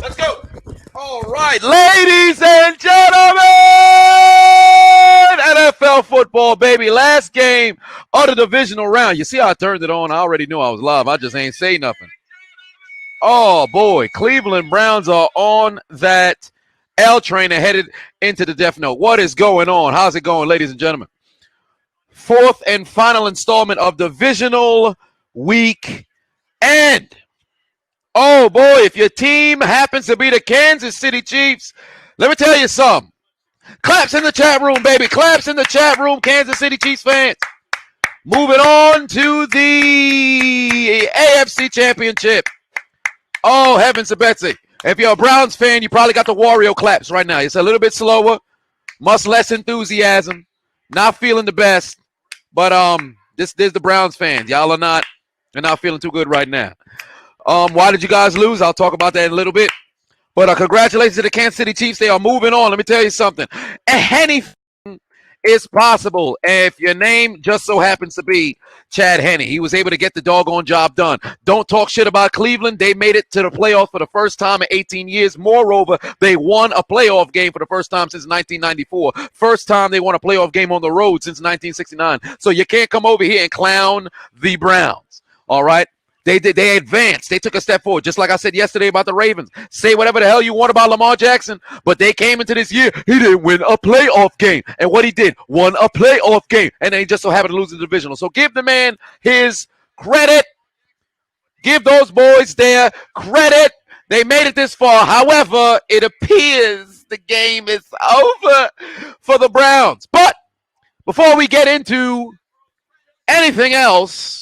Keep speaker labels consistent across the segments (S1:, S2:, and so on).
S1: Let's go. All right, ladies and gentlemen, NFL football, baby. Last game of the divisional round. You see how I turned it on? I already knew I was live. I just ain't say nothing. Oh, boy. Cleveland Browns are on that L train and headed into the Death Note. What is going on? How's it going, ladies and gentlemen? Fourth and final installment of Divisional Week End. Oh, boy, if your team happens to be the Kansas City Chiefs, let me tell you something. Claps in the chat room, baby. Claps in the chat room, Kansas City Chiefs fans. Moving on to the AFC Championship. Oh, heavens to Betsy. If you're a Browns fan, you probably got the Wario claps right now. It's a little bit slower, much less enthusiasm. Not feeling the best. But this is the Browns fans. Y'all are not feeling too good right now. Why did you guys lose? I'll talk about that in a little bit. But congratulations to the Kansas City Chiefs. They are moving on. Let me tell you something. Anything is possible if your name just so happens to be Chad Henne. He was able to get the doggone job done. Don't talk shit about Cleveland. They made it to the playoffs for the first time in 18 years. Moreover, they won a playoff game for the first time since 1994. First time they won a playoff game on the road since 1969. So you can't come over here and clown the Browns. All right? They advanced. They took a step forward. Just like I said yesterday about the Ravens. Say whatever the hell you want about Lamar Jackson, but they came into this year. He didn't win a playoff game. And what he did, won a playoff game. And then he just so happened to lose the divisional. So give the man his credit. Give those boys their credit. They made it this far. However, it appears the game is over for the Browns. But before we get into anything else,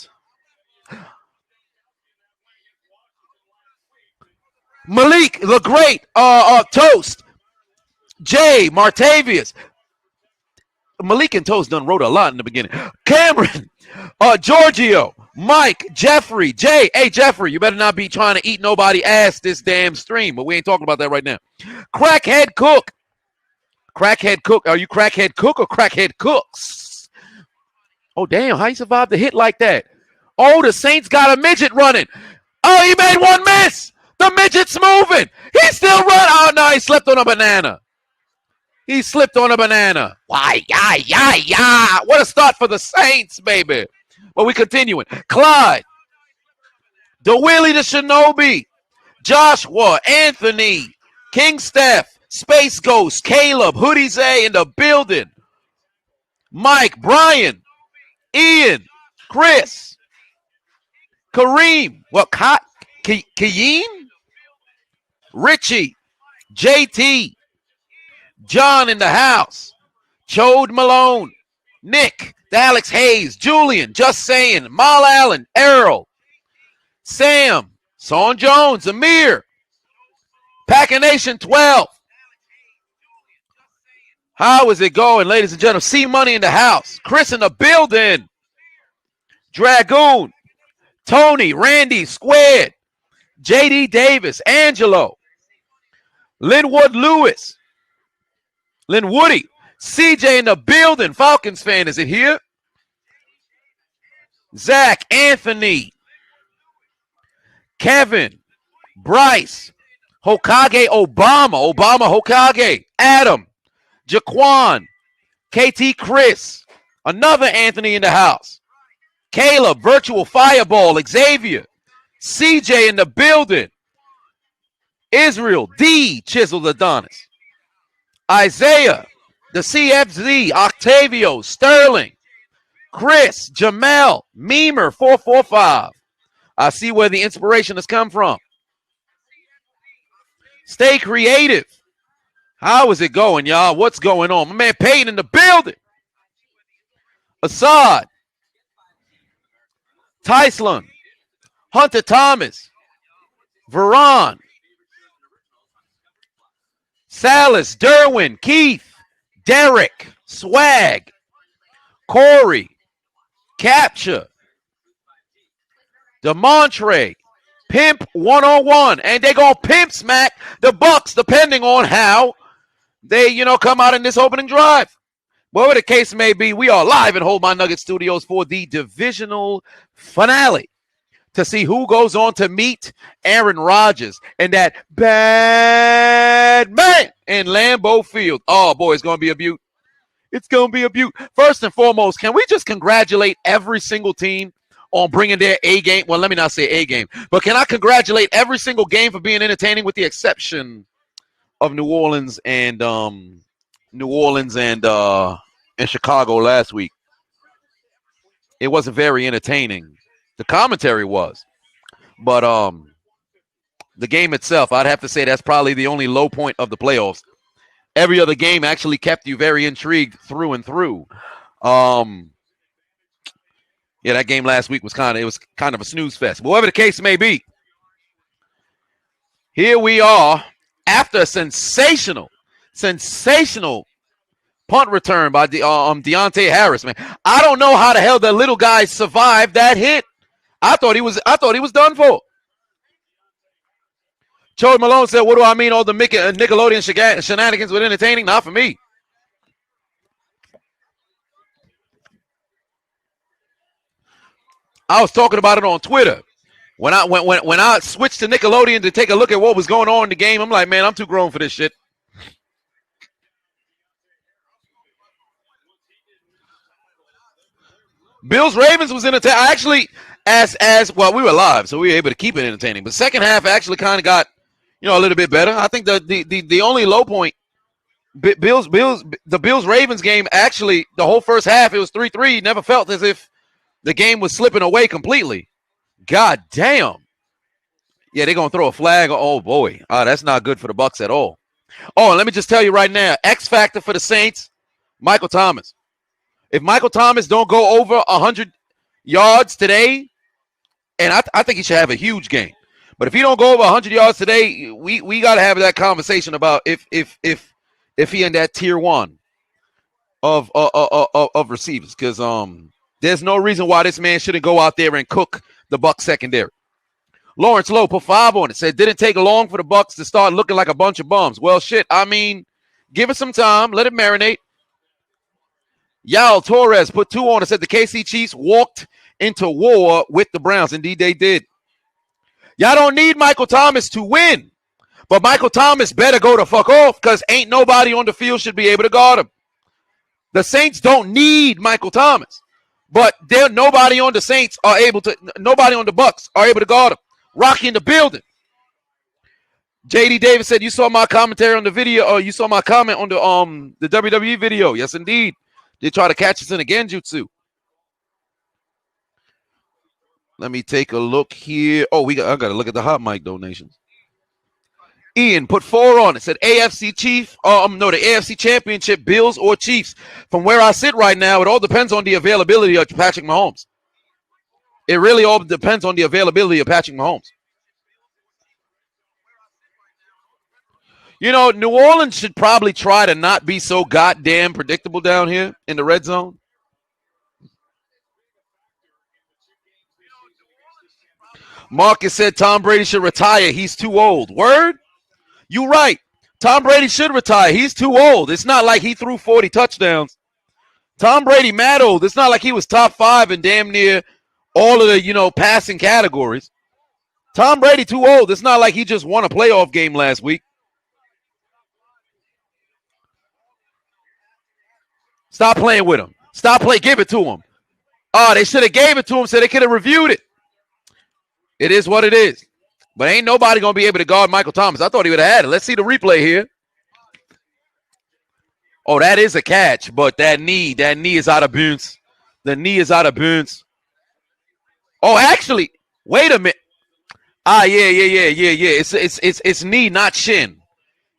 S1: Malik, the great, Toast, Jay, Martavius, Malik and Toast done wrote a lot in the beginning. Cameron, Giorgio, Mike, Jeffrey, Jay. Hey, Jeffrey, you better not be trying to eat nobody ass this damn stream, but we ain't talking about that right now. Crackhead Cook. Crackhead Cook. Are you Crackhead Cook or Crackhead Cooks? Oh, damn, how you survived the hit like that? Oh, the Saints got a midget running. Oh, he made one miss. The midget's moving. He's still running. Oh, no, he slipped on a banana. He slipped on a banana. Why, yeah. What a start for the Saints, baby. But we continuing. Clyde. The Willie the Shinobi. Joshua. Anthony. King Steph. Space Ghost. Caleb. Hoodie Zay in the building. Mike. Brian. Ian. Chris. Kareem. What? Kayeem? Richie, JT, John in the house, Chode Malone, Nick, Alex Hayes, Julian, Just Saying, Mal Allen, Errol, Sam, Son Jones, Amir, Packer Nation 12. How is it going, ladies and gentlemen? C Money in the house, Chris in the building, Dragoon, Tony, Randy, Squared, JD Davis, Angelo, Linwood Lewis, Linwoody, CJ in the building, Falcons fan, is it here? Zach, Anthony, Kevin, Bryce, Hokage, Obama, Hokage, Adam, Jaquan, KT Chris, another Anthony in the house, Caleb, Virtual Fireball, Xavier, CJ in the building. Israel, D, Chiseled Adonis. Isaiah, the CFZ, Octavio, Sterling, Chris, Jamel, Memer, 445. I see where the inspiration has come from. Stay creative. How is it going, y'all? What's going on? My man Payne in the building. Assad, Tyslin, Hunter Thomas, Veron, Salas, Derwin, Keith, Derek, Swag, Corey, Capture, DeMontre, Pimp 101, and they gonna pimp smack the Bucks depending on how they, come out in this opening drive. Whatever the case may be, we are live at Hold My Nugget Studios for the divisional finale to see who goes on to meet Aaron Rodgers and that bad man in Lambeau Field. Oh, boy, it's going to be a beaut. It's going to be a beaut. First and foremost, can we just congratulate every single team on bringing their A game? Well, let me not say A game, but can I congratulate every single game for being entertaining with the exception of New Orleans and Chicago last week? It wasn't very entertaining. The commentary was. But the game itself, I'd have to say that's probably the only low point of the playoffs. Every other game actually kept you very intrigued through and through. Yeah, that game last week was kind of a snooze fest. But whatever the case may be, here we are after a sensational punt return by Deontay Harris, man. I don't know how the hell that little guy survived that hit. I thought he was done for. Joey Malone said, "What do I mean? All the Nickelodeon shenanigans with entertaining? Not for me." I was talking about it on Twitter. When I switched to Nickelodeon to take a look at what was going on in the game, I'm like, man, I'm too grown for this shit. Bills Ravens was entertaining. I actually, as well, we were live, so we were able to keep it entertaining. But second half actually kind of got, a little bit better. I think the only low point, the Bills Ravens game, actually the whole first half it was 3-3. Never felt as if the game was slipping away completely. God damn. Yeah, they're gonna throw a flag. Oh boy, that's not good for the Bucs at all. Oh, and let me just tell you right now, X factor for the Saints, Michael Thomas. If Michael Thomas don't go over 100 yards today, and I think he should have a huge game. But if he don't go over 100 yards today, we got to have that conversation about if he in that tier one of receivers, because there's no reason why this man shouldn't go out there and cook the Bucs secondary. Lawrence Lowe put 5 on it. Said didn't take long for the Bucs to start looking like a bunch of bums. Well, shit. I mean, give it some time. Let it marinate. Yal Torres put 2 on it. Said the KC Chiefs walked into war with the Browns. Indeed, they did. Y'all don't need Michael Thomas to win. But Michael Thomas better go the fuck off, because ain't nobody on the field should be able to guard him. The Saints don't need Michael Thomas. But nobody on the Saints are able to, nobody on the Bucs are able to guard him. Rocky in the building. JD Davis said, you saw my commentary on the video, or you saw my comment on the WWE video. Yes, indeed. They try to catch us in a genjutsu. Let me take a look here. Oh, I got to look at the hot mic donations. Ian put 4 on it. Said AFC Chief. The AFC Championship, Bills or Chiefs. From where I sit right now, it all depends on the availability of Patrick Mahomes. It really all depends on the availability of Patrick Mahomes. New Orleans should probably try to not be so goddamn predictable down here in the red zone. Marcus said Tom Brady should retire. He's too old. Word? You right. Tom Brady should retire. He's too old. It's not like he threw 40 touchdowns. Tom Brady mad old. It's not like he was top 5 in damn near all of the, passing categories. Tom Brady too old. It's not like he just won a playoff game last week. Stop playing with him. Give it to him. Oh, they should have gave it to him so they could have reviewed it. It is what it is. But ain't nobody going to be able to guard Michael Thomas. I thought he would have had it. Let's see the replay here. Oh, that is a catch, but that knee is out of bounds. The knee is out of bounds. Oh, actually, wait a minute. Yeah. It's knee, not shin.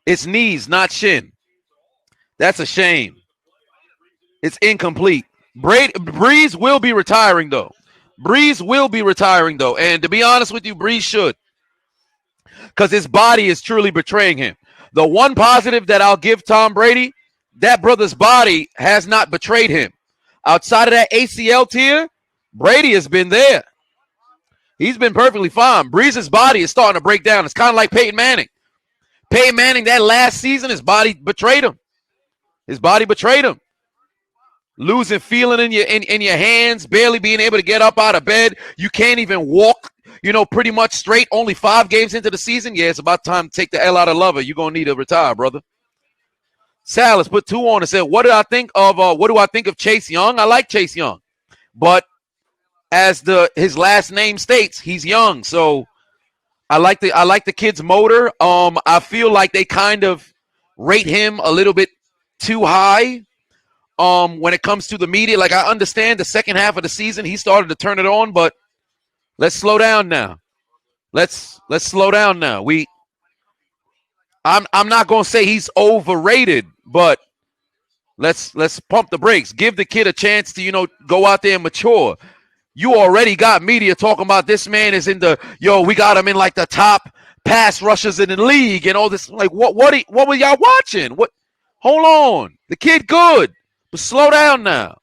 S1: It's knees, not shin. That's a shame. It's incomplete. Breeze will be retiring, though. And to be honest with you, Breeze should. Because his body is truly betraying him. The one positive that I'll give Tom Brady, that brother's body has not betrayed him. Outside of that ACL tier, Brady has been there. He's been perfectly fine. Breeze's body is starting to break down. It's kind of like Peyton Manning. Peyton Manning, that last season, his body betrayed him. His body betrayed him. Losing feeling in your hands, barely being able to get up out of bed. You can't even walk, pretty much straight. Only 5 games into the season. Yeah, it's about time to take the L out of lover. You're going to need to retire, brother. Salas put 2 on and said, what do I think of Chase Young? I like Chase Young. But as his last name states, he's young. So I like the kid's motor. I feel like they kind of rate him a little bit too high. When it comes to the media, like I understand the second half of the season, he started to turn it on, but let's slow down now. Let's slow down now. I'm not gonna say he's overrated, but let's pump the brakes. Give the kid a chance to go out there and mature. You already got media talking about this man is we got him in like the top pass rushers in the league and all this. Like what were y'all watching? What? Hold on, the kid good. But slow down now.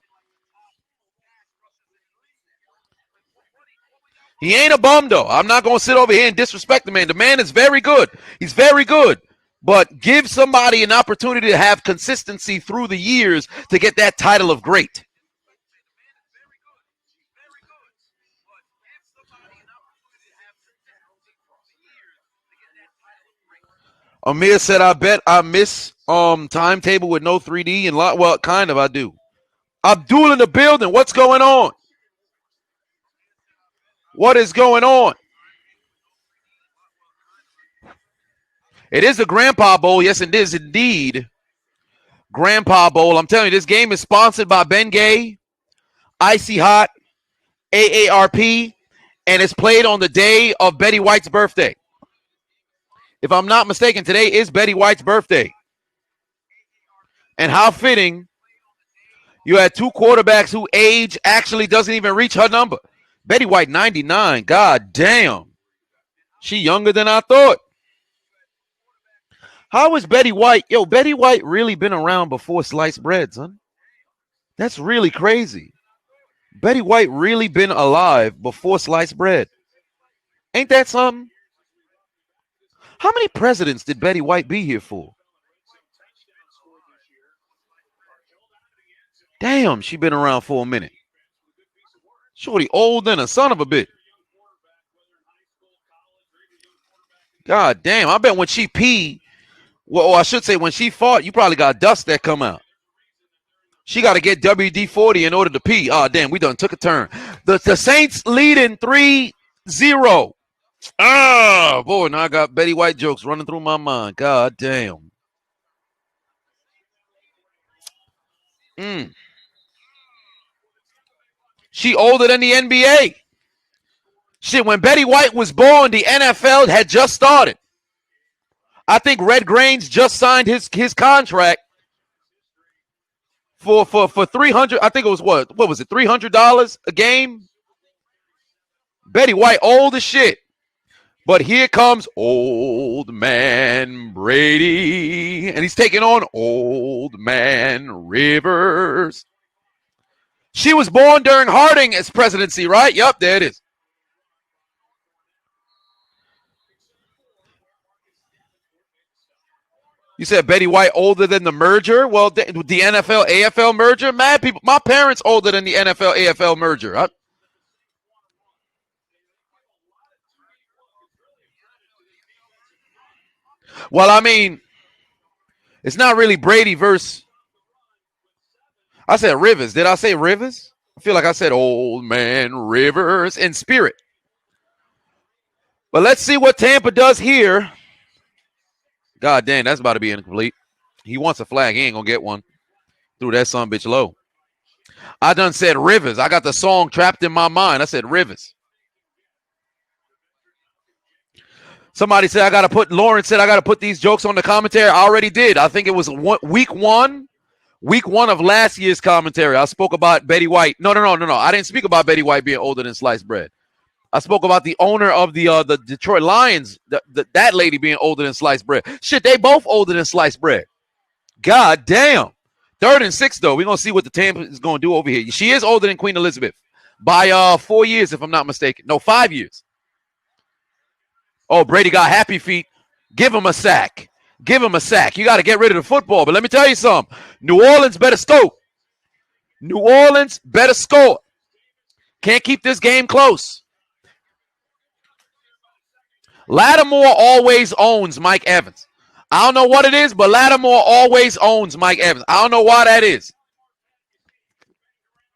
S1: He ain't a bum, though. I'm not going to sit over here and disrespect the man. The man is very good. He's very good. But give somebody an opportunity to have consistency through the years to get that title of great. Amir said, I bet I miss timetable with no 3D and well, kind of I do. Abdul in the building. What's going on? What is going on? It is the Grandpa Bowl. Yes, it is indeed. Grandpa Bowl. I'm telling you, this game is sponsored by Ben Gay, Icy Hot, AARP, and it's played on the day of Betty White's birthday. If I'm not mistaken, today is Betty White's birthday. And how fitting, you had 2 quarterbacks whose age actually doesn't even reach her number. Betty White, 99. God damn. She younger than I thought. How is Betty White? Yo, Betty White really been around before sliced bread, son. That's really crazy. Betty White really been alive before sliced bread. Ain't that something? How many presidents did Betty White be here for? Damn, she been around for a minute. Shorty old than a son of a bitch. God damn, I bet when she peed, well, I should say when she fought, you probably got dust that come out. She got to get WD-40 in order to pee. Oh, damn, we done took a turn. The Saints leading 3-0. Oh, boy, now I got Betty White jokes running through my mind. God damn. She older than the NBA. Shit, when Betty White was born, the NFL had just started. I think Red Grange just signed his contract for $300. I think it was what was it, $300 a game? Betty White old as shit. But here comes old man Brady, and he's taking on old man Rivers. She was born during Harding's presidency, right? Yup, there it is. You said Betty White older than the merger? Well, the NFL AFL merger? Mad people. My parents older than the NFL AFL merger. Well, I mean, it's not really Brady versus. I said Rivers. Did I say Rivers? I feel like I said old man Rivers in spirit. But let's see what Tampa does here. God damn, that's about to be incomplete. He wants a flag. He ain't going to get one. Threw that son bitch low. I done said Rivers. I got the song trapped in my mind. I said Rivers. Somebody said Lawrence said I got to put these jokes on the commentary. I already did. I think it was week one of last year's commentary. I spoke about Betty White. No. I didn't speak about Betty White being older than sliced bread. I spoke about the owner of the Detroit Lions, that lady being older than sliced bread. Shit, they both older than sliced bread. God damn. 3rd and 6, though. We're going to see what the Tampa is going to do over here. She is older than Queen Elizabeth by 4 years, if I'm not mistaken. No, 5 years. Oh, Brady got happy feet. Give him a sack. Give him a sack. You got to get rid of the football. But let me tell you something. New Orleans better score. New Orleans better score. Can't keep this game close. Lattimore always owns Mike Evans. I don't know what it is, but Lattimore always owns Mike Evans. I don't know why that is.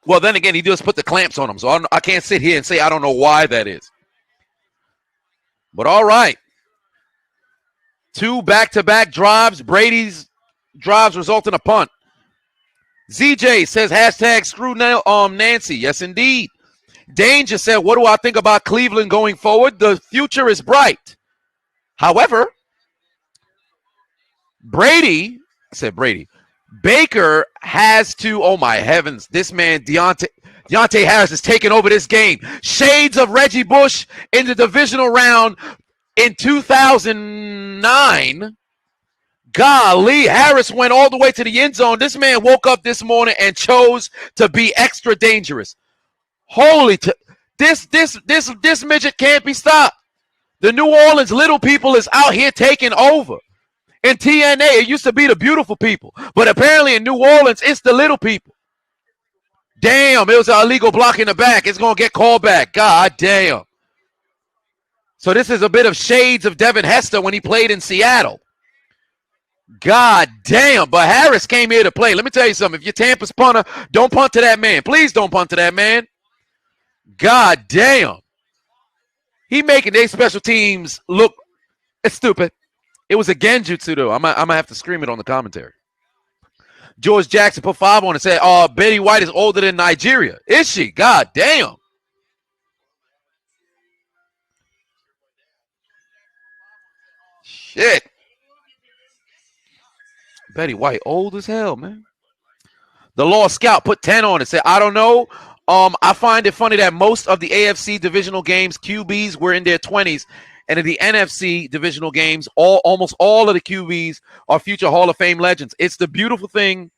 S1: Well, then again, he just put the clamps on him, so I can't sit here and say I don't know why that is. But all right. 2 back-to-back drives. Brady's drives result in a punt. ZJ says, hashtag screw Nancy. Yes, indeed. Danger said, what do I think about Cleveland going forward? The future is bright. However, Brady, Baker has to, oh my heavens, this man, Deontay Harris is taking over this game. Shades of Reggie Bush in the divisional round in 2009. Golly, Harris went all the way to the end zone. This man woke up this morning and chose to be extra dangerous. This midget can't be stopped. The New Orleans little people is out here taking over. In TNA, it used to be the beautiful people. But apparently in New Orleans, it's the little people. Damn, it was an illegal block in the back. It's going to get called back. God damn. So this is a bit of shades of Devin Hester when he played in Seattle. God damn. But Harris came here to play. Let me tell you something. If you're Tampa's punter, don't punt to that man. Please don't punt to that man. God damn. He making their special teams look stupid. It was a genjutsu, though. I'm going to have to scream it on the commentary. George Jackson put 5 on and said, Betty White is older than Nigeria. Is she? God damn. Shit. Betty White old as hell, man. The Law Scout put 10 on and said, I don't know. I find it funny that most of the AFC divisional games, QBs were in their 20s. And in the NFC divisional games, almost all of the QBs are future Hall of Fame legends. It's the beautiful thing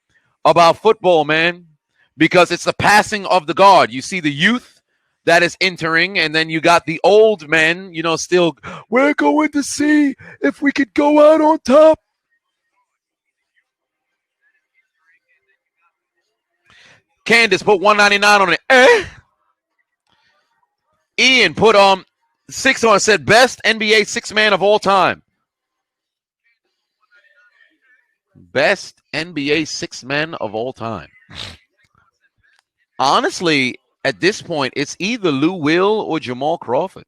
S1: about football, man, because it's the passing of the guard. You see the youth that is entering, and then you got the old men, still, we're going to see if we could go out on top. Candace put 199 on it. Ian put 6 on, said best NBA 6-man of all time. Best NBA 6-man of all time. Honestly, at this point, it's either Lou Will or Jamal Crawford.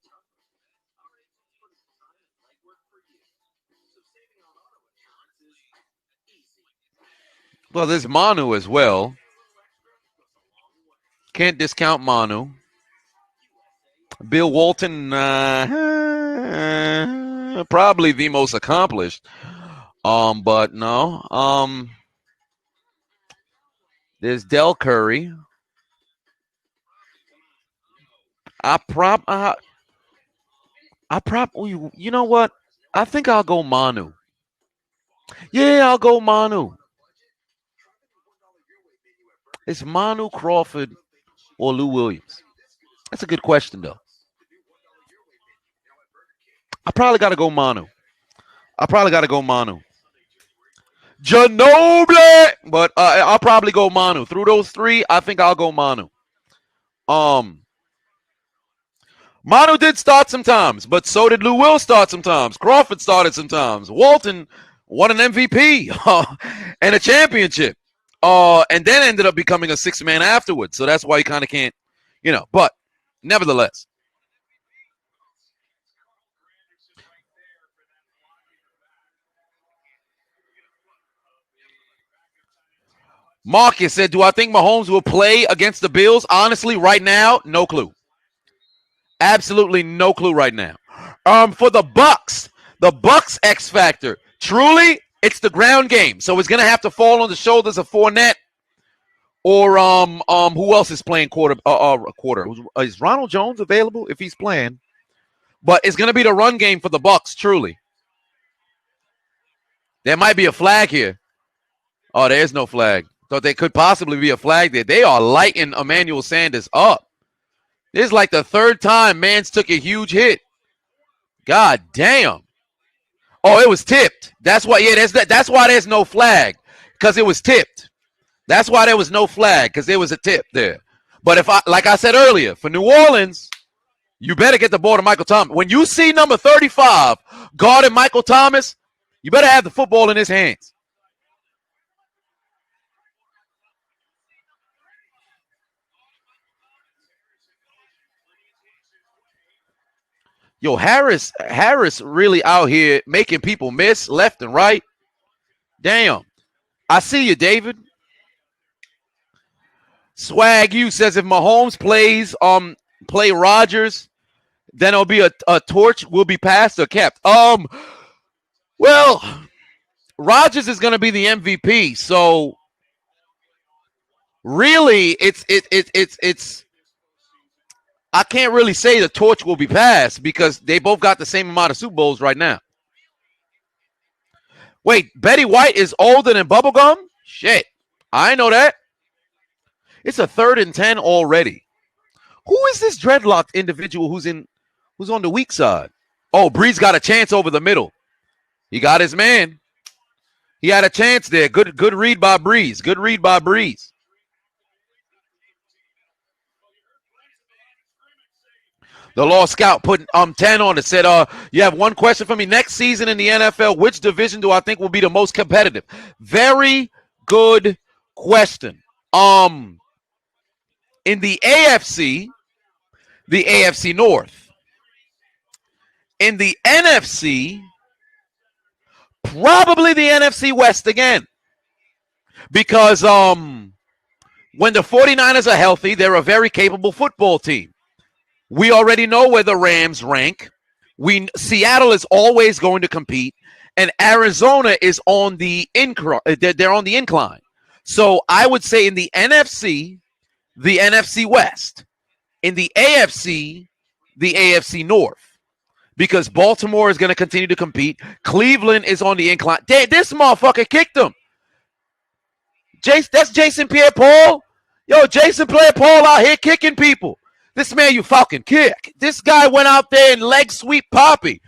S1: Well, there's Manu as well. Can't discount Manu. Bill Walton, probably the most accomplished. But no. There's Del Curry. You know what? I think I'll go Manu. Yeah, I'll go Manu. It's Manu, Crawford, or Lou Williams? That's a good question, though. I probably got to go Manu. Ginobili! But I'll probably go Manu. Through those 3, I think I'll go Manu. Manu did start sometimes, but so did Lou Will start sometimes. Crawford started sometimes. Walton won an MVP and a championship. And then ended up becoming a 6-man afterwards. So that's why you kind of can't, but nevertheless. Marcus said, do I think Mahomes will play against the Bills? Honestly, right now, no clue. Absolutely no clue right now. For the Bucks X factor, truly, it's the ground game. So it's going to have to fall on the shoulders of Fournette or who else is playing quarter? Is Ronald Jones available if he's playing? But it's going to be the run game for the Bucks, truly. There might be a flag here. Oh, there's no flag. Thought there could possibly be a flag there. They are lighting Emmanuel Sanders up. This is like the 3rd time Mans took a huge hit. God damn. Oh, it was tipped. That's why. Yeah, that's why there's no flag because it was tipped. That's why there was no flag because there was a tip there. But like I said earlier, for New Orleans, you better get the ball to Michael Thomas. When you see number 35 guarding Michael Thomas, you better have the football in his hands. Yo, Harris really out here making people miss left and right. Damn. I see you, David. Swag you says if Mahomes play Rodgers, then it'll be a torch will be passed or kept. Well, Rodgers is going to be the MVP, so really it's I can't really say the torch will be passed because they both got the same amount of Super Bowls right now. Wait, Betty White is older than Bubblegum? Shit. I know that. It's a 3rd and 10 already. Who is this dreadlocked individual who's on the weak side? Oh, Breeze got a chance over the middle. He got his man. He had a chance there. Good read by Breeze. Good read by Breeze. The Law Scout put 10 on it. Said, you have one question for me. Next season in the NFL, which division do I think will be the most competitive? Very good question. In the AFC North. In the NFC, probably the NFC West again. Because when the 49ers are healthy, they're a very capable football team. We already know where the Rams rank. Seattle is always going to compete, and Arizona is on the incline. They're on the incline. So I would say in the NFC, the NFC West. In the AFC, the AFC North. Because Baltimore is going to continue to compete. Cleveland is on the incline. This motherfucker kicked him. That's Jason Pierre-Paul. Yo, Jason Pierre-Paul out here kicking people. This man, you fucking kick. This guy went out there and leg sweep Poppy.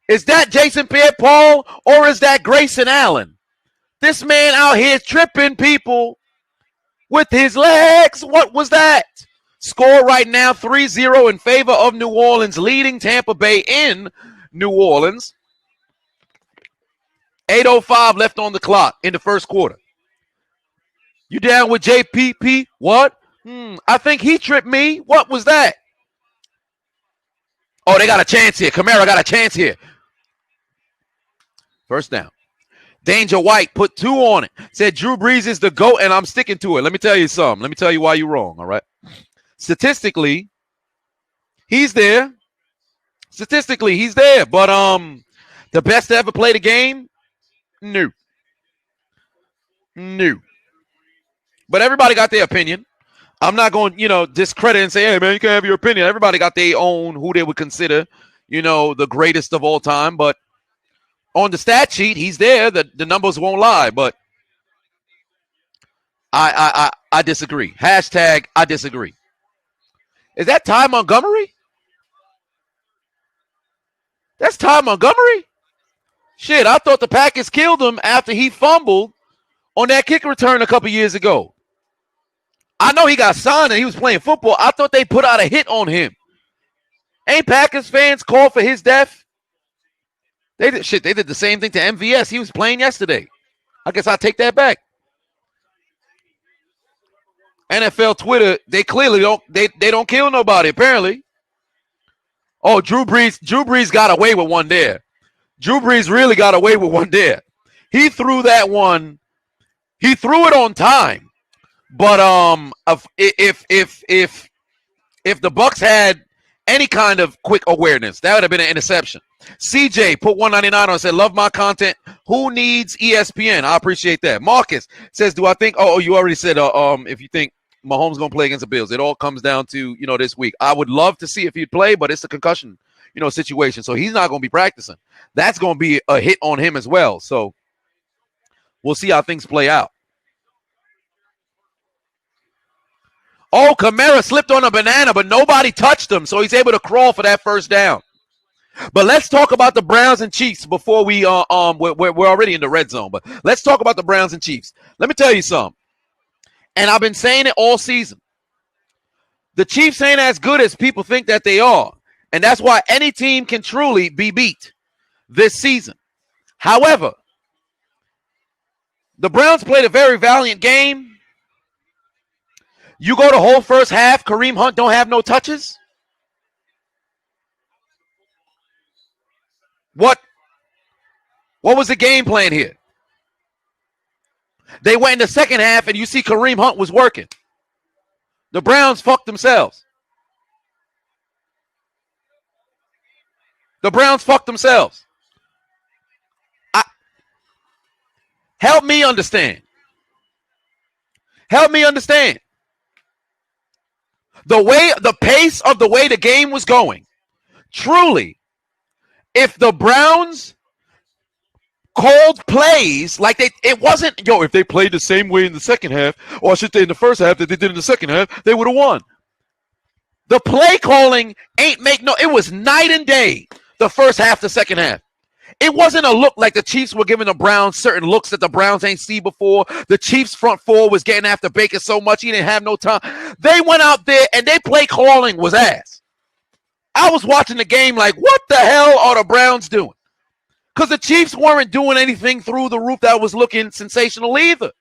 S1: Is that Jason Pierre-Paul or is that Grayson Allen? This man out here tripping people with his legs. What was that? Score right now 3-0 in favor of New Orleans, leading Tampa Bay in New Orleans. 8:05 left on the clock in the first quarter. You down with JPP? What? I think he tripped me. What was that? Oh, they got a chance here. Camaro got a chance here. First down. Danger White put 2 on it. Said Drew Brees is the GOAT, and I'm sticking to it. Let me tell you something. Let me tell you why you're wrong, all right? Statistically, he's there. Statistically, he's there. But the best to ever play the game? No. But everybody got their opinion. I'm not going, discredit and say, hey, man, you can have your opinion. Everybody got their own who they would consider, the greatest of all time. But on the stat sheet, he's there. The numbers won't lie. But I disagree. Hashtag I disagree. Is that Ty Montgomery? That's Ty Montgomery? Shit, I thought the Packers killed him after he fumbled on that kick return a couple years ago. I know he got signed and he was playing football. I thought they put out a hit on him. Ain't Packers fans called for his death? They did the same thing to MVS. He was playing yesterday. I guess I'll take that back. NFL Twitter, they clearly don't kill nobody, apparently. Oh, Drew Brees got away with one there. Drew Brees really got away with one there. He threw that one. He threw it on time. But if the Bucs had any kind of quick awareness, that would have been an interception. CJ put 199 on and said, love my content. Who needs ESPN? I appreciate that. Marcus says, do I think, you already said, if you think Mahomes going to play against the Bills, it all comes down to, this week. I would love to see if he'd play, but it's a concussion, situation. So he's not going to be practicing. That's going to be a hit on him as well. So we'll see how things play out. Oh, Kamara slipped on a banana, but nobody touched him, so he's able to crawl for that first down. But let's talk about the Browns and Chiefs before we're already in the red zone. But let's talk about the Browns and Chiefs. Let me tell you something. And I've been saying it all season. The Chiefs ain't as good as people think that they are. And that's why any team can truly be beat this season. However, the Browns played a very valiant game. You go the whole first half, Kareem Hunt don't have no touches. What was the game plan here? They went in the second half, and you see Kareem Hunt was working. The Browns fucked themselves. The Browns fucked themselves. Help me understand. Help me understand. The pace of the way the game was going. Truly, if the Browns called plays like it wasn't, if they played the same way in the second half, or I should say in the first half that they did in the second half, they would have won. The play calling it was night and day, the first half, the second half. It wasn't a look like the Chiefs were giving the Browns certain looks that the Browns ain't seen before. The Chiefs front four was getting after Baker so much he didn't have no time. They went out there and their play calling was ass. I was watching the game like, what the hell are the Browns doing? Because the Chiefs weren't doing anything through the roof that was looking sensational either.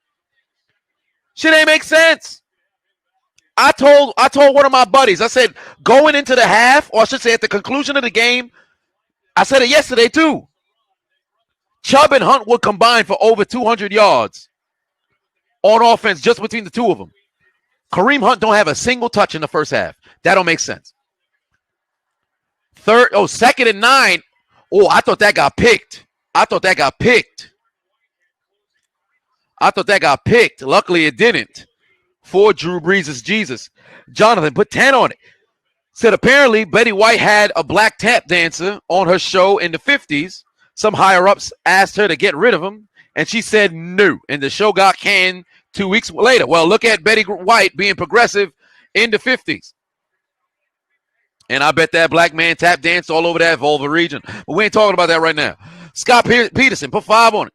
S1: Shit ain't make sense. I told one of my buddies, I said, going into the half, or I should say at the conclusion of the game, I said it yesterday too. Chubb and Hunt would combine for over 200 yards on offense just between the two of them. Kareem Hunt don't have a single touch in the first half. That don't make sense. Second and 9. Oh, I thought that got picked. Luckily, it didn't. For Drew Brees' Jesus. Jonathan, put 10 on it. Said apparently Betty White had a black tap dancer on her show in the 50s. Some higher-ups asked her to get rid of him, and she said no. And the show got canned 2 weeks later. Well, look at Betty White being progressive in the 50s. And I bet that black man tap danced all over that Volva region. But we ain't talking about that right now. Scott Peterson, put 5 on it.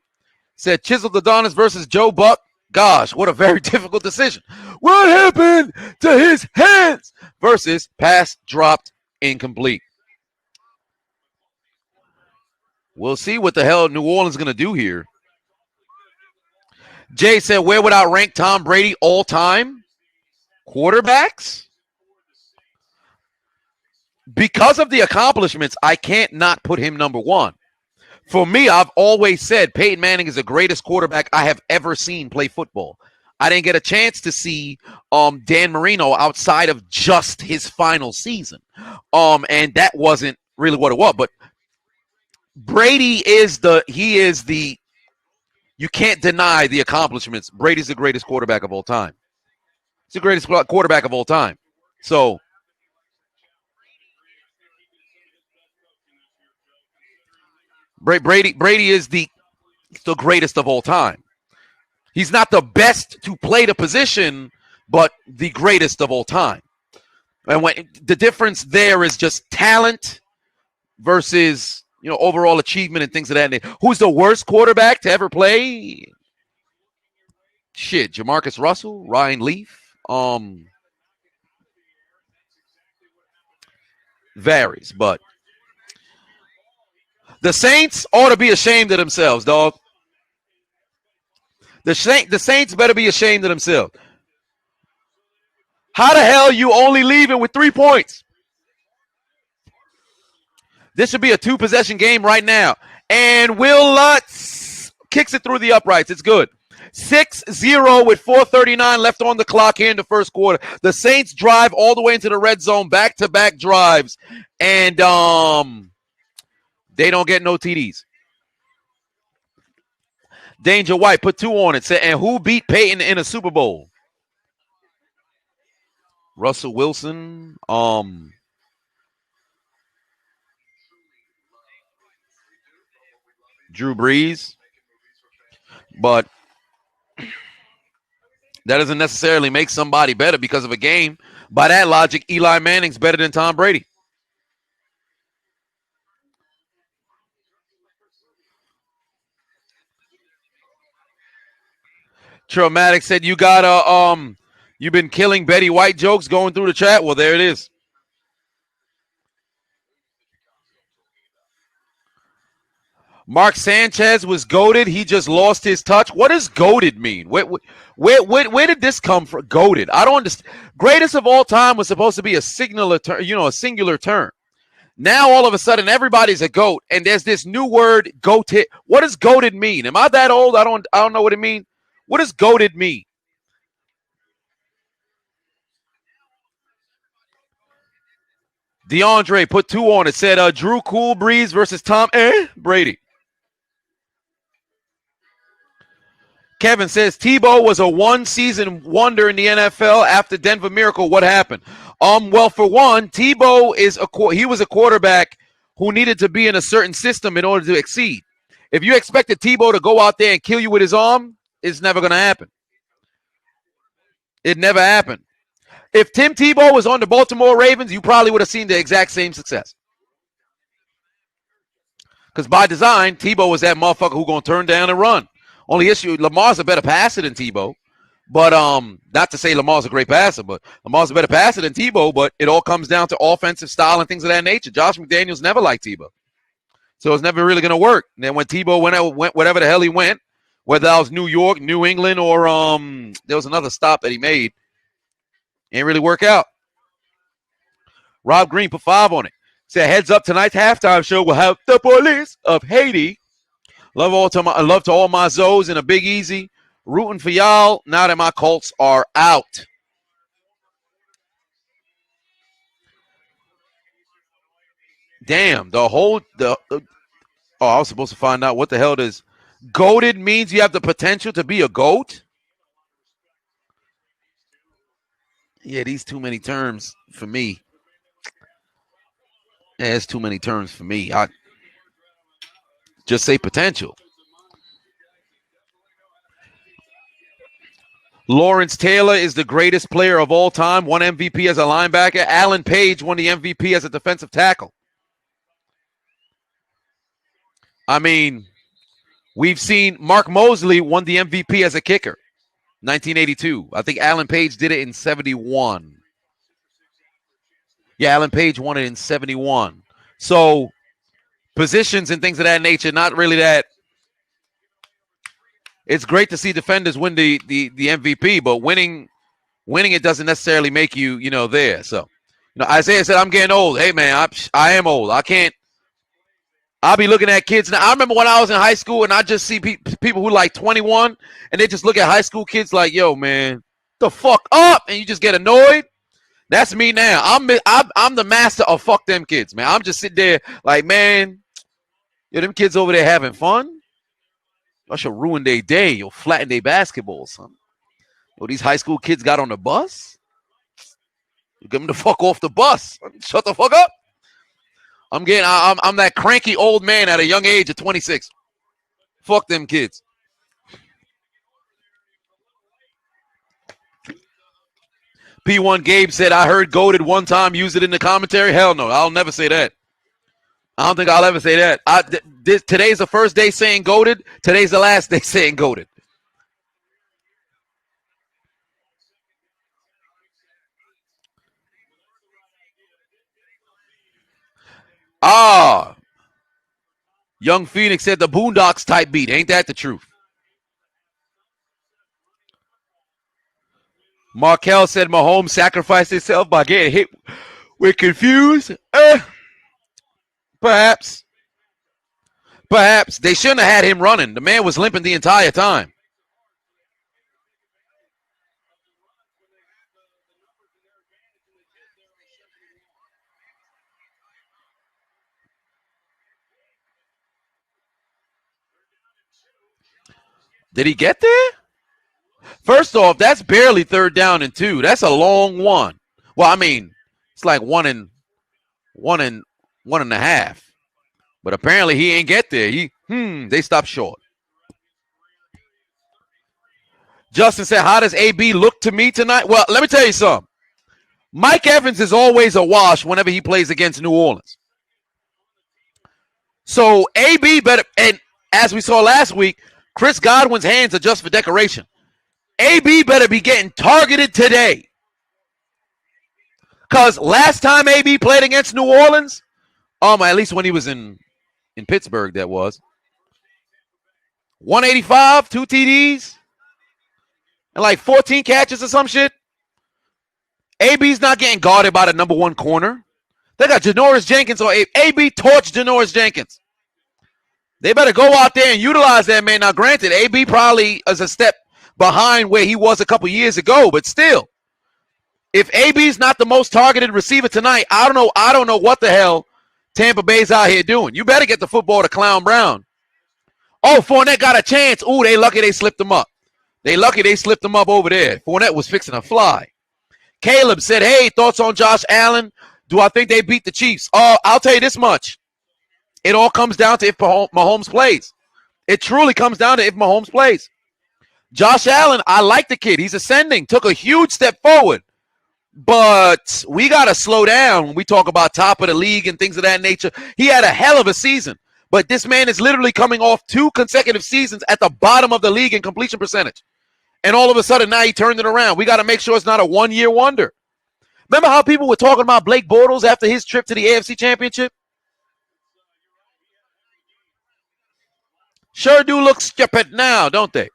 S1: Said Chiseled Adonis versus Joe Buck. Gosh, what a very difficult decision. What happened to his hands? Versus pass dropped incomplete. We'll see what the hell New Orleans is going to do here. Jay said, where would I rank Tom Brady all time? Quarterbacks? Because of the accomplishments, I can't not put him number one. For me, I've always said Peyton Manning is the greatest quarterback I have ever seen play football. I didn't get a chance to see Dan Marino outside of just his final season. And that wasn't really what it was. But Brady you can't deny the accomplishments. Brady's the greatest quarterback of all time. He's the greatest quarterback of all time. So Brady is the greatest of all time. He's not the best to play the position, but the greatest of all time. And when the difference there is just talent versus overall achievement and things of that nature. Who's the worst quarterback to ever play? Shit, Jamarcus Russell, Ryan Leaf. Varies, but the Saints ought to be ashamed of themselves, dog. The Saints better be ashamed of themselves. How the hell you only leaving with 3 points? This should be a 2-possession game right now. And Will Lutz kicks it through the uprights. It's good. 6-0 with 4:39 left on the clock here in the first quarter. The Saints drive all the way into the red zone, back-to-back drives. And they don't get no TDs. Danger White put 2 on it. Said, and who beat Peyton in a Super Bowl? Russell Wilson. Drew Brees. But that doesn't necessarily make somebody better because of a game. By that logic, Eli Manning's better than Tom Brady. Traumatic said you got you've been killing Betty White jokes going through the chat. Well, there it is. Mark Sanchez was goated. He just lost his touch. What does goated mean? Where did this come from? Goated. I don't understand. Greatest of all time was supposed to be a singular term, a singular term. Now all of a sudden everybody's a goat, and there's this new word, goated. What does goated mean? Am I that old? I don't know what it means. What does goated mean? DeAndre put 2 on it. Said Drew Cool Breeze versus Tom Brady. Kevin says Tebow was a one-season wonder in the NFL after Denver Miracle. What happened? Well, for one, Tebow he was a quarterback who needed to be in a certain system in order to exceed. If you expected Tebow to go out there and kill you with his arm, it's never going to happen. It never happened. If Tim Tebow was on the Baltimore Ravens, you probably would have seen the exact same success. Because by design, Tebow was that motherfucker who going to turn down and run. Only issue, Lamar's a better passer than Tebow. But not to say Lamar's a great passer, but Lamar's a better passer than Tebow, but it all comes down to offensive style and things of that nature. Josh McDaniels never liked Tebow. So it's never really going to work. And then when Tebow went whatever the hell he went, whether that was New York, New England, or there was another stop that he made, ain't really work out. Rob Green put 5 on it. Said, heads up, tonight's halftime show will have the police of Haiti. Love to all my Zoes and a Big Easy. Rooting for y'all now that my Colts are out. Damn, I was supposed to find out what the hell does goated means. You have the potential to be a goat? Yeah, these too many terms for me. Yeah, it's too many terms for me. I just say potential. Lawrence Taylor is the greatest player of all time. Won MVP as a linebacker. Alan Page won the MVP as a defensive tackle. I mean, we've seen Mark Mosley won the MVP as a kicker. 1982. I think Alan Page did it in 71. Yeah, Alan Page won it in 71. So positions and things of that nature, not really that. It's great to see defenders win the MVP, but winning it doesn't necessarily make you, there. So, Isaiah said, I'm getting old. Hey, man, I am old. I'll be looking at kids now. I remember when I was in high school and I just see people who like 21 and they just look at high school kids like, yo, man, the fuck up. And you just get annoyed. That's me now. I'm the master of fuck them kids, man. I'm just sitting there like, man, them kids over there having fun. I should ruin their day. You'll flatten their basketball, son. These high school kids got on the bus. You get them the fuck off the bus. Shut the fuck up. I'm that cranky old man at a young age of 26. Fuck them kids. P1 Gabe said, I heard goated one time, use it in the commentary. Hell no, I'll never say that. I don't think I'll ever say that. Today's the first day saying goated. Today's the last day saying goated. Young Phoenix said the Boondocks type beat. Ain't that the truth? Markel said Mahomes sacrificed himself by getting hit with confused. Perhaps. They shouldn't have had him running. The man was limping the entire time. Did he get there? First off, that's barely 3rd down and 2. That's a long one. Well, I mean, it's like one and a half. But apparently he ain't get there. They stopped short. Justin said, how does AB look to me tonight? Well, let me tell you something. Mike Evans is always a wash whenever he plays against New Orleans. So AB better, and as we saw last week, Chris Godwin's hands are just for decoration. AB better be getting targeted today. Because last time AB played against New Orleans, at least when he was in Pittsburgh, that was 185, 2 TDs, and like 14 catches or some shit. AB's not getting guarded by the number one corner. They got Janoris Jenkins or AB torched Janoris Jenkins. They better go out there and utilize that man. Now, granted, AB probably is a step behind where he was a couple years ago, but still, if AB's not the most targeted receiver tonight, I don't know what the hell Tampa Bay's out here doing. You better get the football to Clown Brown. Oh, Fournette got a chance. Ooh, they lucky they slipped him up. They lucky they slipped him up over there. Fournette was fixing a fly. Caleb said, hey, thoughts on Josh Allen? Do I think they beat the Chiefs? I'll tell you this much. It all comes down to if Mahomes plays. It truly comes down to if Mahomes plays. Josh Allen, I like the kid. He's ascending. Took a huge step forward. But we got to slow down when we talk about top of the league and things of that nature. He had a hell of a season. But this man is literally coming off 2 consecutive seasons at the bottom of the league in completion percentage. And all of a sudden, now he turned it around. We got to make sure it's not a one-year wonder. Remember how people were talking about Blake Bortles after his trip to the AFC Championship? Sure do look stupid now, don't they?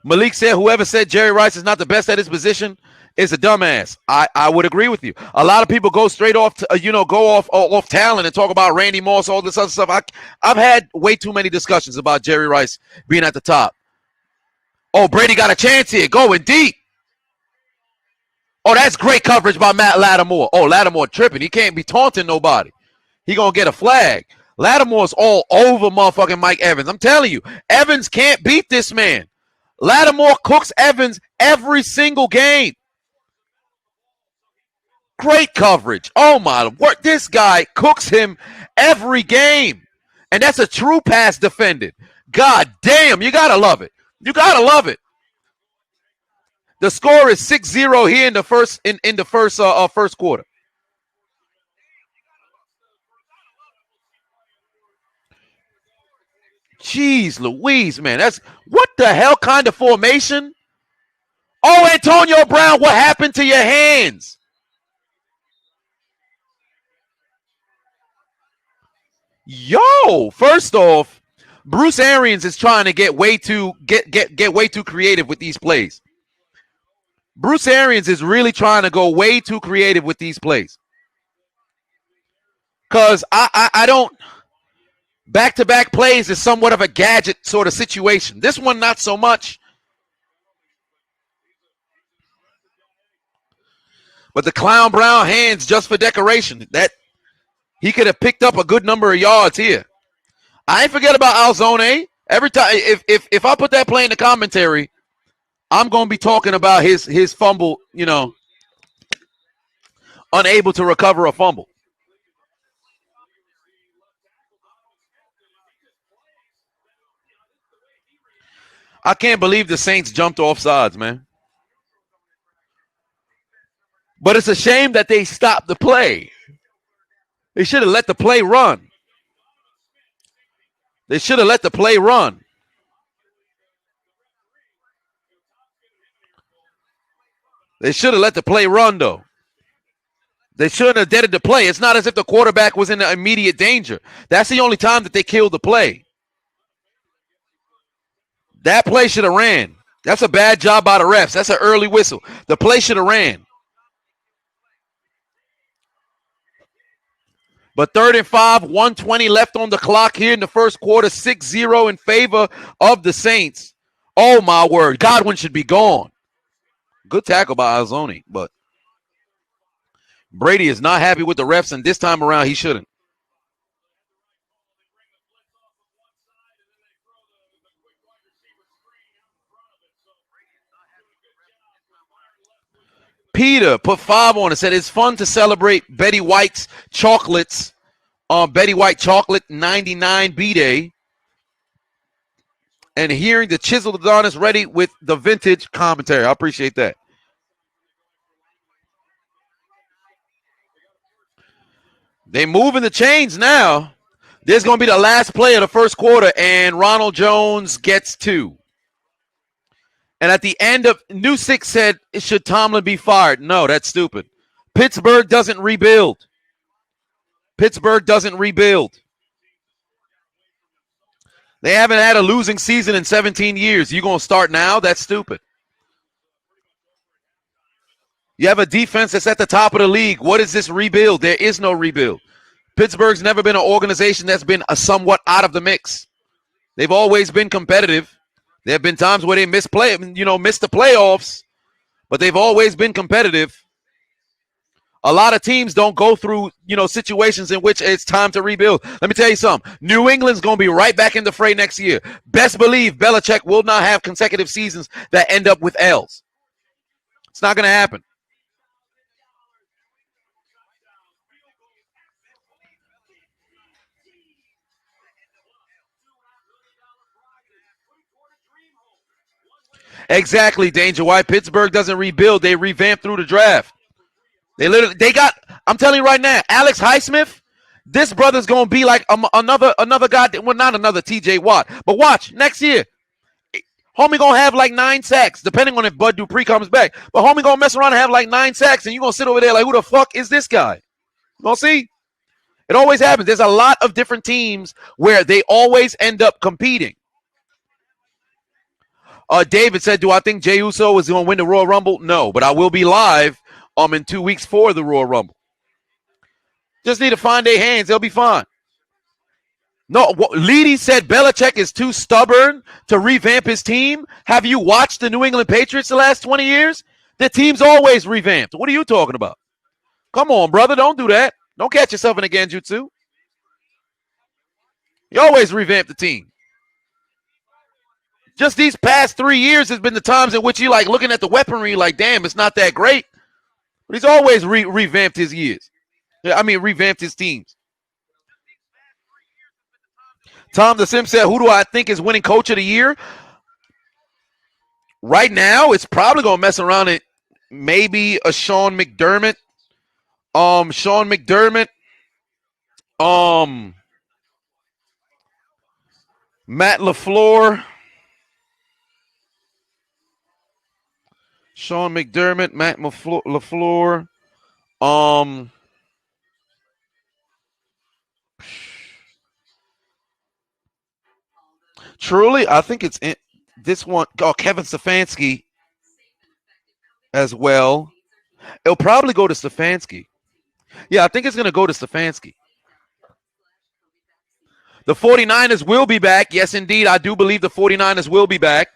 S1: Malik said, whoever said Jerry Rice is not the best at his position is a dumbass. I would agree with you. A lot of people go straight off, go off talent and talk about Randy Moss, all this other stuff. I've had way too many discussions about Jerry Rice being at the top. Oh, Brady got a chance here, going deep. Oh, that's great coverage by Matt Lattimore. Oh, Lattimore tripping. He can't be taunting nobody. He going to get a flag. Lattimore's all over motherfucking Mike Evans. I'm telling you, Evans can't beat this man. Lattimore cooks Evans every single game. Great coverage. Oh, my word. This guy cooks him every game. And that's a true pass defended. God damn, you got to love it. You got to love it. The score is 6-0 here in the first quarter. Jeez Louise, man. That's what the hell kind of formation? Oh, Antonio Brown, what happened to your hands? Yo, first off, Bruce Arians is trying to get way too creative with these plays. Bruce Arians is really trying to go way too creative with these plays. Because I don't. Back-to-back plays is somewhat of a gadget sort of situation. This one, not so much. But the Clown Brown hands just for decoration. That he could have picked up a good number of yards here. I ain't forget about Alzone. Every time, if I put that play in the commentary, I'm going to be talking about his fumble, unable to recover a fumble. I can't believe the Saints jumped off sides, man. But it's a shame that they stopped the play. They should have let the play run. They should have let the play run. They should have let the play run, though. They shouldn't have deaded the play. It's not as if the quarterback was in immediate danger. That's the only time that they killed the play. That play should have ran. That's a bad job by the refs. That's an early whistle. The play should have ran. But 3rd and 5, 1:20 left on the clock here in the first quarter, 6-0 in favor of the Saints. Oh, my word. Godwin should be gone. Good tackle by Alzone, but Brady is not happy with the refs, and this time around he shouldn't. Peter put 5 on it, said it's fun to celebrate Betty White's chocolates on Betty White Chocolate 99 B-Day and hearing the Chiseled Adonis ready with the vintage commentary. I appreciate that. They moving the chains now. There's going to be the last play of the first quarter, and Ronald Jones gets 2. And at the end of Newsick said, should Tomlin be fired? No, that's stupid. Pittsburgh doesn't rebuild. Pittsburgh doesn't rebuild. They haven't had a losing season in 17 years. You going to start now? That's stupid. You have a defense that's at the top of the league. What is this rebuild? There is no rebuild. Pittsburgh's never been an organization that's been somewhat out of the mix. They've always been competitive. There have been times where they missed the playoffs, but they've always been competitive. A lot of teams don't go through, situations in which it's time to rebuild. Let me tell you something. New England's going to be right back in the fray next year. Best believe Belichick will not have consecutive seasons that end up with L's. It's not going to happen. Exactly, Danger. Why Pittsburgh doesn't rebuild? They revamp through the draft. I'm telling you right now, Alex Highsmith, this brother's going to be like another guy, well, not another TJ Watt, but watch, next year, homie going to have like 9 sacks, depending on if Bud Dupree comes back, but homie going to mess around and have like 9 sacks, and you're going to sit over there like, who the fuck is this guy? You going to see? It always happens. There's a lot of different teams where they always end up competing. David said, do I think Jey Uso is going to win the Royal Rumble? No, but I will be live in 2 weeks for the Royal Rumble. Just need to find their hands. They'll be fine. No, Leedy said Belichick is too stubborn to revamp his team. Have you watched the New England Patriots the last 20 years? Their team's always revamped. What are you talking about? Come on, brother. Don't do that. Don't catch yourself in a genjutsu. You always revamp the team. Just these past 3 years has been the times in which you like looking at the weaponry like, damn, it's not that great. But he's always revamped his years. Revamped his teams. Tom the Sim said, who do I think is winning coach of the year? Right now, it's probably going to mess around it. Maybe a Sean McDermott. Matt LaFleur. Sean McDermott, Matt LaFleur. Truly, I think it's this one. Oh, Kevin Stefanski as well. It'll probably go to Stefanski. Yeah, I think it's going to go to Stefanski. The 49ers will be back. Yes, indeed. I do believe the 49ers will be back.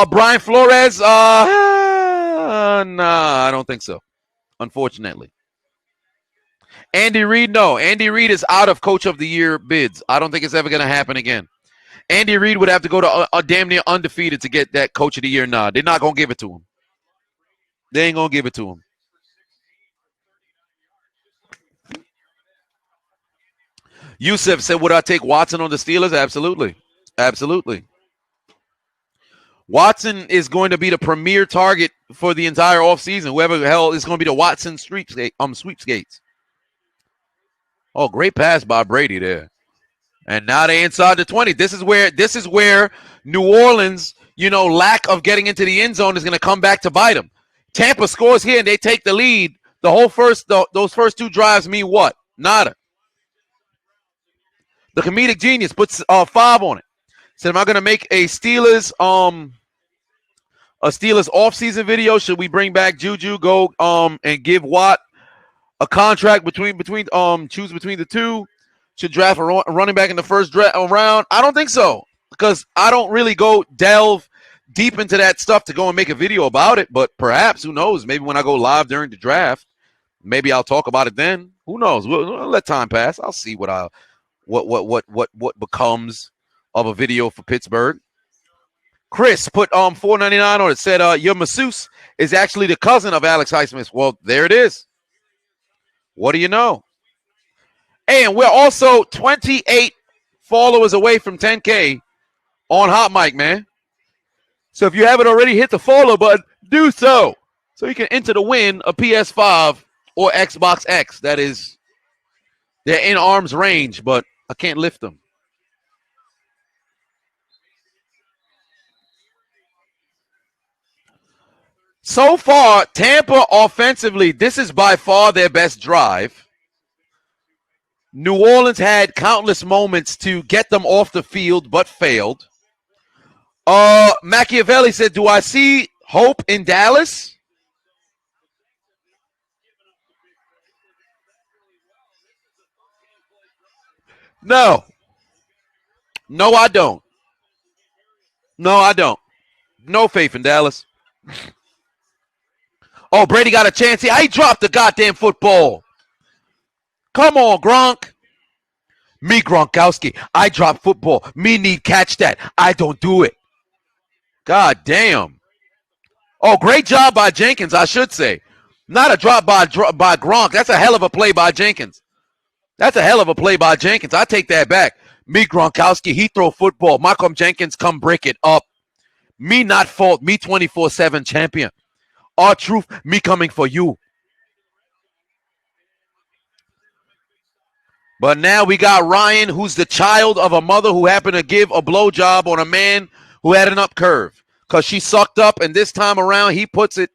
S1: Brian Flores, nah, I don't think so, unfortunately. Andy Reid, no. Andy Reid is out of Coach of the Year bids. I don't think it's ever going to happen again. Andy Reid would have to go to a damn near undefeated to get that Coach of the Year nod. They're not going to give it to him. They ain't going to give it to him. Yusuf said, would I take Watson on the Steelers? Absolutely. Absolutely. Watson is going to be the premier target for the entire offseason. Whoever the hell is going to be the Watson sweepskates. Oh, great pass by Brady there. And now they inside the 20. This is where New Orleans, lack of getting into the end zone is going to come back to bite them. Tampa scores here and they take the lead. Those first 2 drives mean what? Nada. The comedic genius puts 5 on it. Said, am I going to make a Steelers offseason video? Should we bring back Juju, go and give Watt a contract between choose between the two? Should draft a running back in the first round? I don't think so, because I don't really delve deep into that stuff to go and make a video about it. But perhaps, who knows? Maybe when I go live during the draft, maybe I'll talk about it then. Who knows? We'll let time pass. I'll see what becomes of a video for Pittsburgh. Chris put $4.99 on it. Said your masseuse is actually the cousin of Alex Highsmith. Well, there it is. What do you know? And we're also 28 followers away from 10K on Hot Mic, man. So if you haven't already hit the follow button, do so you can enter the win a PS5 or Xbox X. That is, they're in arm's range, but I can't lift them. So far, Tampa offensively, this is by far their best drive. New Orleans had countless moments to get them off the field, but failed. Machiavelli said, do I see hope in Dallas? No. No, I don't. No, I don't. No faith in Dallas. Oh, Brady got a chance here. He dropped the goddamn football. Come on, Gronk. Me, Gronkowski. I drop football. Me need catch that. I don't do it. God damn. Oh, great job by Jenkins, I should say. Not a drop by Gronk. That's a hell of a play by Jenkins. That's a hell of a play by Jenkins. I take that back. Me, Gronkowski, he throw football. Malcolm Jenkins come break it up. Me not fault. Me 24/7 champion. R-Truth, me coming for you. But now we got Ryan, who's the child of a mother who happened to give a blowjob on a man who had an up curve. Because she sucked up, and this time around, he puts it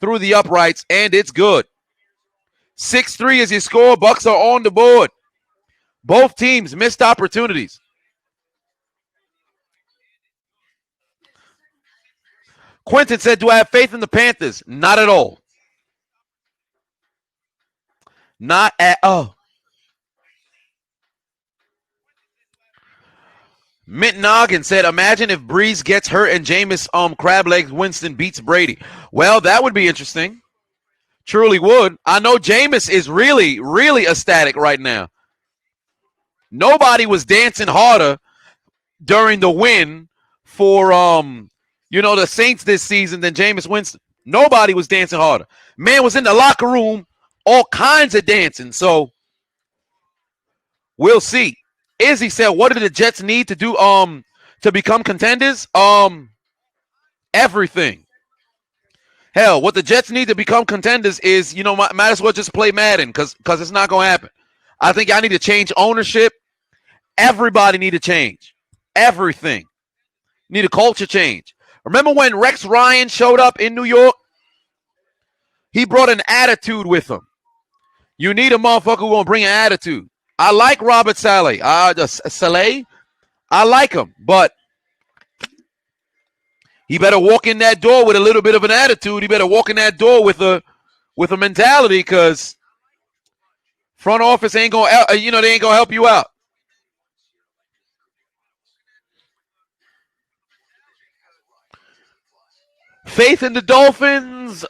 S1: through the uprights, and it's good. 6-3 is your score. Bucks are on the board. Both teams missed opportunities. Quentin said, do I have faith in the Panthers? Not at all. Not at all. Mint Noggin said, imagine if Breeze gets hurt and Jameis Crablegs Winston beats Brady. Well, that would be interesting. Truly would. I know Jameis is really, really ecstatic right now. Nobody was dancing harder during the win for the Saints this season than Jameis Winston. Nobody was dancing harder. Man was in the locker room, all kinds of dancing. So we'll see. Izzy said, what do the Jets need to do to become contenders? Everything. Hell, what the Jets need to become contenders is, might as well just play Madden because it's not going to happen. I think I need to change ownership. Everybody need to change. Everything. Need a culture change. Remember when Rex Ryan showed up in New York? He brought an attitude with him. You need a motherfucker who's going to bring an attitude. I like Robert Saleh. Saleh. I like him, but he better walk in that door with a little bit of an attitude. He better walk in that door with a mentality, because front office ain't gonna, they ain't gonna help you out. Faith in the Dolphins,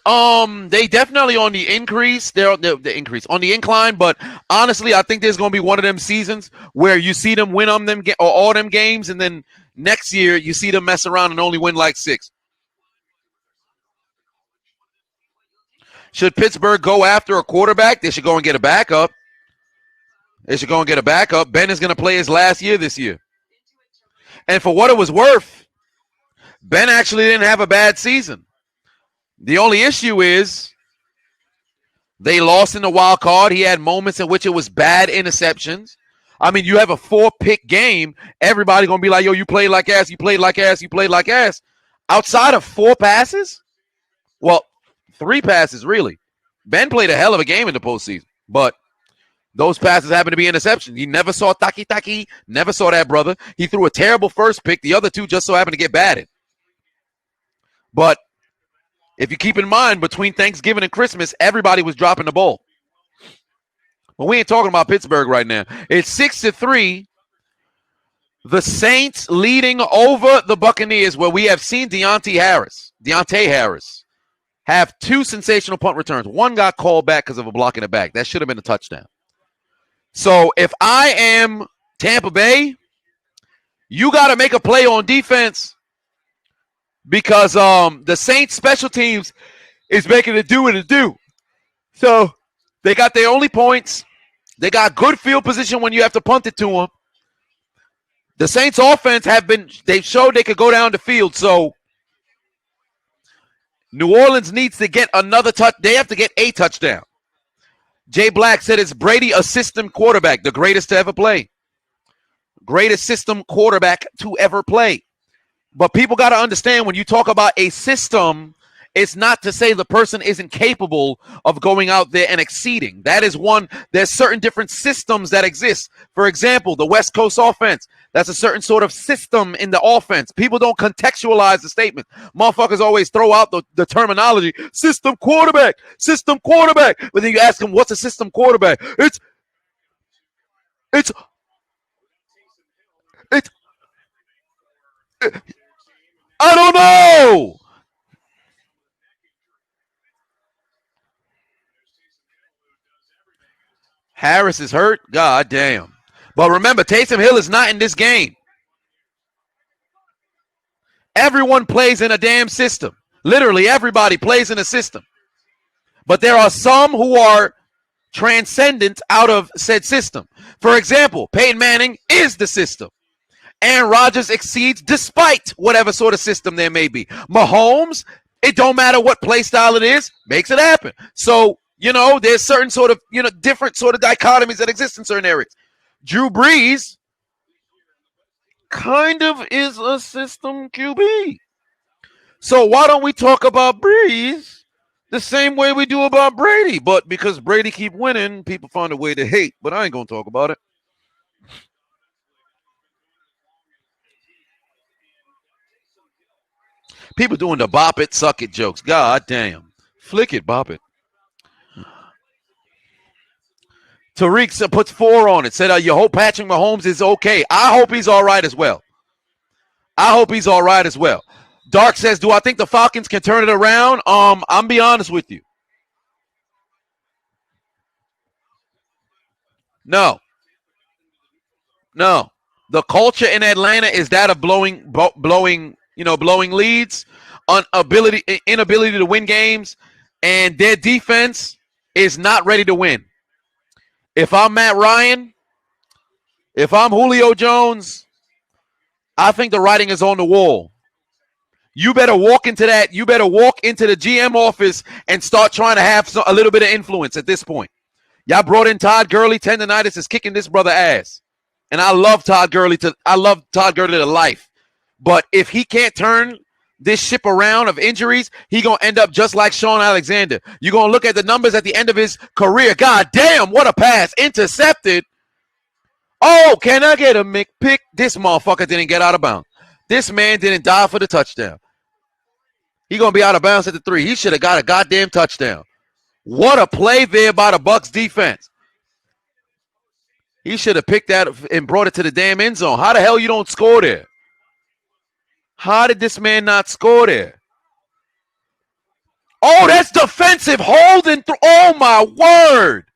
S1: they definitely on the increase. They're the increase on the incline, but honestly, I think there's going to be one of them seasons where you see them win on them or all them games, and then next year you see them mess around and only win like 6. Should Pittsburgh go after a quarterback? They should go and get a backup. Ben is going to play his last year this year. And for what it was worth, Ben actually didn't have a bad season. The only issue is they lost in the wild card. He had moments in which it was bad interceptions. I mean, you have a 4-pick game. Everybody going to be like, yo, you played like ass, you played like ass, you played like ass. Outside of 4 passes? Well, 3 passes, really. Ben played a hell of a game in the postseason, but those passes happened to be interceptions. He never saw Taki, never saw that brother. He threw a terrible first pick. The other 2 just so happened to get batted. But if you keep in mind, between Thanksgiving and Christmas, everybody was dropping the ball. But we ain't talking about Pittsburgh right now. It's 6-3. The Saints leading over the Buccaneers, where we have seen Deontay Harris have 2 sensational punt returns. One got called back because of a block in the back. That should have been a touchdown. So if I am Tampa Bay, you got to make a play on defense, because the Saints special teams is making it do what it do. So they got their only points. They got good field position when you have to punt it to them. The Saints offense they've showed they could go down the field. So New Orleans needs to get another touch. They have to get a touchdown. Jay Black said, it's Brady, a system quarterback, the greatest to ever play. Greatest system quarterback to ever play. But people got to understand, when you talk about a system, It's not to say the person isn't capable of going out there and exceeding. That is one. There's certain different systems that exist. For example, the West Coast offense. That's a certain sort of system in the offense. People don't contextualize the statement. Motherfuckers always throw out the terminology, system quarterback, system quarterback. But then you ask them, what's a system quarterback? It's I don't know. Harris is hurt. God damn. But remember, Taysom Hill is not in this game. Everyone plays in a damn system. Literally, everybody plays in a system. But there are some who are transcendent out of said system. For example, Peyton Manning is the system. Aaron Rodgers exceeds despite whatever sort of system there may be. Mahomes, it don't matter what play style it is, makes it happen. So, there's certain sort of, different sort of dichotomies that exist in certain areas. Drew Brees kind of is a system QB. So why don't we talk about Brees the same way we do about Brady? But because Brady keep winning, people find a way to hate. But I ain't going to talk about it. People doing the bop it, suck it jokes. God damn. Flick it, bop it. Tariq puts 4 on it. Said, you hope Patrick Mahomes is okay. I hope he's all right as well. Dark says, do I think the Falcons can turn it around? I'm be honest with you. No. The culture in Atlanta is that of blowing leads, inability to win games, and their defense is not ready to win. If I'm Matt Ryan, if I'm Julio Jones, I think the writing is on the wall. You better walk into that. You better walk into the GM office and start trying to have a little bit of influence at this point. Y'all brought in Todd Gurley. Tendonitis is kicking this brother ass. And I love Todd Gurley to life. But if he can't turn this ship around of injuries, he going to end up just like Sean Alexander. You're going to look at the numbers at the end of his career. God damn, what a pass. Intercepted. Oh, can I get a McPick? This motherfucker didn't get out of bounds. This man didn't dive for the touchdown. He going to be out of bounds at the 3. He should have got a goddamn touchdown. What a play there by the Bucs defense. He should have picked that and brought it to the damn end zone. How the hell you don't score there? How did this man not score there? Oh, that's defensive holding through. Oh, my word.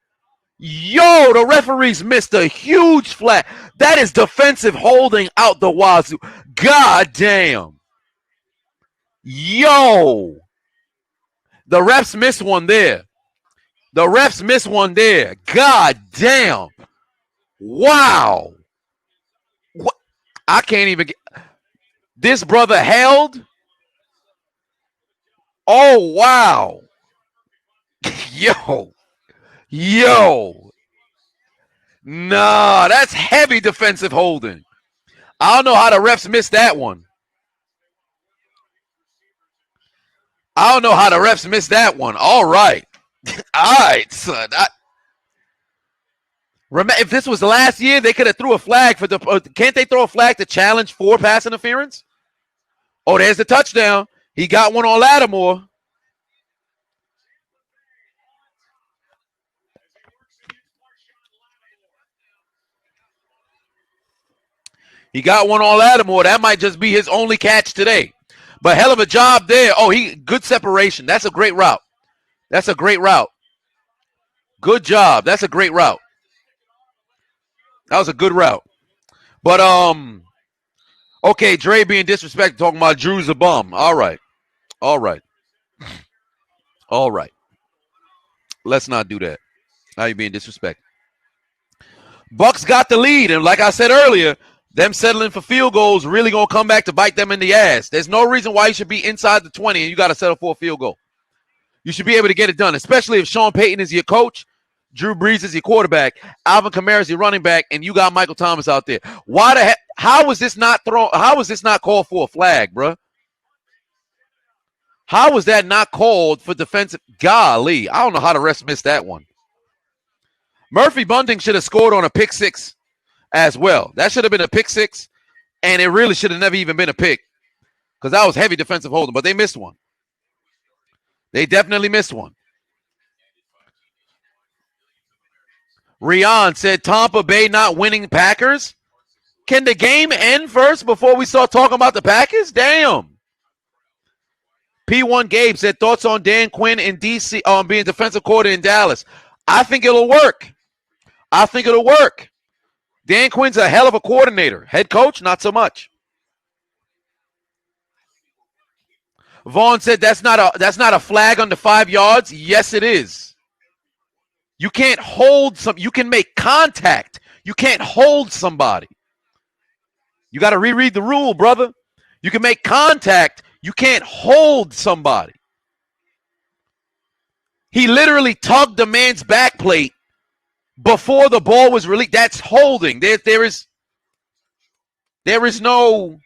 S1: Yo, the referees missed a huge flag. That is defensive holding out the wazoo. God damn. Yo. The refs missed one there. God damn. Wow. What? I can't even get. This brother held. Oh, wow. Yo. Nah, that's heavy defensive holding. I don't know how the refs missed that one. All right. All right, son. Remember, if this was last year, they could have threw a flag for the. Can't they throw a flag to challenge for pass interference? Oh, there's the touchdown. He got one on Lattimore. That might just be his only catch today. But hell of a job there. Oh, good separation. That's a great route. Good job. That's a great route. That was a good route. But okay, Dre being disrespected, talking about Drew's a bum. All right. Let's not do that. Now you're being disrespected. Bucks got the lead, and like I said earlier, them settling for field goals really gonna come back to bite them in the ass. There's no reason why you should be inside the 20 and you got to settle for a field goal. You should be able to get it done, especially if Sean Payton is your coach, Drew Brees is your quarterback, Alvin Kamara is your running back, and you got Michael Thomas out there. Why the heck? How was this not called for a flag, bro? How was that not called for defensive? Golly, I don't know how the refs missed that one. Murphy Bunting should have scored on a pick six as well. That should have been a pick six, and it really should have never even been a pick because that was heavy defensive holding, but they missed one. They definitely missed one. Rian said Tampa Bay not winning Packers. Can the game end first before we start talking about the Packers? Damn. P1 Gabe said thoughts on Dan Quinn in DC being defensive coordinator in Dallas. I think it'll work. Dan Quinn's a hell of a coordinator. Head coach, not so much. Vaughn said that's not a flag under 5 yards. Yes, it is. You can't hold you can make contact. You can't hold somebody. You got to reread the rule, brother. You can make contact. You can't hold somebody. He literally tugged the man's back plate before the ball was released. That's holding. There is no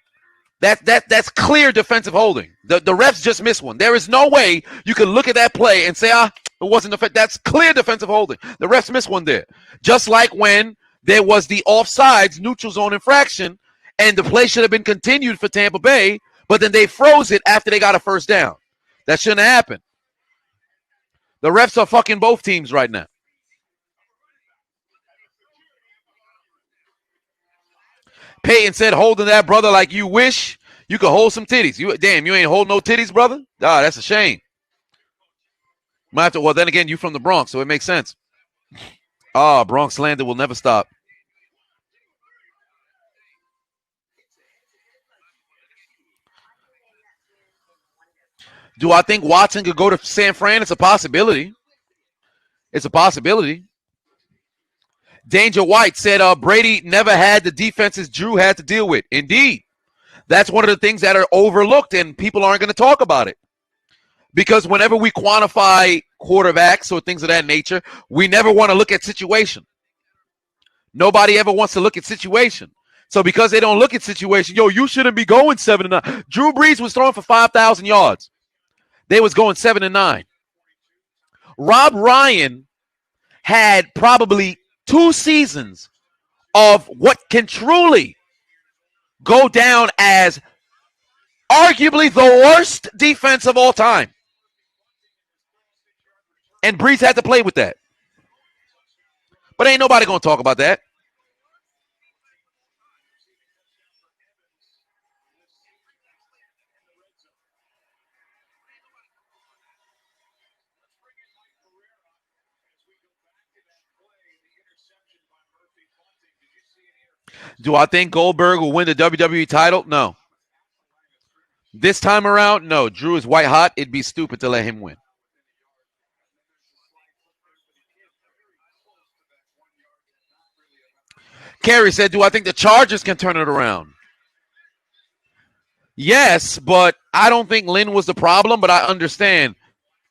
S1: that's clear defensive holding. The refs just missed one. There is no way you can look at that play and say, it wasn't effective. That's clear defensive holding. The refs missed one there. Just like when there was the offsides neutral zone infraction and the play should have been continued for Tampa Bay, but then they froze it after they got a first down. That shouldn't have happened. The refs are fucking both teams right now. Peyton said, holding that brother like you wish you could hold some titties. You ain't hold no titties, brother? That's a shame. Might have to, well, then again, you from the Bronx, so it makes sense. Bronx slander will never stop. Do I think Watson could go to San Fran? It's a possibility. Danger White said Brady never had the defenses Drew had to deal with. Indeed. That's one of the things that are overlooked, and people aren't going to talk about it. Because whenever we quantify quarterbacks or things of that nature, we never want to look at situation. Nobody ever wants to look at situation. So because they don't look at situation, you shouldn't be going 7-9. Drew Brees was throwing for 5,000 yards. They was going 7-9. Rob Ryan had probably 2 seasons of what can truly go down as arguably the worst defense of all time. And Brees had to play with that. But ain't nobody going to talk about that. Do I think Goldberg will win the WWE title? No. This time around, no. Drew is white hot. It'd be stupid to let him win. Kerry said, do I think the Chargers can turn it around? Yes, but I don't think Lynn was the problem, but I understand.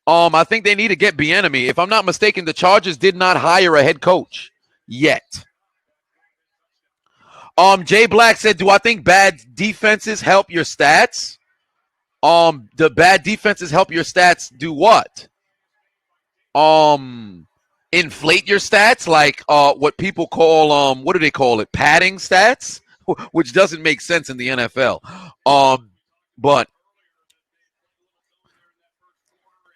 S1: I think they need to get Bieniemy. If I'm not mistaken, the Chargers did not hire a head coach yet. Jay Black said, do I think bad defenses help your stats? The bad defenses help your stats do what? Inflate your stats, like what people call what do they call it? Padding stats, which doesn't make sense in the NFL. But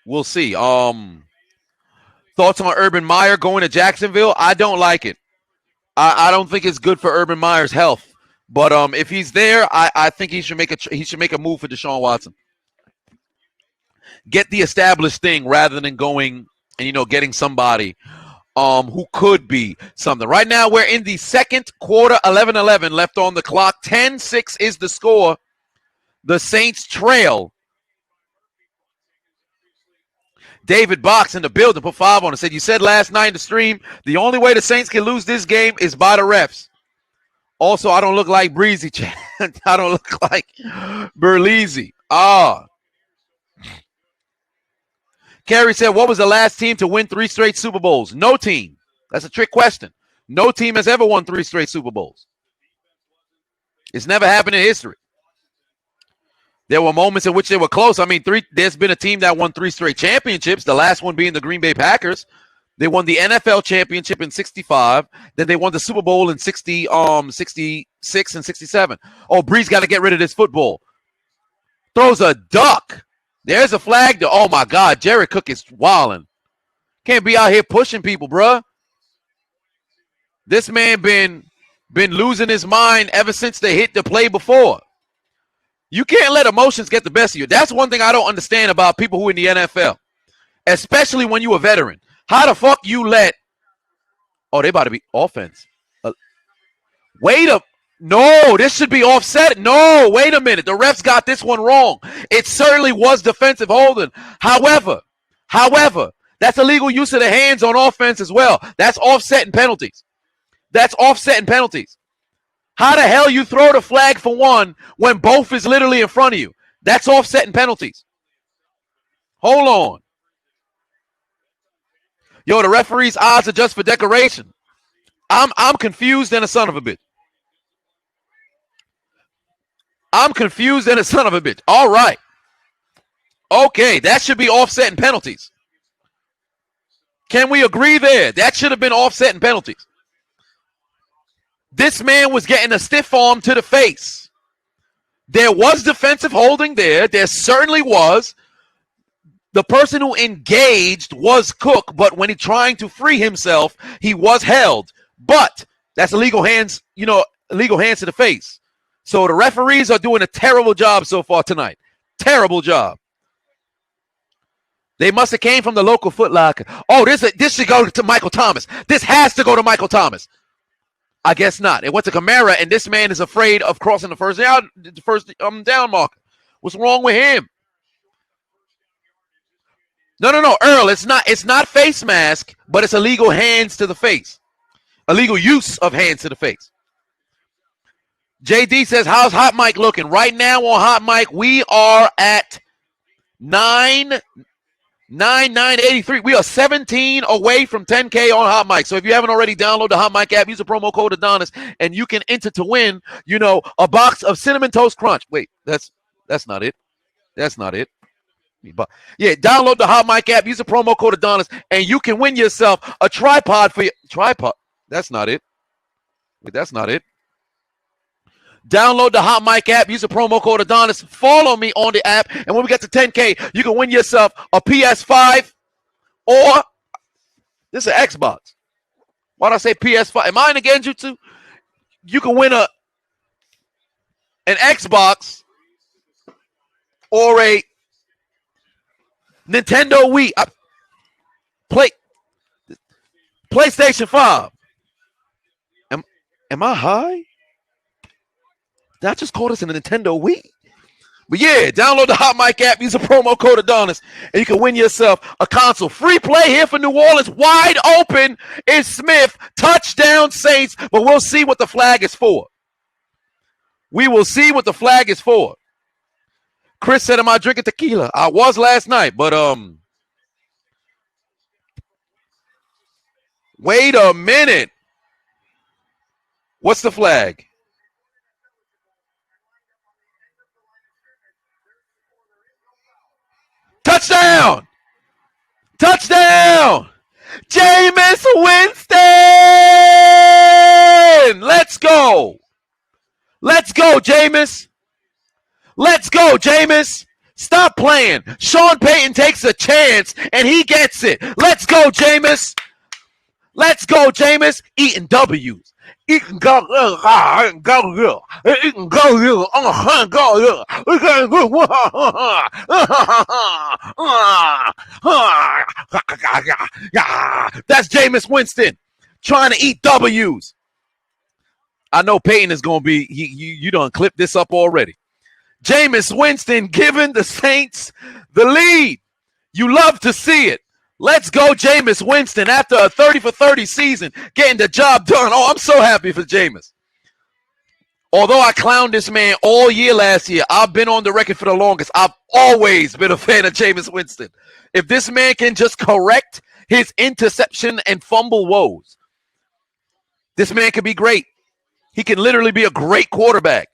S1: we'll see. Thoughts on Urban Meyer going to Jacksonville? I don't like it. I don't think it's good for Urban Meyer's health. But if he's there, I think he should make a move for Deshaun Watson. Get the established thing rather than going and getting somebody who could be something. Right now we're in the second quarter, 11-11 left on the clock. 10-6 is the score. The Saints trail. David Box in the building put 5 on it. Said, you said last night in the stream, the only way the Saints can lose this game is by the refs. Also, I don't look like Breezy. I don't look like Berleezy. Kerry said, what was the last team to win 3 straight Super Bowls? No team. That's a trick question. No team has ever won 3 straight Super Bowls. It's never happened in history. There were moments in which they were close. I mean, there's been a team that won 3 straight championships, the last one being the Green Bay Packers. They won the NFL championship in 65. Then they won the Super Bowl in 66 and 67. Oh, Breeze got to get rid of this football. Throws a duck. There's a flag. Oh, my God. Jared Cook is wilding. Can't be out here pushing people, bruh. This man been losing his mind ever since they hit the play before. You can't let emotions get the best of you. That's one thing I don't understand about people who in the NFL, especially when you're a veteran. How the fuck you let – oh, they about to be offense. No, this should be offset. No, wait a minute. The refs got this one wrong. It certainly was defensive holding. However, that's illegal use of the hands on offense as well. That's offsetting penalties. How the hell you throw the flag for one when both is literally in front of you? That's offsetting penalties. Hold on. Yo, the referee's odds are just for decoration. I'm confused and a son of a bitch. All right. Okay, that should be offsetting penalties. Can we agree there? That should have been offsetting penalties. This man was getting a stiff arm to the face. There was defensive holding there. There certainly was. The person who engaged was Cook, but when he trying to free himself, he was held. But that's illegal hands, illegal hands to the face. So the referees are doing a terrible job so far tonight. Terrible job. They must have came from the local Foot Locker. Oh, this should go to Michael Thomas. This has to go to Michael Thomas. I guess not. It went to Camaro, and this man is afraid of crossing the first down marker. What's wrong with him? No, Earl. It's not face mask, but it's illegal hands to the face. Illegal use of hands to the face. JD says, how's Hot Mike looking? Right now on Hot Mike, we are at 983. We are 17 away from 10K on Hot Mike. So if you haven't already downloaded the Hot Mike app, use the promo code Adonis, and you can enter to win, a box of Cinnamon Toast Crunch. Wait, that's not it. That's not it. Yeah, download the Hot Mike app, use the promo code Adonis, and you can win yourself a tripod for your tripod. That's not it. Wait, that's not it. Download the Hot Mic app. Use the promo code Adonis. Follow me on the app. And when we get to 10K, you can win yourself a PS5 or this is an Xbox. Why did I say PS5? Am I in the Genjutsu? You can win an Xbox or a Nintendo Wii. PlayStation 5. Am I high? Did I just call this a Nintendo Wii? But yeah, download the Hot Mic app, use the promo code Adonis, and you can win yourself a console. Free play here for New Orleans. Wide open is Smith. Touchdown Saints, but we'll see what the flag is for. We will see what the flag is for. Chris said, am I drinking tequila? I was last night, but wait a minute. What's the flag? Touchdown! Touchdown! Jameis Winston! Let's go! Let's go, Jameis! Let's go, Jameis! Stop playing. Sean Payton takes a chance, and he gets it. Let's go, Jameis! Let's go, Jameis! Eating W's. Eating go, go, eating go, That's Jameis Winston trying to eat W's. I know Peyton is going to be, you done clipped this up already. Jameis Winston giving the Saints the lead. You love to see it. Let's go, Jameis Winston, after a 30-for-30 season, getting the job done. Oh, I'm so happy for Jameis. Although I clowned this man all year last year, I've been on the record for the longest. I've always been a fan of Jameis Winston. If this man can just correct his interception and fumble woes, this man could be great. He can literally be a great quarterback.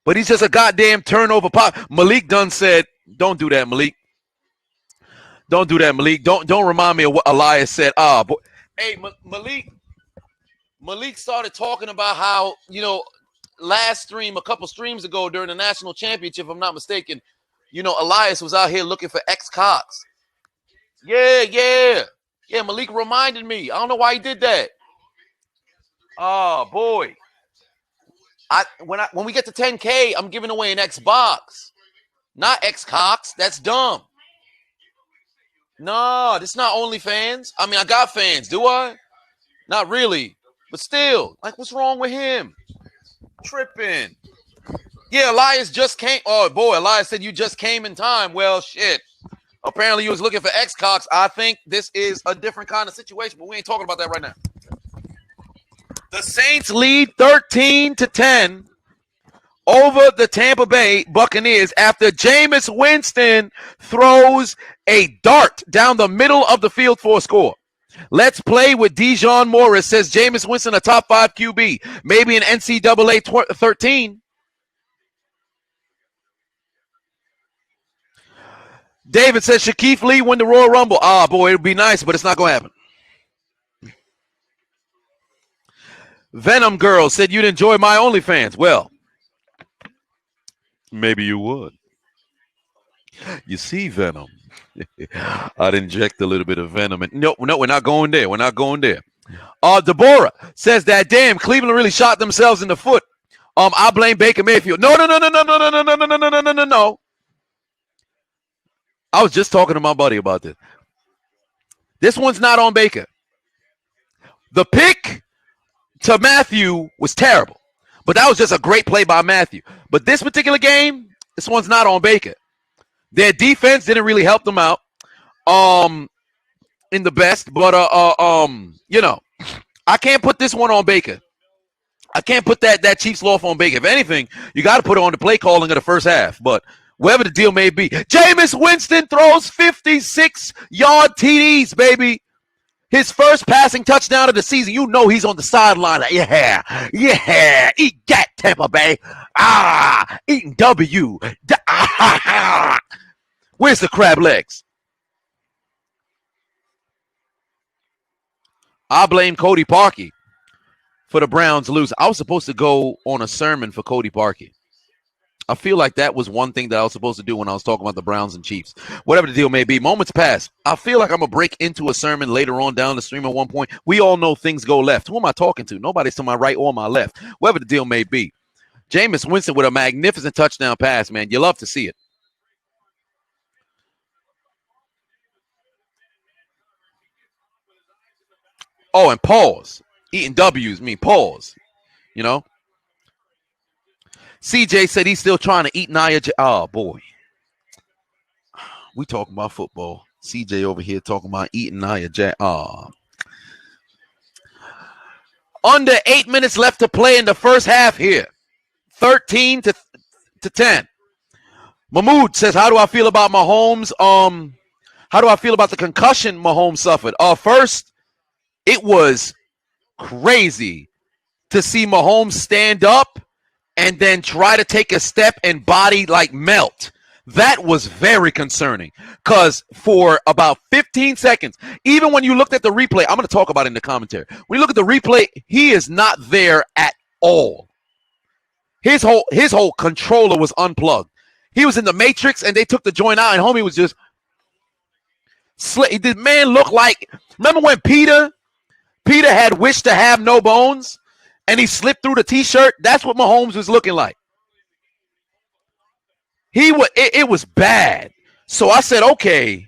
S1: But he's just a goddamn turnover pop. Malik Dunn said, "Don't do that, Malik. Don't do that, Malik. Don't remind me of what Elias said." Boy. Hey, Malik started talking about how, last stream, a couple streams ago during the national championship, if I'm not mistaken, Elias was out here looking for X-Cox. Yeah, Malik reminded me. I don't know why he did that. Oh, boy. When we get to 10K, I'm giving away an Xbox. Not X-Cox. That's dumb. No, this is not OnlyFans. I mean, I got fans. Do I? Not really. But still, like, what's wrong with him? Tripping. Yeah, Elias just came. Oh, boy, Elias said you just came in time. Well, shit. Apparently, you was looking for X-Cox. I think this is a different kind of situation, but we ain't talking about that right now. The Saints lead 13-10 over the Tampa Bay Buccaneers after Jameis Winston throws a dart down the middle of the field for a score. Let's play with Dijon Morris, says Jameis Winston, a top 5 QB, maybe an NCAA 13. David says Shaquille Lee win the Royal Rumble. Boy, it would be nice, but it's not going to happen. Venom Girl said you'd enjoy my OnlyFans. Well, maybe you would. You see, Venom. I'd inject a little bit of venom. No, we're not going there. We're not going there. Deborah says that, damn, Cleveland really shot themselves in the foot. I blame Baker Mayfield. No. I was just talking to my buddy about this. This one's not on Baker. The pick to Matthew was terrible, but that was just a great play by Matthew. But this particular game, this one's not on Baker. Their defense didn't really help them out in the best, but I can't put this one on Baker. I can't put that Chiefs loss on Baker. If anything, you got to put it on the play calling of the first half, but whatever the deal may be. Jameis Winston throws 56-yard TDs, baby. His first passing touchdown of the season. You know he's on the sideline. Yeah. Eat that, Tampa Bay. Eating W. Where's the crab legs? I blame Cody Parkey for the Browns losing. I was supposed to go on a sermon for Cody Parkey. I feel like that was one thing that I was supposed to do when I was talking about the Browns and Chiefs. Whatever the deal may be, moments pass. I feel like I'm going to break into a sermon later on down the stream at one point. We all know things go left. Who am I talking to? Nobody's to my right or my left. Whatever the deal may be. Jameis Winston with a magnificent touchdown pass, man. You love to see it. Oh, and pause. Eating W's mean pause. You know? CJ said he's still trying to eat Nia. Oh, boy. We talking about football. CJ over here talking about eating Nia Jack. Under 8 minutes left to play in the first half here. 13-10. Mahmoud says, how do I feel about Mahomes? How do I feel about the concussion Mahomes suffered? First, it was crazy to see Mahomes stand up and then try to take a step and body like melt. That was very concerning because for about 15 seconds, even when you looked at the replay, I'm going to talk about it in the commentary. When you look at the replay, he is not there at all. His whole controller was unplugged. He was in the Matrix and they took the joint out and homie was just the man looked like, remember when Peter had wished to have no bones? And he slipped through the T-shirt. That's what Mahomes was looking like. It was bad. So I said, okay,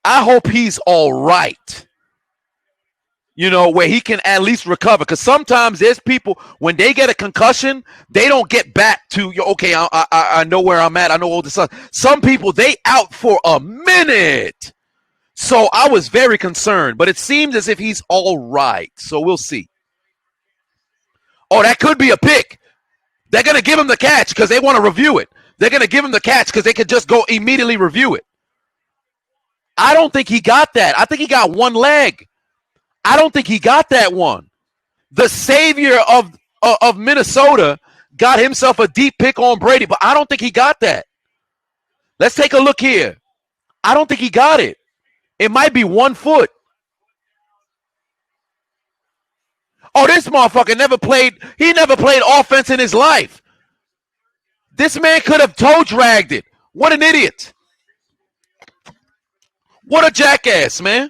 S1: I hope he's all right. Where he can at least recover. Because sometimes there's people, when they get a concussion, they don't get back to, okay, I know where I'm at. I know all this stuff. Some people, they out for a minute. So I was very concerned. But it seems as if he's all right. So we'll see. Oh, that could be a pick. They're going to give him the catch because they want to review it. They're going to give him the catch because they could just go immediately review it. I don't think he got that. I think he got one leg. I don't think he got that one. The savior of Minnesota got himself a deep pick on Brady, but I don't think he got that. Let's take a look here. I don't think he got it. It might be 1 foot. Oh, this motherfucker never played. He never played offense in his life. This man could have toe dragged it. What an idiot. What a jackass, man.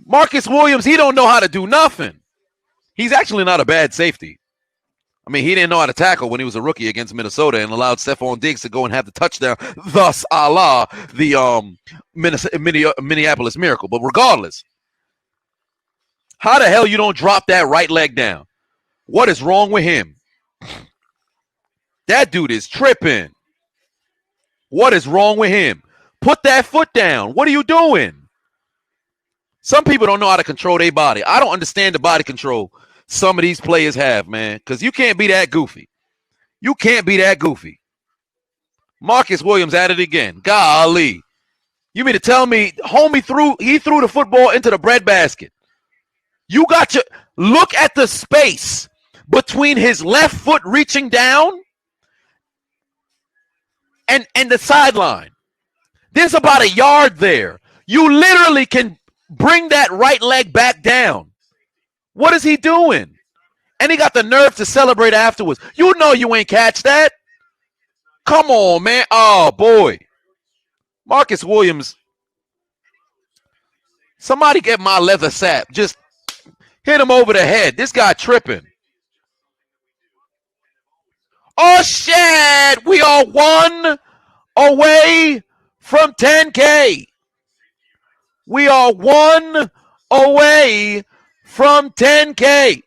S1: Marcus Williams, he don't know how to do nothing. He's actually not a bad safety. I mean, he didn't know how to tackle when he was a rookie against Minnesota and allowed Stephon Diggs to go and have the touchdown, thus a la the Minneapolis Miracle. But regardless, how the hell you don't drop that right leg down? What is wrong with him? That dude is tripping. What is wrong with him? Put that foot down. What are you doing? Some people don't know how to control their body. I don't understand the body control some of these players have, man, because you can't be that goofy. You can't be that goofy. Marcus Williams at it again. Golly. You mean to tell me homie threw the football into the breadbasket? You got to look at the space between his left foot reaching down and the sideline. There's about a yard there. You literally can bring that right leg back down. What is he doing? And he got the nerve to celebrate afterwards. You know you ain't catch that. Come on, man. Oh, boy. Marcus Williams. Somebody get my leather sap. Just hit him over the head. This guy tripping. Oh, shit. We are 1 away from 10K. We are 1 away from 10K.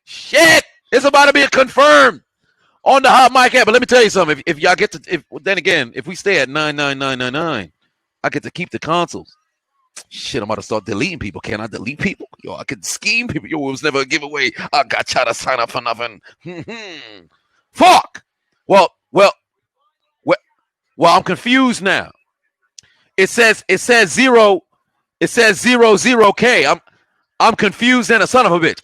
S1: Shit. It's about to be a confirmed on the hot mic app. But let me tell you something. If y'all get to, if we stay at 99999, I get to keep the consoles. Shit, I'm about to start deleting people. Can I delete people? Yo, I can scheme people. Yo, it was never a giveaway. I got y'all to sign up for nothing. Fuck. Well, I'm confused now. It says 0. It says 00K. I'm confused and a son of a bitch.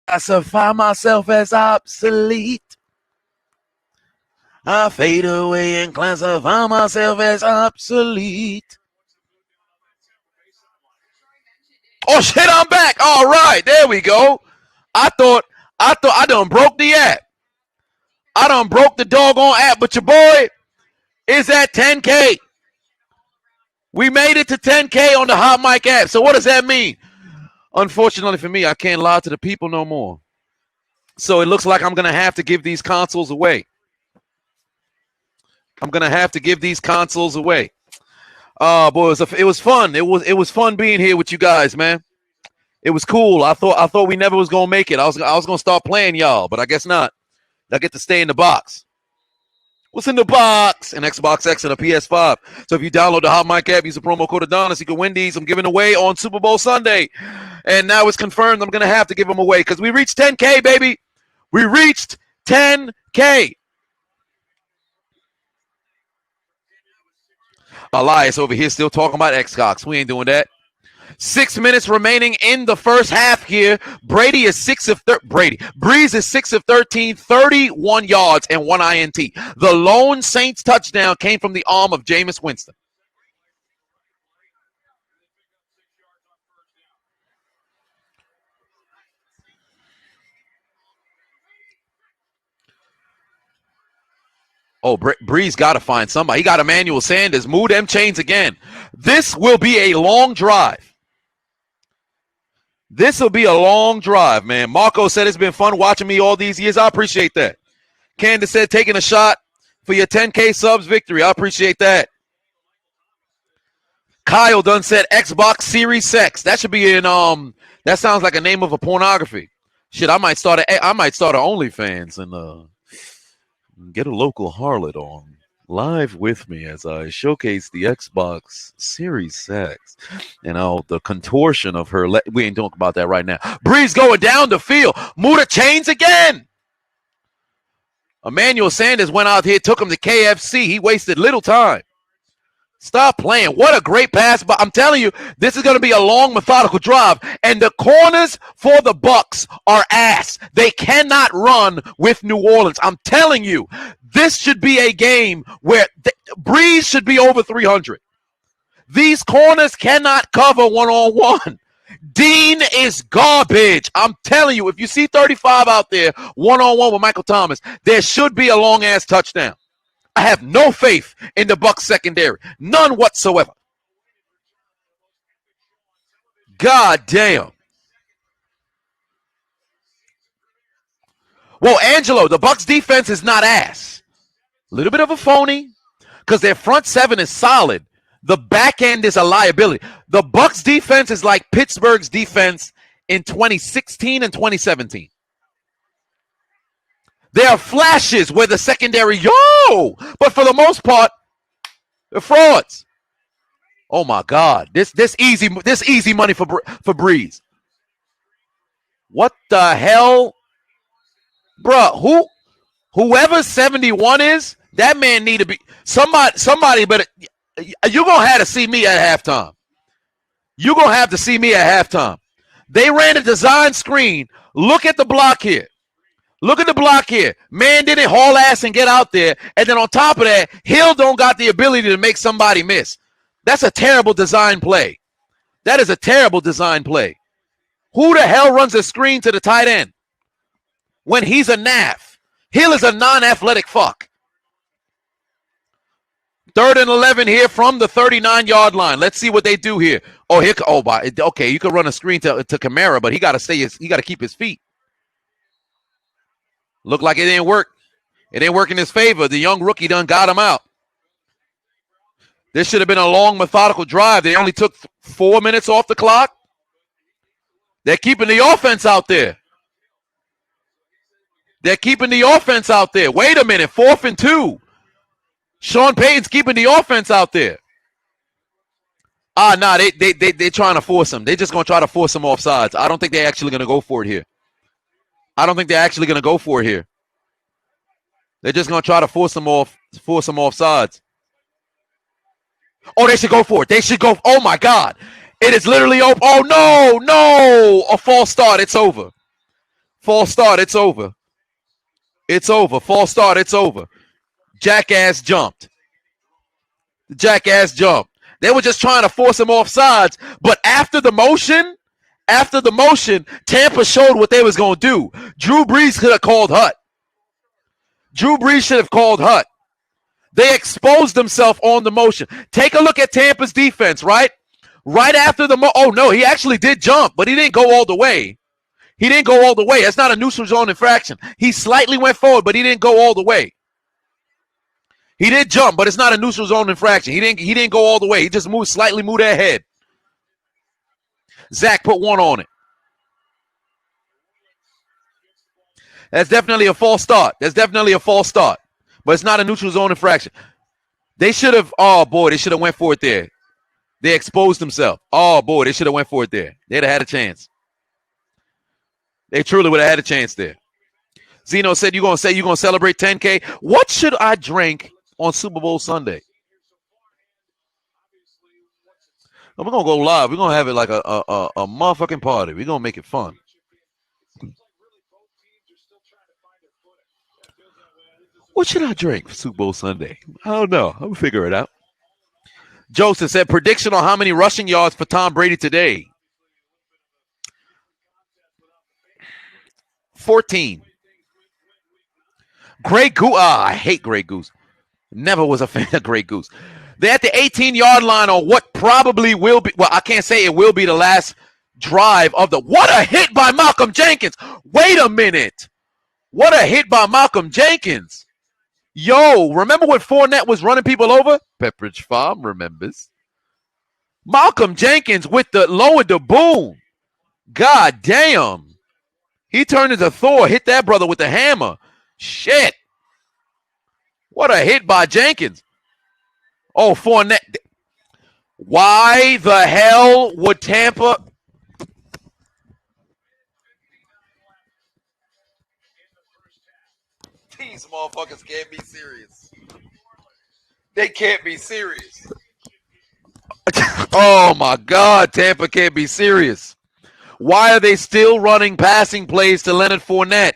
S1: Classify myself as obsolete. I fade away and classify myself as obsolete. Oh shit, I'm back. All right, there we go. I thought I done broke the app. I done broke the doggone app, but your boy is at 10K. We made it to 10K on the Hot Mic app. So what does that mean? Unfortunately for me, I can't lie to the people no more. So it looks like I'm going to have to give these consoles away. I'm going to have to give these consoles away. Boy, it was fun. It was fun being here with you guys, man. It was cool. I thought we never was going to make it. I was going to start playing y'all, but I guess not. I get to stay in the box. What's in the box? An Xbox X and a PS5. So if you download the Hot Mic app, use the promo code Adonis, you can win these. I'm giving away on Super Bowl Sunday. And now it's confirmed I'm going to have to give them away because we reached 10K, baby. We reached 10K. Elias over here still talking about Xbox. We ain't doing that. 6 minutes remaining in the first half here. Breeze is 6 of 13, 31 yards and 1 INT. The lone Saints touchdown came from the arm of Jameis Winston. Oh, Breeze got to find somebody. He got Emmanuel Sanders. Move them chains again. This will be a long drive. This will be a long drive, man. Marco said it's been fun watching me all these years. I appreciate that. Candace said taking a shot for your 10K subs victory. I appreciate that. Kyle Dunn said Xbox Series X. That should be in that sounds like a name of a pornography. Shit, I might start a OnlyFans and get a local harlot on live with me as I showcase the Xbox Series X. You know, the contortion of her. We ain't talking about that right now. Breeze going down the field. Move the chains again. Emmanuel Sanders went out here, took him to KFC. He wasted little time. Stop playing. What a great pass. But I'm telling you, this is going to be a long, methodical drive. And the corners for the Bucs are ass. They cannot run with New Orleans. I'm telling you, this should be a game where Breeze should be over 300. These corners cannot cover one-on-one. Dean is garbage. I'm telling you, if you see 35 out there one-on-one with Michael Thomas, there should be a long-ass touchdown. I have no faith in the Bucs secondary. None whatsoever. God damn. Well, Angelo, the Bucs defense is not ass. A little bit of a phony because their front seven is solid. The back end is a liability. The Bucs defense is like Pittsburgh's defense in 2016 and 2017. There are flashes where the secondary, but for the most part, they're frauds. Oh my God, this easy money for Breeze. What the hell, bruh? Whoever 71 is, that man need to be somebody. But you're gonna have to see me at halftime. You're gonna have to see me at halftime. They ran a design screen. Look at the block here. Look at the block here. Man didn't haul ass and get out there. And then on top of that, Hill don't got the ability to make somebody miss. That's a terrible design play. That is a terrible design play. Who the hell runs a screen to the tight end when he's a naff? Hill is a non-athletic fuck. 3rd and 11 here from the 39-yard line. Let's see what they do here. Okay, you could run a screen to Cameo, but he got to keep his feet. Looked like it didn't work. It didn't work in his favor. The young rookie done got him out. This should have been a long, methodical drive. They only took 4 minutes off the clock. They're keeping the offense out there. Wait a minute. 4th and 2. Sean Payton's keeping the offense out there. They're trying to force him. They're just going to try to force him off sides. I don't think they're actually going to go for it here. They're just going to try to force them off sides. Oh, they should go for it. They should go. Oh, my God. It is literally open. Oh, no. A false start. It's over. False start. It's over. False start. It's over. Jackass jumped. They were just trying to force him off sides. But after the motion, Tampa showed what they was going to do. Drew Brees could have called Hut. Drew Brees should have called Hut. They exposed themselves on the motion. Take a look at Tampa's defense, right? Right after he actually did jump, but he didn't go all the way. That's not a neutral zone infraction. He slightly went forward, but he didn't go all the way. He did jump, but it's not a neutral zone infraction. He didn't go all the way. He just slightly moved their head. Zach put 1 on it. That's definitely a false start. But but it's not a neutral zone infraction. They should have. Oh boy, they should have went for it there. They exposed themselves. Oh boy, they should have went for it there. They'd have had a chance. They truly would have had a chance there. Zeno said, you're going to celebrate 10K? What should I drink on Super Bowl Sunday? We're going to go live. We're going to have it like a motherfucking party. We're going to make it fun. What should I drink for Super Bowl Sunday? I don't know. I'm going to figure it out. Joseph said, prediction on how many rushing yards for Tom Brady today? 14. Grey Goose. I hate Grey Goose. Never was a fan of Grey Goose. They're at the 18-yard line on what probably will be. Well, I can't say it will be the last drive of the. What a hit by Malcolm Jenkins. Wait a minute. What a hit by Malcolm Jenkins. Yo, remember when Fournette was running people over? Pepperidge Farm remembers. Malcolm Jenkins with the lowered the boom. God damn. He turned into Thor, hit that brother with the hammer. Shit. What a hit by Jenkins. Oh, Fournette. Why the hell would Tampa? These motherfuckers can't be serious. They can't be serious. Oh, my God. Tampa can't be serious. Why are they still running passing plays to Leonard Fournette?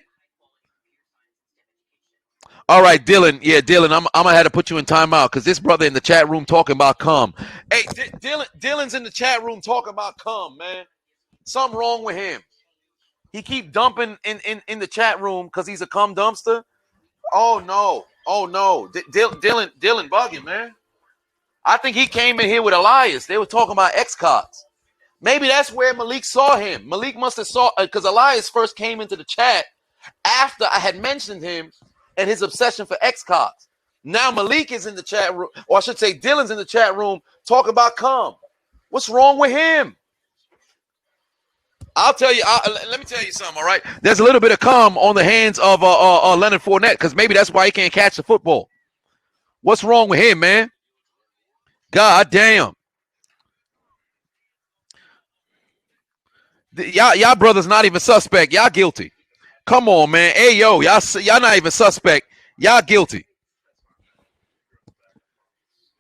S1: All right, Dylan. Yeah, Dylan, I'm going to have to put you in timeout because this brother in the chat room talking about cum. Hey, Dylan's in the chat room talking about cum, man. Something wrong with him. He keep dumping in the chat room because he's a cum dumpster. Oh, no. Oh, no. Dylan bugging, man. I think he came in here with Elias. They were talking about X-Cots. Maybe that's where Malik saw him. Malik must have saw, because Elias first came into the chat after I had mentioned him and his obsession for X-Cots. Now Malik is in the chat room, or I should say Dylan's in the chat room talking about cum. What's wrong with him? I'll tell you, let me tell you something, all right? There's a little bit of cum on the hands of Leonard Fournette because maybe that's why he can't catch the football. What's wrong with him, man? God damn. Y'all brothers not even suspect. Y'all guilty. Come on, man. Hey, yo, y'all not even suspect. Y'all guilty.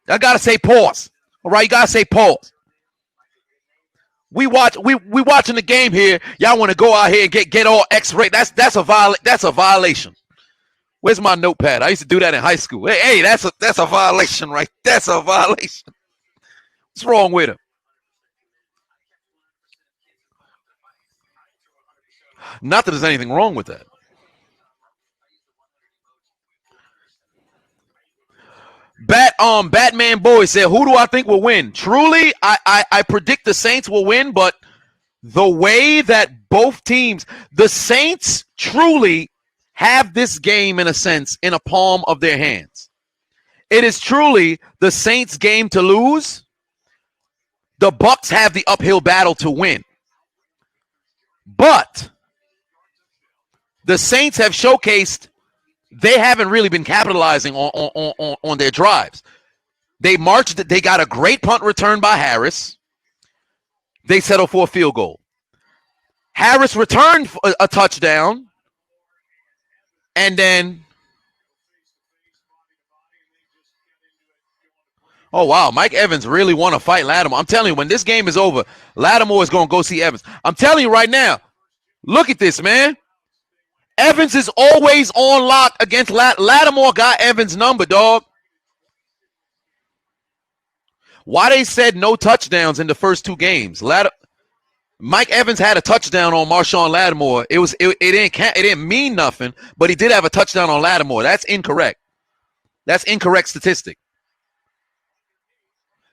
S1: Y'all gotta say pause. All right, you gotta say pause. We watching the game here. Y'all want to go out here and get all X-ray. That's a violation. Where's my notepad? I used to do that in high school. Hey, that's a violation, right? That's a violation. What's wrong with him? Not that there's anything wrong with that. Batman Boy said, who do I think will win? Truly, I predict the Saints will win, but the way that both teams, the Saints truly have this game in a sense in a palm of their hands. It is truly the Saints' game to lose. The Bucs have the uphill battle to win. But the Saints have showcased they haven't really been capitalizing on their drives. They marched. They got a great punt return by Harris. They settled for a field goal. Harris returned a touchdown. And then, oh, wow, Mike Evans really want to fight Lattimore. I'm telling you, when this game is over, Lattimore is going to go see Evans. I'm telling you right now, look at this, man. Evans is always on lock against Lattimore. Got Evans' number, dog. Why they said no touchdowns in the first two games? Mike Evans had a touchdown on Marshawn Lattimore. It didn't mean nothing, but he did have a touchdown on Lattimore. That's incorrect. That's incorrect statistic.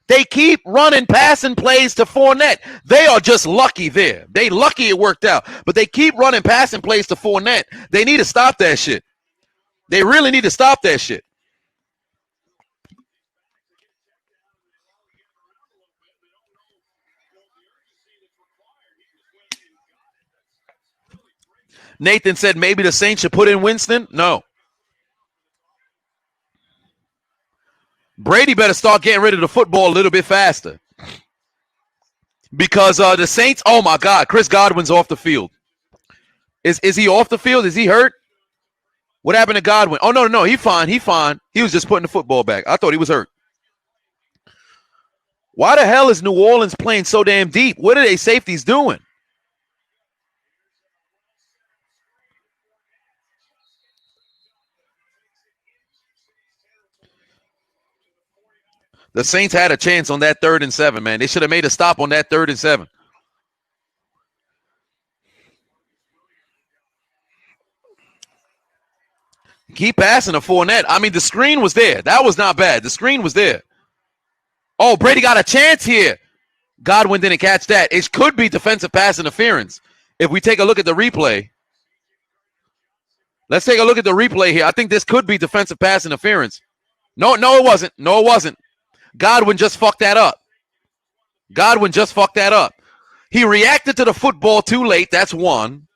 S1: They keep running passing plays to Fournette. They are just lucky there. They lucky it worked out. But they keep running passing plays to Fournette. They need to stop that shit. They really need to stop that shit. Nathan said maybe the Saints should put in Winston. No. Brady better start getting rid of the football a little bit faster. Because the Saints, oh my God, Chris Godwin's off the field. Is he off the field? Is he hurt? What happened to Godwin? Oh, no, he's fine. He was just putting the football back. I thought he was hurt. Why the hell is New Orleans playing so damn deep? What are they safeties doing? The Saints had a chance on that 3rd and 7, man. They should have made a stop on that 3rd and 7. Keep passing to Fournette. I mean, the screen was there. That was not bad. The screen was there. Oh, Brady got a chance here. Godwin didn't catch that. It could be defensive pass interference. If we take a look at the replay. Let's take a look at the replay here. I think this could be defensive pass interference. No, it wasn't. No, it wasn't. Godwin just fucked that up. He reacted to the football too late. That's one.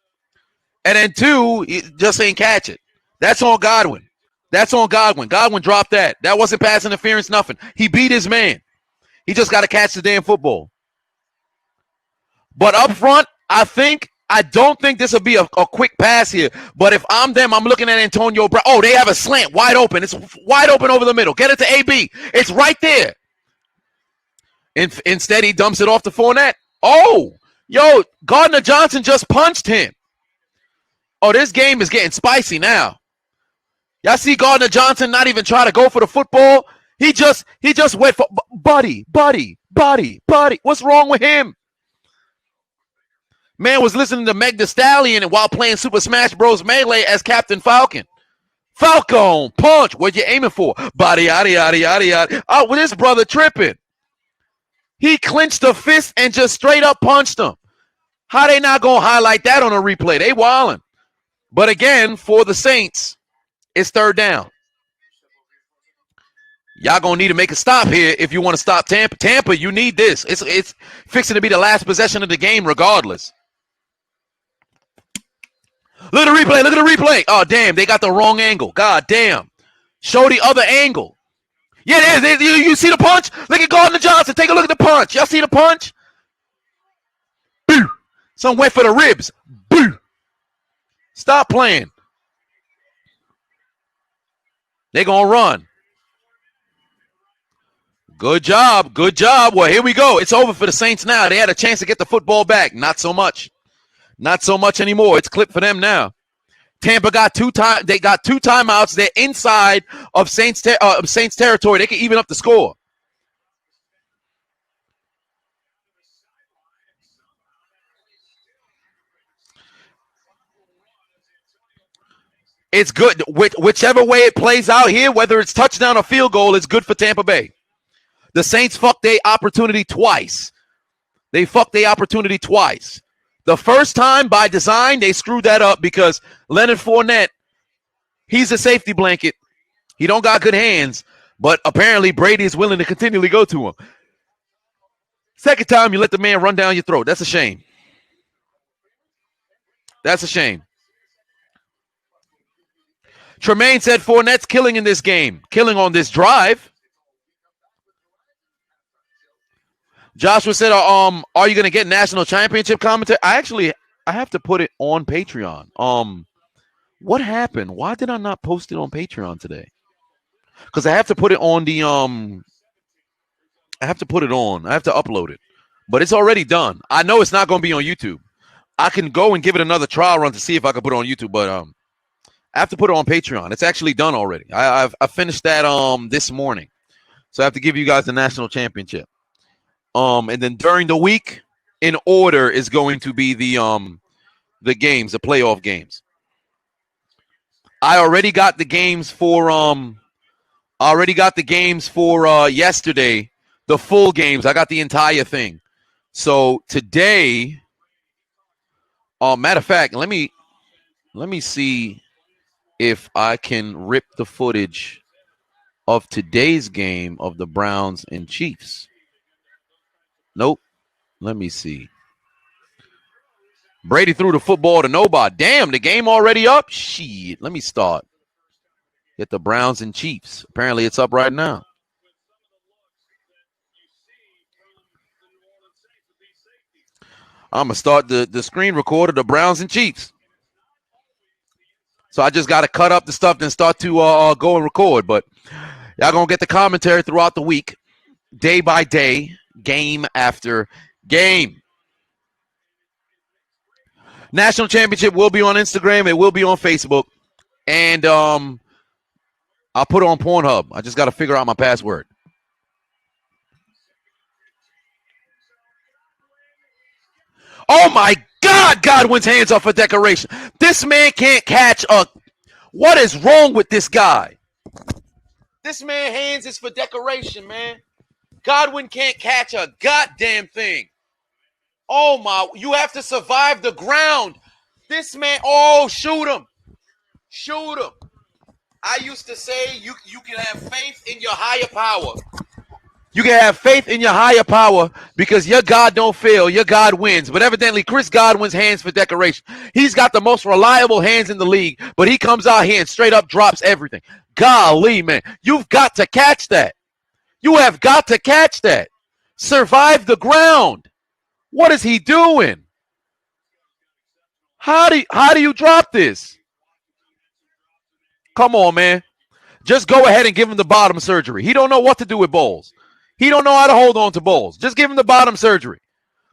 S1: And then two, he just ain't catch it. That's on Godwin. Godwin dropped that. That wasn't pass interference, nothing. He beat his man. He just got to catch the damn football. But up front, I don't think this will be a quick pass here. But if I'm them, I'm looking at Antonio Brown. Oh, they have a slant wide open. It's wide open over the middle. Get it to AB. It's right there. Instead, he dumps it off to Fournette. Oh, Gardner Johnson just punched him. Oh, this game is getting spicy now. Y'all see Gardner Johnson not even try to go for the football? He just went for buddy. What's wrong with him? Man was listening to Meg Thee Stallion while playing Super Smash Bros. Melee as Captain Falcon. Falcon, punch. What you aiming for? Body, yada, yada, yada, yada. Oh, well, this brother tripping. He clenched the fist and just straight up punched him. How they not going to highlight that on a replay? They wildin'. But again, for the Saints, it's 3rd down. Y'all going to need to make a stop here if you want to stop Tampa. Tampa, you need this. It's fixing to be the last possession of the game regardless. Look at the replay. Oh, damn, they got the wrong angle. God damn. Show the other angle. Yeah, there, you see the punch? Look at Gardner Johnson. Take a look at the punch. Y'all see the punch? Boo. Some went for the ribs. Boo. Stop playing. They're going to run. Good job. Well, here we go. It's over for the Saints now. They had a chance to get the football back. Not so much. Not so much anymore. It's clipped for them now. Tampa got they got 2 timeouts. They're inside of Saints territory. They can even up the score. It's good. Whichever way it plays out here, whether it's touchdown or field goal, it's good for Tampa Bay. The Saints fucked their opportunity twice. The first time, by design, they screwed that up because Leonard Fournette, he's a safety blanket. He don't got good hands, but apparently Brady is willing to continually go to him. Second time, you let the man run down your throat. That's a shame. Tremaine said Fournette's killing in this game. Killing on this drive. Joshua said, are you going to get national championship commentary? I have to put it on Patreon. What happened? Why did I not post it on Patreon today? Because I have to put it on I have to upload it. But it's already done. I know it's not going to be on YouTube. I can go and give it another trial run to see if I can put it on YouTube, but I have to put it on Patreon. It's actually done already. I finished that this morning. So I have to give you guys the national championship. And then during the week, in order is going to be the games, the playoff games. I already got the games for yesterday, the full games. I got the entire thing. So today, matter of fact, let me see if I can rip the footage of today's game of the Browns and Chiefs. Nope. Let me see. Brady threw the football to nobody. Damn, the game already up? Shit. Let me start. Get the Browns and Chiefs. Apparently it's up right now. I'm gonna start the screen recorder, the Browns and Chiefs. So I just got to cut up the stuff and start to go and record. But y'all gonna get the commentary throughout the week, day by day, game after game. National Championship will be on Instagram. It will be on Facebook. And I'll put it on Pornhub. I just got to figure out my password. Oh, my God. Godwin's hands off a decoration. This man can't catch a... What is wrong with this guy? This man hands is for decoration, man. Godwin can't catch a goddamn thing. Oh, my. You have to survive the ground. This man... Oh, shoot him. Shoot him. I used to say you can have faith in your higher power. You can have faith in your higher power because your God don't fail. Your God wins. But evidently, Chris Godwin's hands for decoration. He's got the most reliable hands in the league, but he comes out here and straight up drops everything. Golly, man. You've got to catch that. You have got to catch that. Survive the ground. What is he doing? How do you drop this? Come on, man. Just go ahead and give him the bottom surgery. He don't know what to do with balls. He don't know how to hold on to balls. Just give him the bottom surgery.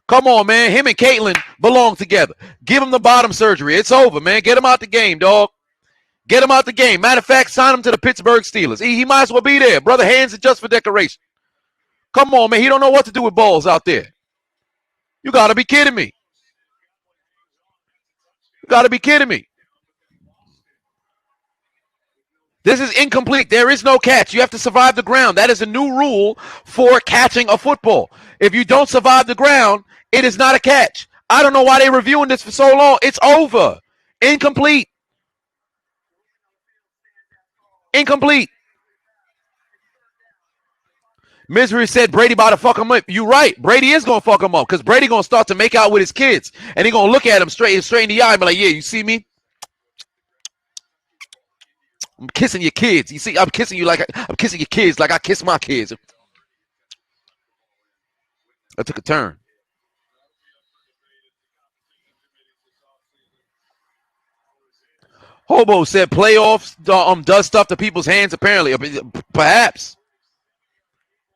S1: Come on, man. Him and Caitlin belong together. Give him the bottom surgery. It's over, man. Get him out the game, dog. Get him out the game. Matter of fact, sign him to the Pittsburgh Steelers. He might as well be there. Brother, hands are just for decoration. Come on, man. He don't know what to do with balls out there. You got to be kidding me. You got to be kidding me. This is incomplete. There is no catch. You have to survive the ground. That is a new rule for catching a football. If you don't survive the ground, it is not a catch. I don't know why they're reviewing this for so long. It's over. Incomplete. Incomplete. Misery said Brady about to fuck him up. You're right. Brady is going to fuck him up because Brady going to start to make out with his kids. And he going to look at him straight in the eye and be like, yeah, you see me? I'm kissing your kids. You see, I'm kissing you like I'm kissing your kids like I kiss my kids. I took a turn. Hobo said playoffs does stuff to people's hands, apparently. Perhaps.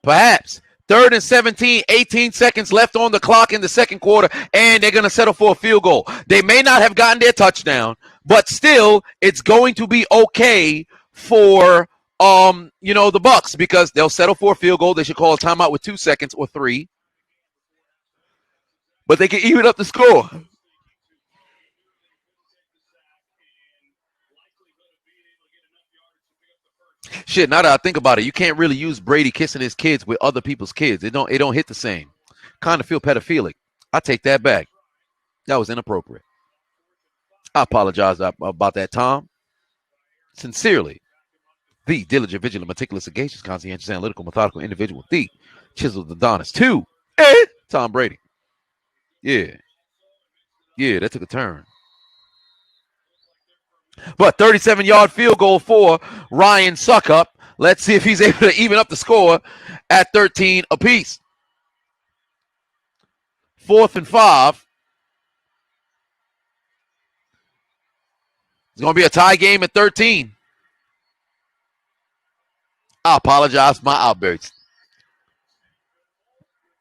S1: 3rd and 17, 18 seconds left on the clock in the second quarter, and they're going to settle for a field goal. They may not have gotten their touchdown, but still, it's going to be okay for the Bucs because they'll settle for a field goal. They should call a timeout with 2 seconds or 3. But they can even up the score. Shit, now that I think about it, you can't really use Brady kissing his kids with other people's kids. It don't hit the same. Kind of feel pedophilic. I take that back. That was inappropriate. I apologize about that, Tom. Sincerely. The diligent, vigilant, meticulous, sagacious, conscientious, analytical, methodical individual. The Chiseled Adonis. 2. Tom Brady. Yeah, that took a turn. But 37-yard field goal for Ryan Suckup. Let's see if he's able to even up the score at 13 apiece. 4th and 5. It's going to be a tie game at 13. I apologize for my outbursts.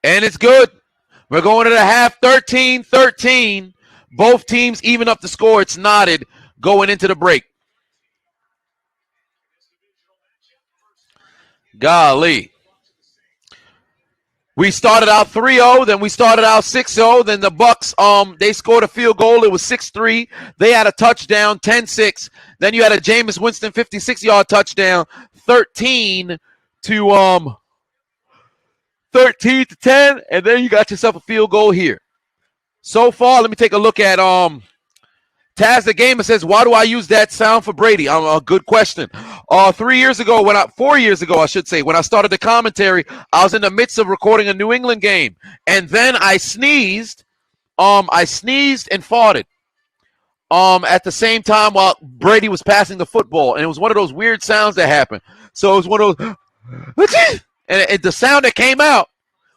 S1: And it's good. We're going to the half, 13-13. Both teams even up the score. It's knotted going into the break. Golly. We started out 3-0, then we started out 6-0. Then the Bucs, they scored a field goal. It was 6-3. They had a touchdown, 10-6. Then you had a Jameis Winston 56-yard touchdown, 13 to 10, and then you got yourself a field goal here. So far, let me take a look at Taz the Gamer says, why do I use that sound for Brady? A good question. 4 years ago, when I started the commentary, I was in the midst of recording a New England game, and then I sneezed. I sneezed and farted. At the same time while Brady was passing the football, and it was one of those weird sounds that happened. So it was one of those, and the sound that came out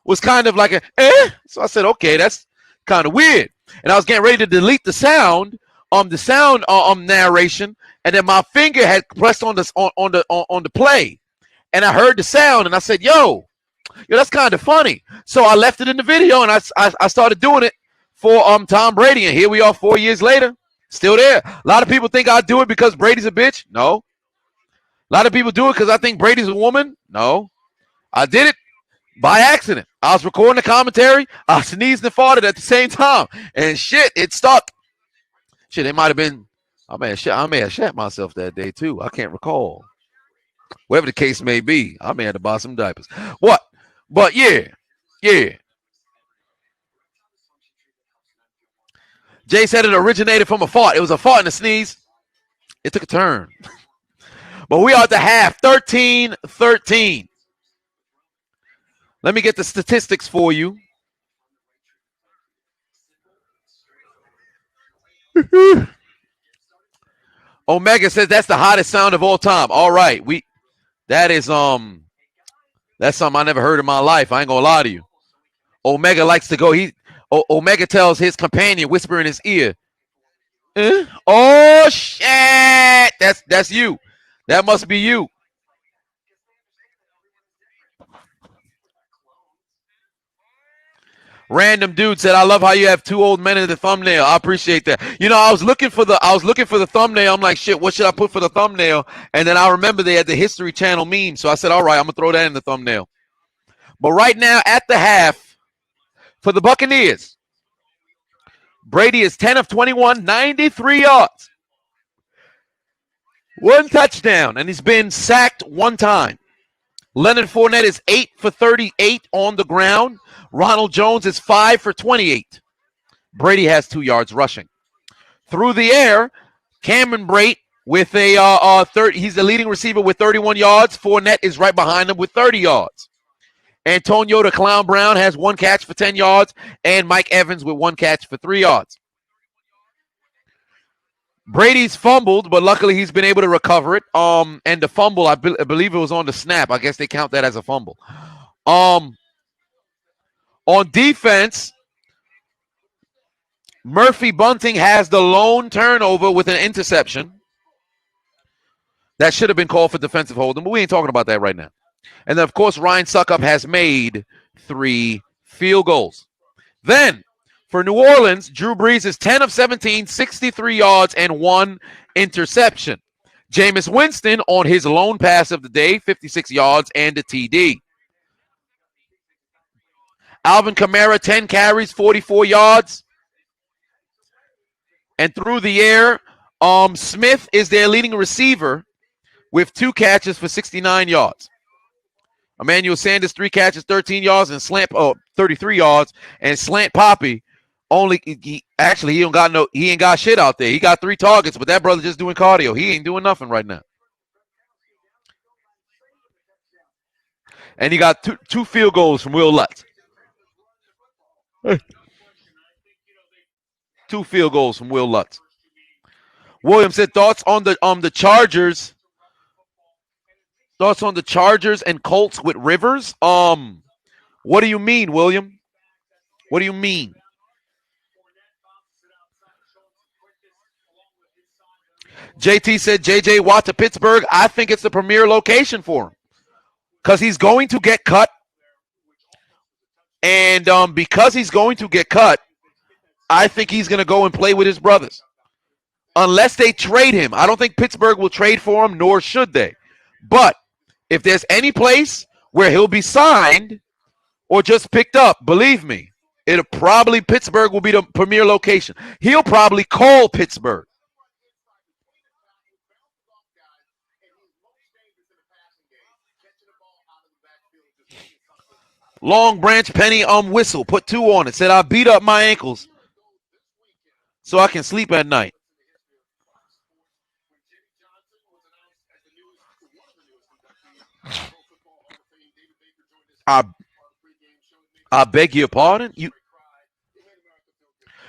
S1: was kind of like a. So I said, okay, that's kind of weird. And I was getting ready to delete the sound narration, and then my finger had pressed on the play, and I heard the sound, and I said, "Yo, that's kind of funny." So I left it in the video, and I started doing it for Tom Brady, and here we are 4 years later, still there. A lot of people think I do it because Brady's a bitch. No. A lot of people do it because I think Brady's a woman. No. I did it by accident. I was recording the commentary. I sneezed and farted at the same time, and shit, it stuck. Shit, it might have been. I may have shat myself that day too. I can't recall. Whatever the case may be, I may have to buy some diapers. What? But yeah. Jay said it originated from a fart. It was a fart and a sneeze. It took a turn. But we are at the half, 13-13. Let me get the statistics for you. Omega says that's the hottest sound of all time. All right, that's something I never heard in my life. I ain't gonna lie to you. Omega likes to go. Omega tells his companion, whisper in his ear, "Oh shit!" That's you. That must be you. Random dude said, "I love how you have two old men in the thumbnail. I appreciate that." I was looking for the thumbnail. I'm like, shit, what should I put for the thumbnail? And then I remember they had the History Channel meme, so I said, all right, I'm gonna throw that in the thumbnail. But right now at the half for the Buccaneers, Brady is 10 of 21, 93 yards, one touchdown, and he's been sacked one time. Leonard Fournette is 8 for 38 on the ground. Ronald Jones is 5 for 28. Brady has 2 yards rushing. Through the air, Cameron Brate with a 30. He's the leading receiver with 31 yards. Fournette is right behind him with 30 yards. Antonio the Clown Brown has 1 catch for 10 yards, and Mike Evans with 1 catch for 3 yards. Brady's fumbled, but luckily he's been able to recover it. And the fumble, I believe it was on the snap. I guess they count that as a fumble. On defense, Murphy Bunting has the lone turnover with an interception. That should have been called for defensive holding, but we ain't talking about that right now. And then, of course, Ryan Suckup has made 3 field goals. Then, for New Orleans, Drew Brees is 10 of 17, 63 yards, and 1 interception. Jameis Winston on his lone pass of the day, 56 yards and a TD. Alvin Kamara, 10 carries, 44 yards. And through the air, Smith is their leading receiver with 2 catches for 69 yards. Emmanuel Sanders, 3 catches, 13 yards, and 33 yards. And Slant Poppy, he ain't got shit out there. He got 3 targets, but that brother just doing cardio. He ain't doing nothing right now. And he got two field goals from Will Lutz. 2 field goals from Will Lutz. William said thoughts on the Chargers. Thoughts on the Chargers and Colts with Rivers? What do you mean, William? What do you mean? JT said JJ Watt to Pittsburgh. I think it's the premier location for him because he's going to get cut. And because he's going to get cut, I think he's going to go and play with his brothers. Unless they trade him. I don't think Pittsburgh will trade for him, nor should they. But if there's any place where he'll be signed or just picked up, believe me, Pittsburgh will be the premier location. He'll probably call Pittsburgh. Long Branch Penny whistle. Put 2 on it. Said I beat up my ankles so I can sleep at night. I beg your pardon?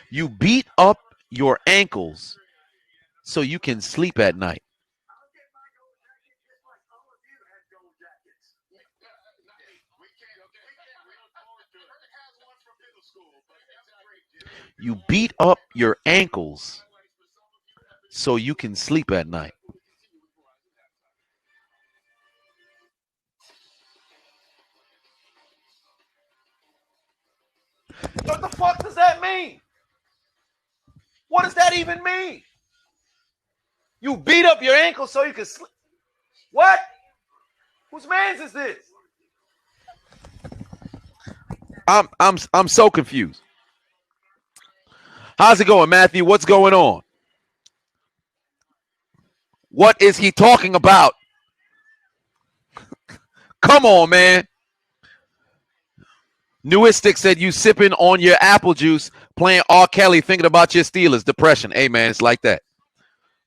S1: You beat up your ankles so you can sleep at night. You beat up your ankles so you can sleep at night. What the fuck does that mean? What does that even mean? You beat up your ankles so you can sleep. What? Whose man's is this? I'm so confused. How's it going, Matthew? What's going on? What is he talking about? Come on, man. Newistic said you sipping on your apple juice, playing R. Kelly, thinking about your Steelers. Depression. Hey, man, it's like that.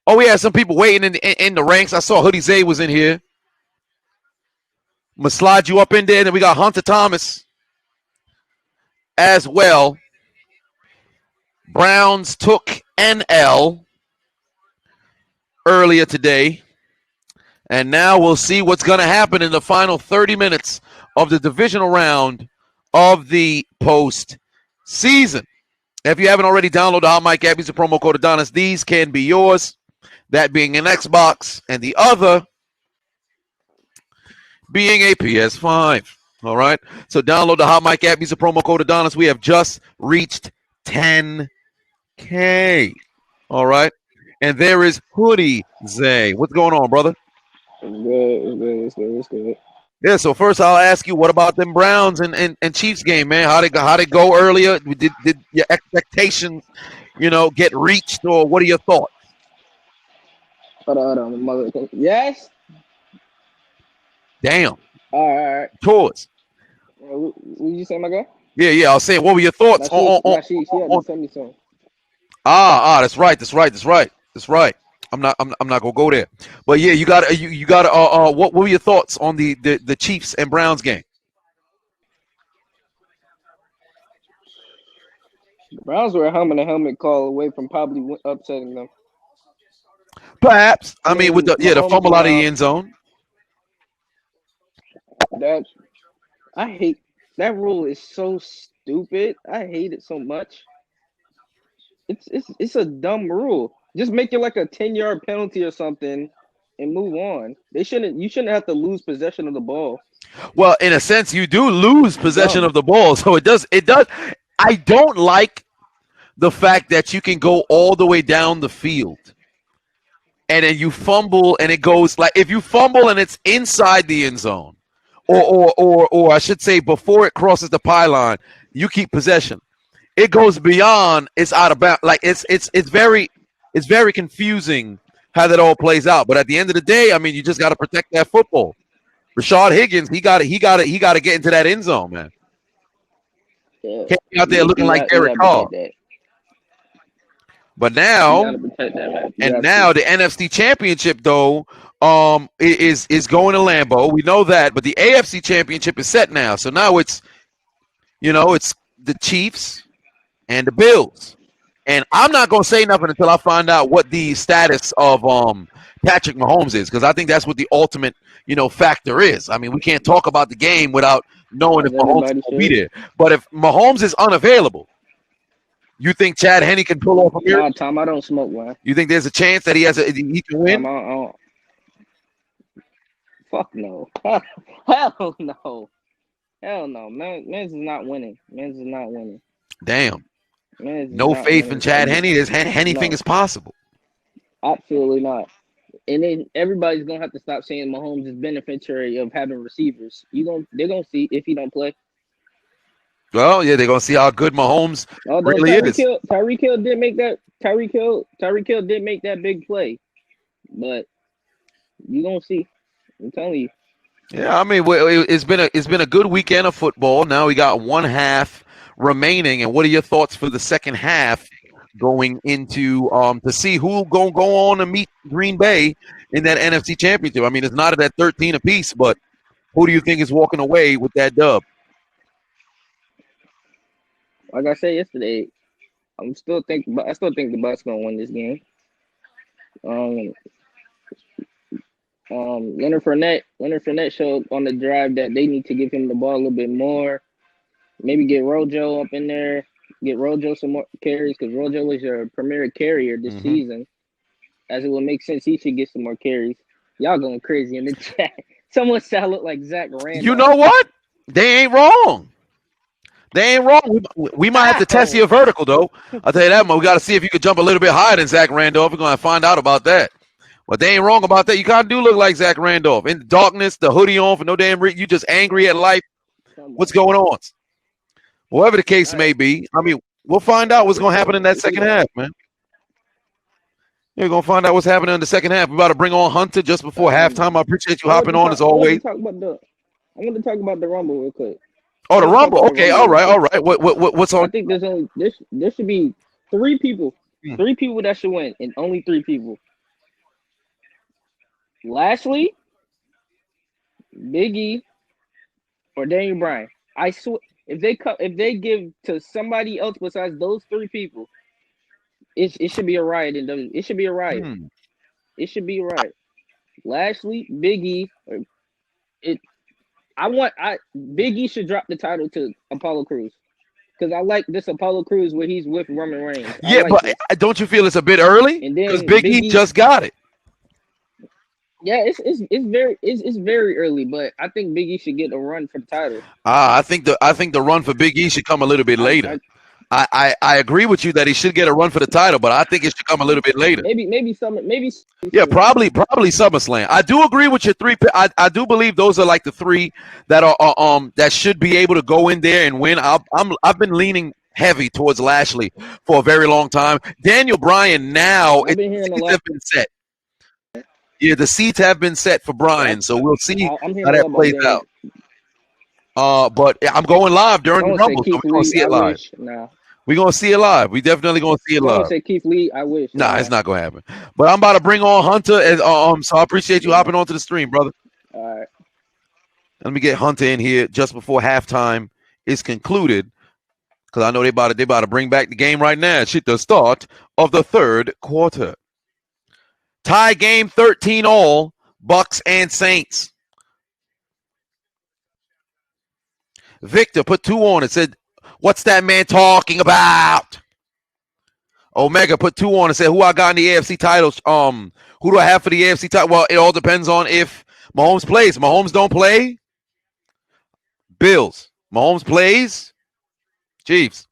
S1: Oh, we had some people waiting in the ranks. I saw Hoodie Zay was in here. I'm going to slide you up in there. Then we got Hunter Thomas as well. Browns took an L earlier today. And now we'll see what's going to happen in the final 30 minutes of the divisional round of the postseason. If you haven't already downloaded the Hot Mic app, use the promo code Adonis. These can be yours, that being an Xbox, and the other being a PS5. All right? So download the Hot Mic app, use the promo code Adonis. We have just reached 10K. All right? And there is Hoodie Zay. What's going on, brother?
S2: It's good.
S1: Yeah, so first I'll ask you, what about them Browns and Chiefs game, man? How'd it go earlier? Did your expectations, get reached, or what are your thoughts?
S2: Hold on. Yes?
S1: Damn.
S2: All right.
S1: Tours.
S2: What you say, my guy?
S1: Yeah, I was saying, what were your thoughts on
S2: she had to send me some.
S1: That's right. I'm not gonna go there, but yeah, you got what were your thoughts on the Chiefs and Browns game?
S2: The Browns were a helmet call away from probably upsetting them.
S1: Perhaps. I mean, with the fumble out of the end zone.
S2: I hate that rule. Is so stupid. I hate it so much. It's a dumb rule. Just make it like a 10-yard penalty or something and move on. You shouldn't have to lose possession of the ball.
S1: Well, in a sense, you do lose possession of the ball. So it does. I don't like the fact that you can go all the way down the field and then you fumble and it goes like, if you fumble and it's inside the end zone or I should say before it crosses the pylon, you keep possession. It goes beyond, it's out of bounds. Like it's very confusing how that all plays out. But at the end of the day, I mean, you just got to protect that football. Rashad Higgins, he got to get into that end zone, man.
S2: Yeah.
S1: Can't be out there looking like Derek Carr. But now, now the NFC Championship though is going to Lambeau. We know that, but the AFC Championship is set now. So now it's the Chiefs and the Bills. And I'm not going to say nothing until I find out what the status of Patrick Mahomes is, because I think that's what the ultimate, factor is. I mean, we can't talk about the game without knowing if Mahomes will be there. But if Mahomes is unavailable, you think Chad Henne can pull off a miracle?
S2: No, Tom, I don't smoke, man.
S1: You think there's a chance that he can win?
S2: Tom, fuck no. Hell no. Hell no. Men's is not winning.
S1: Damn. No faith in Chad Henne. Anything is possible.
S2: Absolutely not. And then everybody's gonna have to stop saying Mahomes is beneficiary of having receivers. They're gonna see if he don't play.
S1: Well, yeah, they're gonna see how good Mahomes really is.
S2: Tyreek Hill did make that. Tyreek Hill did make that big play, but you gonna see. I'm telling you.
S1: Yeah, I mean, it's been a good weekend of football. Now we got one half remaining, and what are your thoughts for the second half going into to see who gonna go on to meet Green Bay in that NFC Championship? I mean, it's not at 13 apiece, but who do you think is walking away with that dub?
S2: Like I said yesterday, I still think the Bucs gonna win this game. Leonard Fournette showed on the drive that they need to give him the ball a little bit more. Maybe get Rojo up in there. Get Rojo some more carries because Rojo was your premier carrier this season. As it would make sense, he should get some more carries. Y'all going crazy in the chat. Someone said I look like Zach Randolph.
S1: You know what? They ain't wrong. They ain't wrong. We might have to test your vertical, though. I'll tell you that, man. We got to see if you could jump a little bit higher than Zach Randolph. We're going to find out about that. But they ain't wrong about that. You kind of do look like Zach Randolph. In the darkness, the hoodie on for no damn reason. You just angry at life. What's going on? Whatever the case may be, I mean, we'll find out what's going to happen in that second half, man. You're going to find out what's happening in the second half. We're about to bring on Hunter just before halftime. I appreciate you hopping on as always.
S2: I want to talk about the Rumble real quick.
S1: Oh, the Rumble. Okay, all right. What's on?
S2: I think there should be 3 people. 3 people that should win, and only 3 people. Lashley, Big E, or Daniel Bryan. I swear, if they give to somebody else besides those 3 people, it should be a riot. It should be a riot. It should be a riot. Lashley, Big E, Big E should drop the title to Apollo Crews. Because I like this Apollo Crews where he's with Roman Reigns.
S1: Yeah, but don't you feel it's a bit early? Because Big E just got it.
S2: Yeah, it's very early, but I think Big E should get a run for the title.
S1: I think the run for Big E should come a little bit later. I agree with you that he should get a run for the title, but I think it should come a little bit later.
S2: Maybe
S1: Yeah, probably SummerSlam. I do agree with your 3. I do believe those are like the 3 that are that should be able to go in there and win. I've been leaning heavy towards Lashley for a very long time. Daniel Bryan now have been set. Yeah, the seats have been set for Bryan, so we'll see how that plays out. But I'm going live during the Rumble, so we're going to see it live. We're going to see it live. We definitely going to see it live.
S2: Say Keith Lee, I wish.
S1: Nah, it's not going to happen. But I'm about to bring on Hunter, so I appreciate you hopping onto the stream, brother.
S2: All right.
S1: Let me get Hunter in here just before halftime is concluded, because I know they about to bring back the game right now. It's the start of the third quarter. Tie game 13-all, Bucks and Saints. Victor put 2 on it, said, "What's that man talking about?" Omega put 2 on and said, "Who I got in the AFC titles? Who do I have for the AFC title?" Well, it all depends on if Mahomes plays. Mahomes don't play. Bills. Mahomes plays. Chiefs.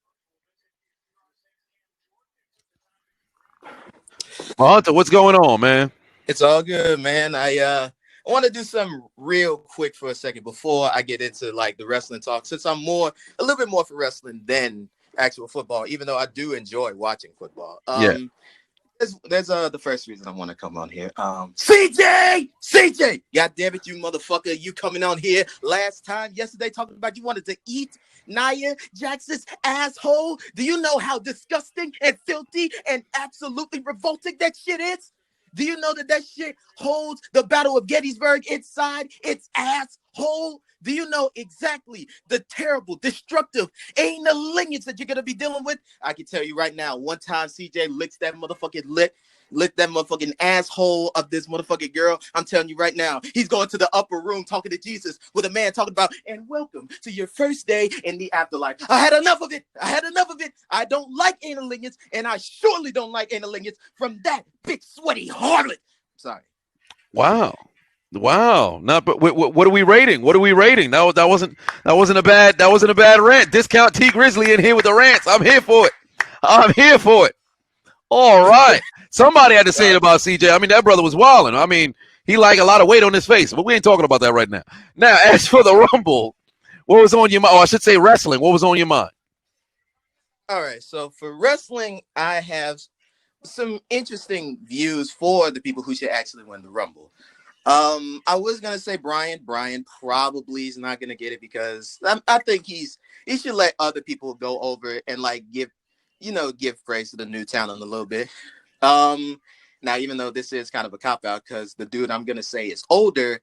S1: Well, Hunter, what's going on, man?
S3: It's all good, man. I want to do something real quick for a second before I get into like the wrestling talk, since I'm a little bit more for wrestling than actual football, even though I do enjoy watching football. There's the first reason I want to come on here. CJ, God damn it, you motherfucker, you coming on here yesterday talking about you wanted to eat Nia Jax's asshole. Do you know how disgusting and filthy and absolutely revolting that shit is? Do you know that shit holds the Battle of Gettysburg inside its asshole? Do you know exactly the terrible, destructive anal lineage that you're going to be dealing with? I can tell you right now, one time CJ licks that motherfucking lick that motherfucking asshole of this motherfucking girl. I'm telling you right now, he's going to the upper room talking to Jesus with a man talking about, and welcome to your first day in the afterlife. I had enough of it. I don't like anal lineage, and I surely don't like anal lineage from that big sweaty harlot. Sorry.
S1: Wow. Not, but what are we rating? That wasn't a bad rant. Discount T Grizzly in here with the rants. I'm here for it. All right. Somebody had to say it about CJ. I mean, that brother was wilding. I mean, he like a lot of weight on his face, but we ain't talking about that right now. Now, as for the Rumble, what was on your mind? Oh, I should say wrestling. What was on your mind?
S3: All right. So for wrestling, I have some interesting views for the people who should actually win the Rumble. I was gonna say Brian. Brian probably is not gonna get it because I think he should let other people go over it and like give praise to the new talent a little bit. Now, even though this is kind of a cop-out because the dude I'm going to say is older,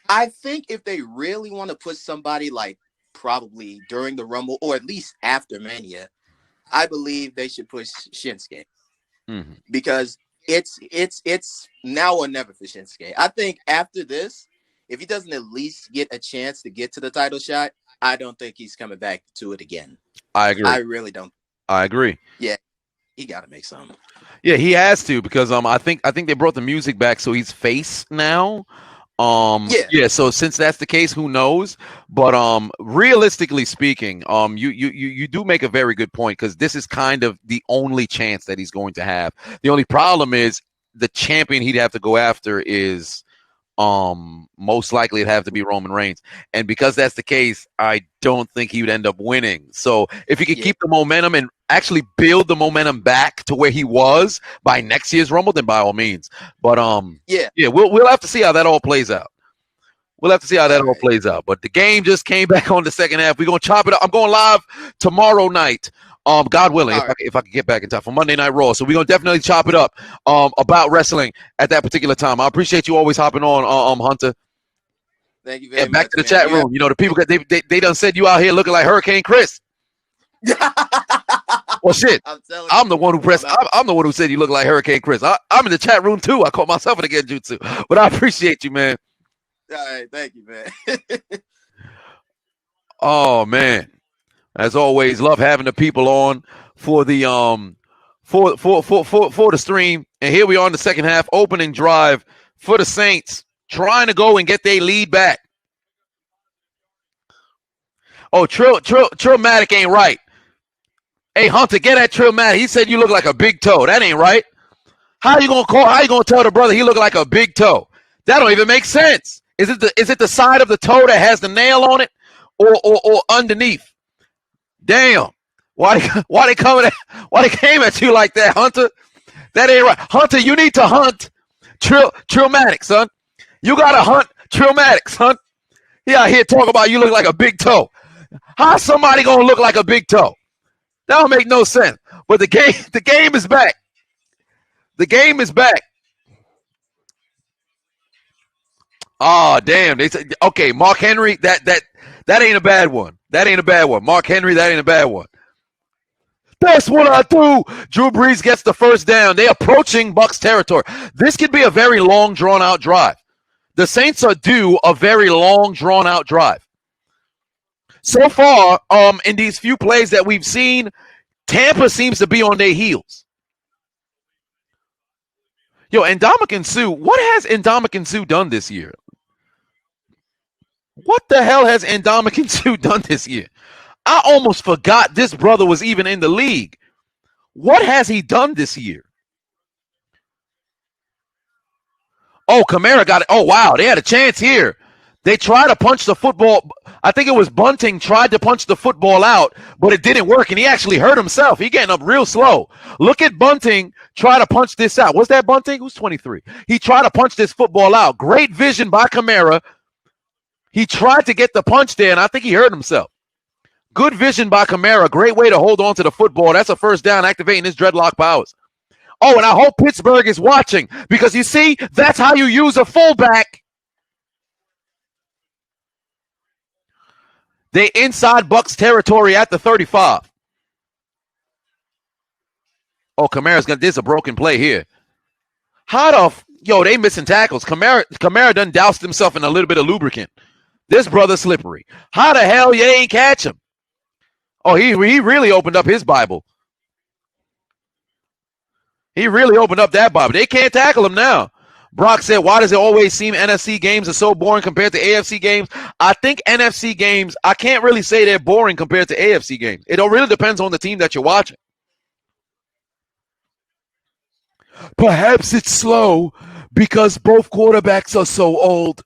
S3: I think if they really want to put somebody like probably during the Rumble or at least after Mania, I believe they should push Shinsuke because it's now or never for Shinsuke. I think after this, if he doesn't at least get a chance to get to the title shot, I don't think he's coming back to it again.
S1: I agree.
S3: I really don't.
S1: I agree.
S3: Yeah, he got to make something.
S1: Yeah, he has to because I think they brought the music back, so he's face now.
S3: Yeah.
S1: Yeah, so since that's the case, who knows? But realistically speaking, you do make a very good point because this is kind of the only chance that he's going to have. The only problem is the champion he'd have to go after is most likely it'd have to be Roman Reigns. And because that's the case, I don't think he would end up winning. So if he could keep the momentum and actually build the momentum back to where he was by next year's Rumble, then by all means. But we'll have to see how that all plays out. We'll have to see how that all plays out. But the game just came back on the second half. We're gonna chop it up. I'm going live tomorrow night. God willing, if I can get back in time for Monday Night Raw. So we're gonna definitely chop it up about wrestling at that particular time. I appreciate you always hopping on, Hunter.
S3: Thank you very much.
S1: Back to the chat room. You know, the people they done said you out here looking like Hurricane Chris. Well, shit. I'm the one who pressed. I'm the one who said you look like Hurricane Chris. I'm in the chat room too. I caught myself in the genjutsu, but I appreciate you, man.
S3: All right, thank you, man.
S1: Oh man, as always, love having the people on for the for the stream. And here we are in the second half, opening drive for the Saints, trying to go and get their lead back. Oh, Trillmatic ain't right. Hey Hunter, get at Trillmatic. He said you look like a big toe. That ain't right. How you gonna tell the brother he look like a big toe? That don't even make sense. Is it the side of the toe that has the nail on it, or underneath? Damn! Why they came at you like that, Hunter? That ain't right, Hunter. You need to hunt Trillmatic, son. You gotta hunt Trillmatic, son. He out here talking about you look like a big toe. How's somebody gonna look like a big toe? That don't make no sense. But the game is back. The game is back. Oh, damn. They said, okay, Mark Henry, that ain't a bad one. That ain't a bad one. Mark Henry, that ain't a bad one. That's what I do. Drew Brees gets the first down. They're approaching Bucs territory. This could be a very long, drawn-out drive. The Saints are due a very long, drawn-out drive. So far, in these few plays that we've seen, Tampa seems to be on their heels. Yo, Ndamukong Suh, what has Ndamukong Suh done this year? What the hell has Ndamukong Suh done this year? I almost forgot this brother was even in the league. What has he done this year? Oh, Camaro got it. Oh, wow. They had a chance here. They tried to punch the football. I think it was Bunting tried to punch the football out, but it didn't work, and he actually hurt himself. He getting up real slow. Look at Bunting try to punch this out. Was that Bunting? Who's 23? He tried to punch this football out. Great vision by Camaro. He tried to get the punch there, and I think he hurt himself. Good vision by Camaro. Great way to hold on to the football. That's a first down, activating his dreadlock powers. Oh, and I hope Pittsburgh is watching because, you see, that's how you use a fullback. They inside Bucs territory at the 35. Oh, Kamara's got this a broken play here. They missing tackles. Camaro done doused himself in a little bit of lubricant. This brother's slippery. How the hell you ain't catch him? Oh, he really opened up his Bible. He really opened up that Bible. They can't tackle him now. Brock said, why does it always seem NFC games are so boring compared to AFC games? I think NFC games, I can't really say they're boring compared to AFC games. It really depends on the team that you're watching. Perhaps it's slow because both quarterbacks are so old.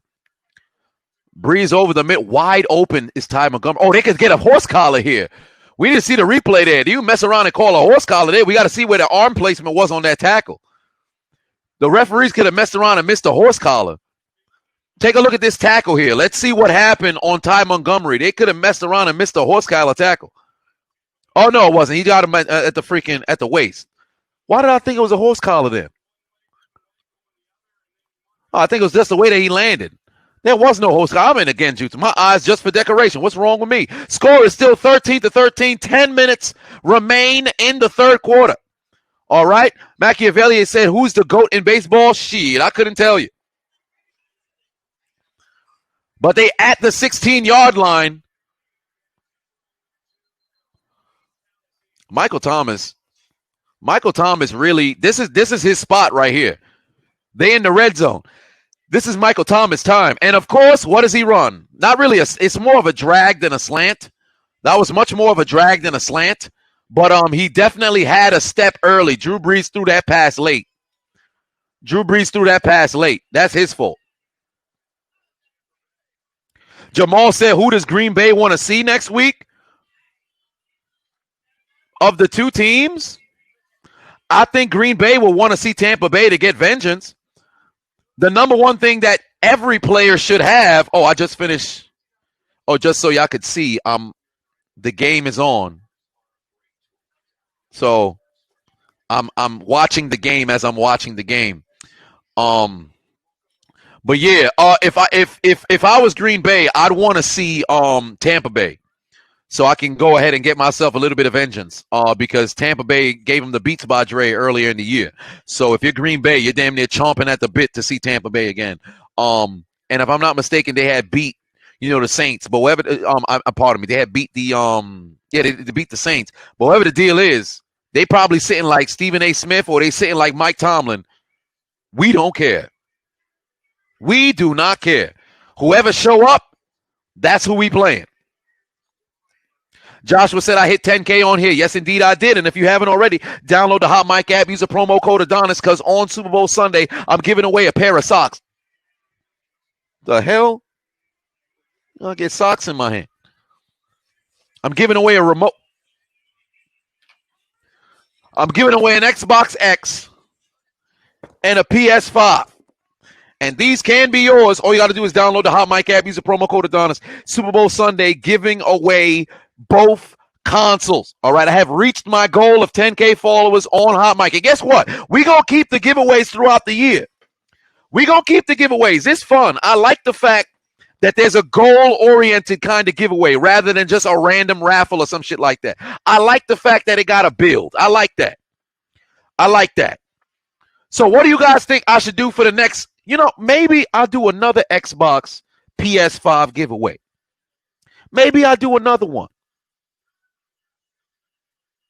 S1: Breeze over the mid, wide open is Ty Montgomery. Oh, they could get a horse collar here. We didn't see the replay there. Do you mess around and call a horse collar there? We got to see where the arm placement was on that tackle. The referees could have messed around and missed a horse collar. Take a look at this tackle here. Let's see what happened on Ty Montgomery. They could have messed around and missed a horse collar tackle. Oh, no, it wasn't. He got him at the waist. Why did I think it was a horse collar then? Oh, I think it was just the way that he landed. There was no horse collar. I'm in again, Jutsu. My eyes just for decoration. What's wrong with me? Score is still 13-13. 10 minutes remain in the third quarter. All right. Machiavelli said, who's the GOAT in baseball? Shit, I couldn't tell you. But they at the 16-yard line. Michael Thomas. Michael Thomas really. This is his spot right here. They in the red zone. This is Michael Thomas time. And of course, what does he run? Not really. It's more of a drag than a slant. That was much more of a drag than a slant. But he definitely had a step early. Drew Brees threw that pass late. That's his fault. Jamal said, who does Green Bay want to see next week? Of the two teams, I think Green Bay will want to see Tampa Bay to get vengeance. The number one thing that every player should have. Oh, I just finished. Oh, just so y'all could see, the game is on. So I'm watching the game as I'm watching the game. But yeah, if I was Green Bay, I'd want to see Tampa Bay, so I can go ahead and get myself a little bit of vengeance. Because Tampa Bay gave him the beats by Dre earlier in the year. So if you're Green Bay, you're damn near chomping at the bit to see Tampa Bay again. And if I'm not mistaken, they had beat the Saints, but whatever. Pardon me, they had beat the they beat the Saints. But whatever the deal is, they probably sitting like Stephen A. Smith or they sitting like Mike Tomlin. We don't care. We do not care. Whoever show up, that's who we playing. Joshua said, I hit 10K on here. Yes, indeed, I did. And if you haven't already, download the Hot Mic app. Use the promo code Adonis because on Super Bowl Sunday, I'm giving away a pair of socks. The hell? I'll get socks in my hand. I'm giving away a remote. I'm giving away an Xbox X and a PS5. And these can be yours. All you got to do is download the Hot Mic app. Use the promo code Adonis. Super Bowl Sunday, giving away both consoles. All right, I have reached my goal of 10K followers on Hot Mic. And guess what? We're going to keep the giveaways throughout the year. We're going to keep the giveaways. It's fun. I like the fact that there's a goal-oriented kind of giveaway rather than just a random raffle or some shit like that. I like the fact that it got a build. I like that. So what do you guys think I should do for the next, maybe I'll do another Xbox PS5 giveaway. Maybe I'll do another one.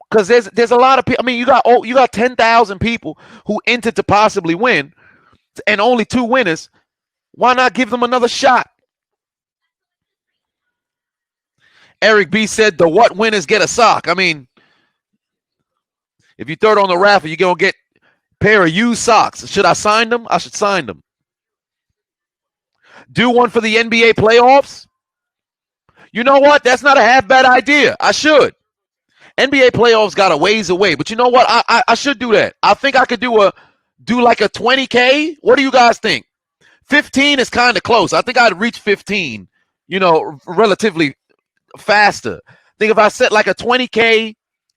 S1: Because there's a lot of people. I mean, you got 10,000 people who entered to possibly win and only 2 winners. Why not give them another shot? Eric B said the what winners get a sock. I mean, if you throw it on the raffle, you're going to get a pair of used socks. Should I sign them? I should sign them. Do one for the NBA playoffs? You know what? That's not a half bad idea. I should. NBA playoffs got a ways away, but you know what? I should do that. I think I could do like a 20K. What do you guys think? 15 is kind of close. I think I'd reach 15, relatively faster. I think if I set like a 20K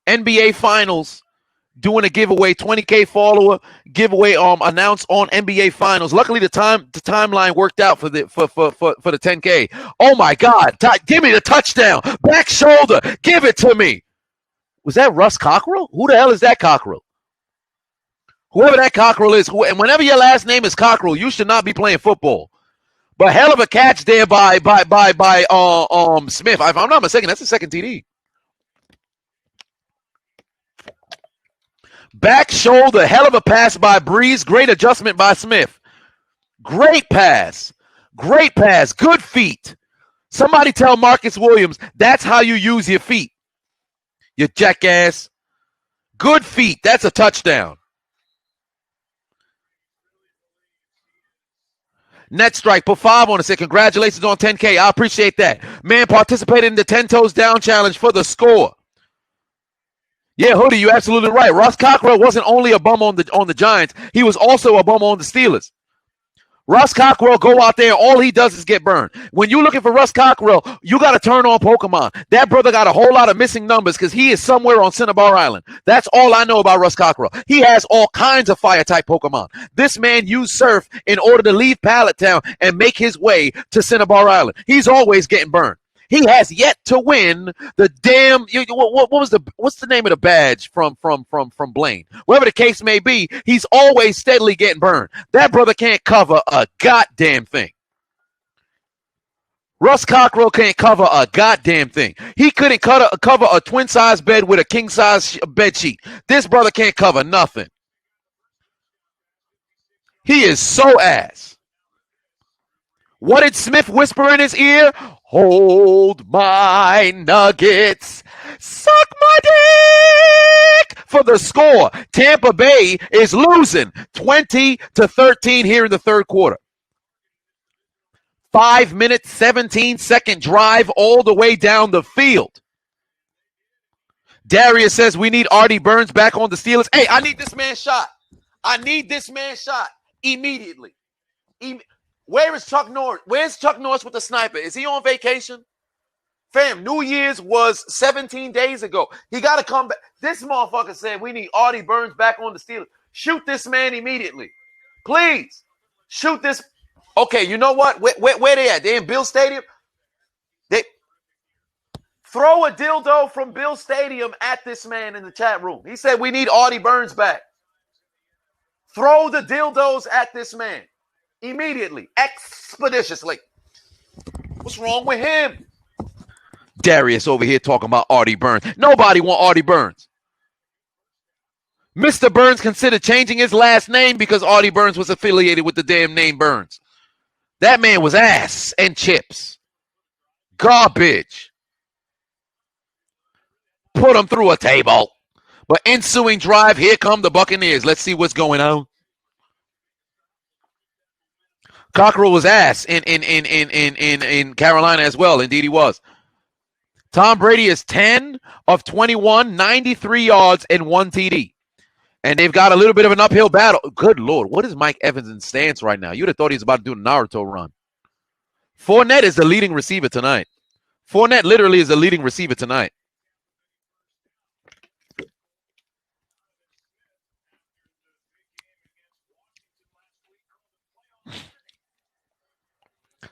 S1: NBA Finals, doing a giveaway, 20K follower giveaway, announced on NBA Finals. Luckily, the timeline worked out for the 10K. Oh my God! Give me the touchdown, back shoulder, give it to me. Was that Russ Cockrell? Who the hell is that Cockrell? Whoever that Cockrell is, and whenever your last name is Cockrell, you should not be playing football. But hell of a catch there by Smith. If I'm not mistaken, that's the second TD. Back shoulder, hell of a pass by Breeze. Great adjustment by Smith. Great pass. Good feet. Somebody tell Marcus Williams that's how you use your feet. You jackass. Good feet. That's a touchdown. Net strike, put 5 on it. Say congratulations on 10K. I appreciate that. Man participated in the 10 toes down challenge for the score. Yeah, Hoodie, you're absolutely right. Ross Cockrell wasn't only a bum on the Giants. He was also a bum on the Steelers. Russ Cockrell go out there, all he does is get burned. When you're looking for Russ Cockrell, you got to turn on Pokemon. That brother got a whole lot of missing numbers because he is somewhere on Cinnabar Island. That's all I know about Russ Cockrell. He has all kinds of fire-type Pokemon. This man used Surf in order to leave Pallet Town and make his way to Cinnabar Island. He's always getting burned. He has yet to win the damn. What's the name of the badge from Blaine? Whatever the case may be, he's always steadily getting burned. That brother can't cover a goddamn thing. Russ Cockrell can't cover a goddamn thing. He couldn't cover a twin-size bed with a king-size bed sheet. This brother can't cover nothing. He is so ass. What did Smith whisper in his ear? Hold my nuggets. Suck my dick for the score. Tampa Bay is losing 20-13 here in the third quarter. 5 minutes, 17-second drive all the way down the field. Darius says we need Artie Burns back on the Steelers. Hey, I need this man shot. I need this man shot immediately. Where is Chuck Norris? Where's Chuck Norris with the sniper? Is he on vacation? Fam, New Year's was 17 days ago. He got to come back. This motherfucker said we need Artie Burns back on the Steelers. Shoot this man immediately. Please. Shoot this. Okay, you know what? Where they at? They in Bill Stadium? They throw a dildo from Bill Stadium at this man in the chat room. He said we need Artie Burns back. Throw the dildos at this man immediately, expeditiously. What's wrong with him? Darius over here talking about Artie Burns. Nobody want Artie Burns. Mr. Burns considered changing his last name because Artie Burns was affiliated with the damn name Burns. That man was ass and chips. Garbage. Put him through a table. But ensuing drive, here come the Buccaneers. Let's see what's going on. Cockrell was ass in Carolina as well. Indeed he was. Tom Brady is 10 of 21, 93 yards, and 1 TD. And they've got a little bit of an uphill battle. Good Lord, what is Mike Evans' stance right now? You'd have thought he was about to do a Naruto run. Fournette is the leading receiver tonight. Fournette literally is the leading receiver tonight.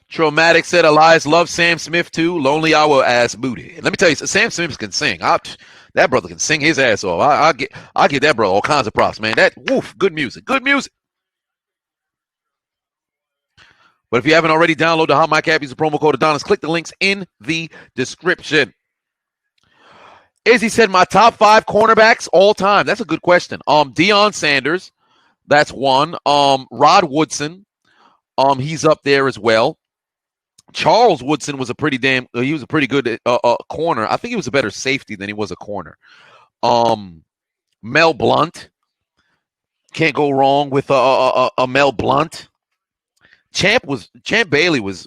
S1: Traumatic said Elias loves Sam Smith too. Lonely Hour ass booty. Let me tell you, Sam Smith can sing. That brother can sing his ass off. I get that brother all kinds of props, man. That good music. Good music. But if you haven't already downloaded the Hot Mic app, use the promo code Adonis. Click the links in the description. Izzy said my top 5 cornerbacks all time. That's a good question. Deion Sanders, that's one. Rod Woodson, he's up there as well. Charles Woodson was he was a pretty good corner. I think he was a better safety than he was a corner. Mel Blount, can't go wrong with a Mel Blount. Champ Bailey was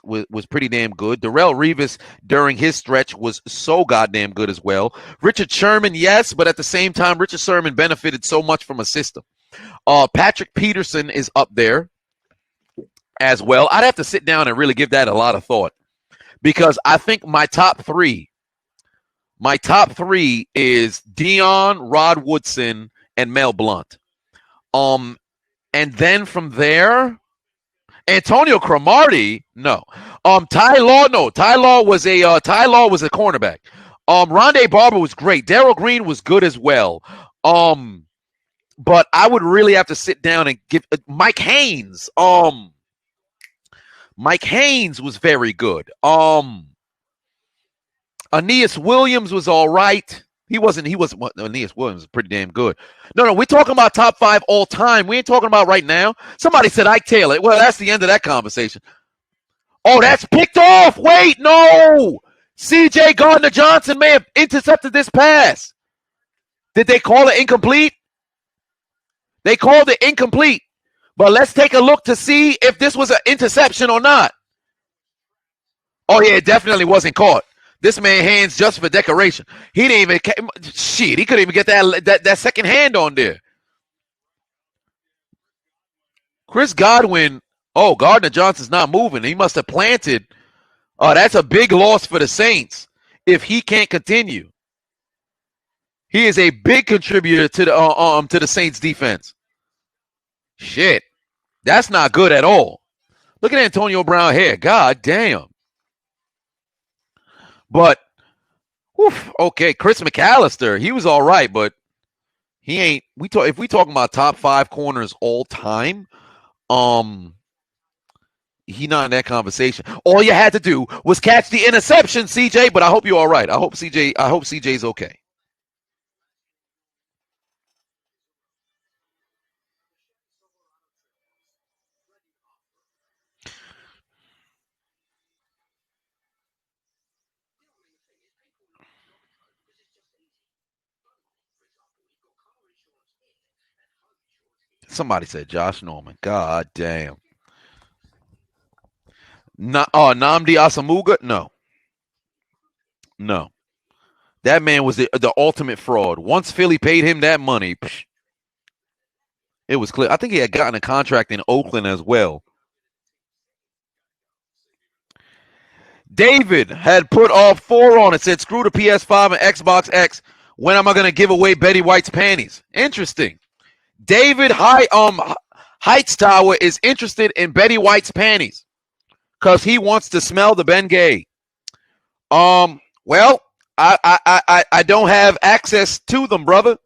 S1: pretty damn good. Darrelle Revis during his stretch was so goddamn good as well. Richard Sherman, yes, but at the same time, Richard Sherman benefited so much from a system. Patrick Peterson is up there as well. I'd have to sit down and really give that a lot of thought because I think my top three is Deion, Rod Woodson, and Mel Blount. And then from there, Antonio Cromartie, no. Ty Law was a cornerback. Rondé Barber was great. Darrell Green was good as well. But I would really have to sit down and give Mike Haynes. Mike Haynes was very good. Aeneas Williams was all right. Aeneas Williams was pretty damn good. No, we're talking about top 5 all time. We ain't talking about right now. Somebody said Ike Taylor. Well, that's the end of that conversation. Oh, that's picked off. Wait, no. C.J. Gardner-Johnson may have intercepted this pass. Did they call it incomplete? They called it incomplete. But let's take a look to see if this was an interception or not. Oh, yeah, it definitely wasn't caught. This man hands just for decoration. He didn't even he couldn't even get that second hand on there. Chris Godwin, Gardner Johnson's not moving. He must have planted. Oh, that's a big loss for the Saints if he can't continue. He is a big contributor to the Saints defense. Shit. That's not good at all. Look at Antonio Brown here. God damn. But, okay, Chris McAllister, he was all right, but he ain't. If we talking about top 5 corners all time, he not in that conversation. All you had to do was catch the interception, CJ. But I hope you're all right. I hope CJ's okay. Somebody said Josh Norman. God damn. Namdi Asamuga? No. No. That man was the ultimate fraud. Once Philly paid him that money, it was clear. I think he had gotten a contract in Oakland as well. David had put off 4 on it, said, screw the PS5 and Xbox X. When am I going to give away Betty White's panties? Interesting. David Heights Tower is interested in Betty White's panties because he wants to smell the Bengay. Well, I don't have access to them, brother.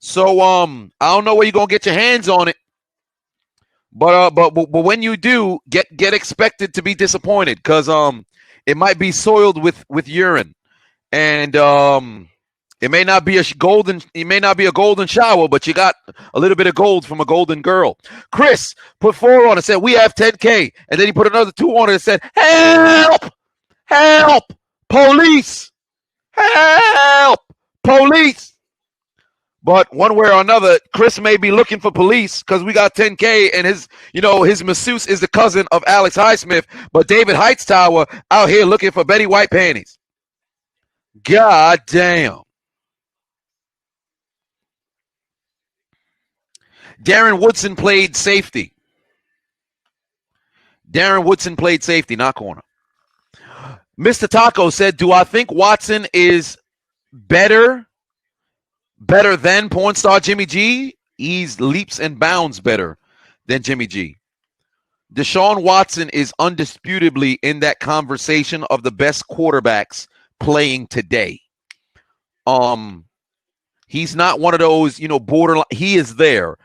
S1: So I don't know where you're gonna get your hands on it. But when you do, get expected to be disappointed because it might be soiled with urine, and it may not be a golden shower, but you got a little bit of gold from a golden girl. Chris put 4 on it, said we have 10K, and then he put another 2 on it and said, help, police, help, police. But one way or another, Chris may be looking for police because we got 10K, and his masseuse is the cousin of Alex Highsmith. But David Heights Tower out here looking for Betty White panties. God damn. Darren Woodson played safety. Not corner. Mr. Taco said, do I think Watson is better than porn star Jimmy G? He's leaps and bounds better than Jimmy G. Deshaun Watson is undisputably in that conversation of the best quarterbacks playing today. He's not one of those, borderline. He is there.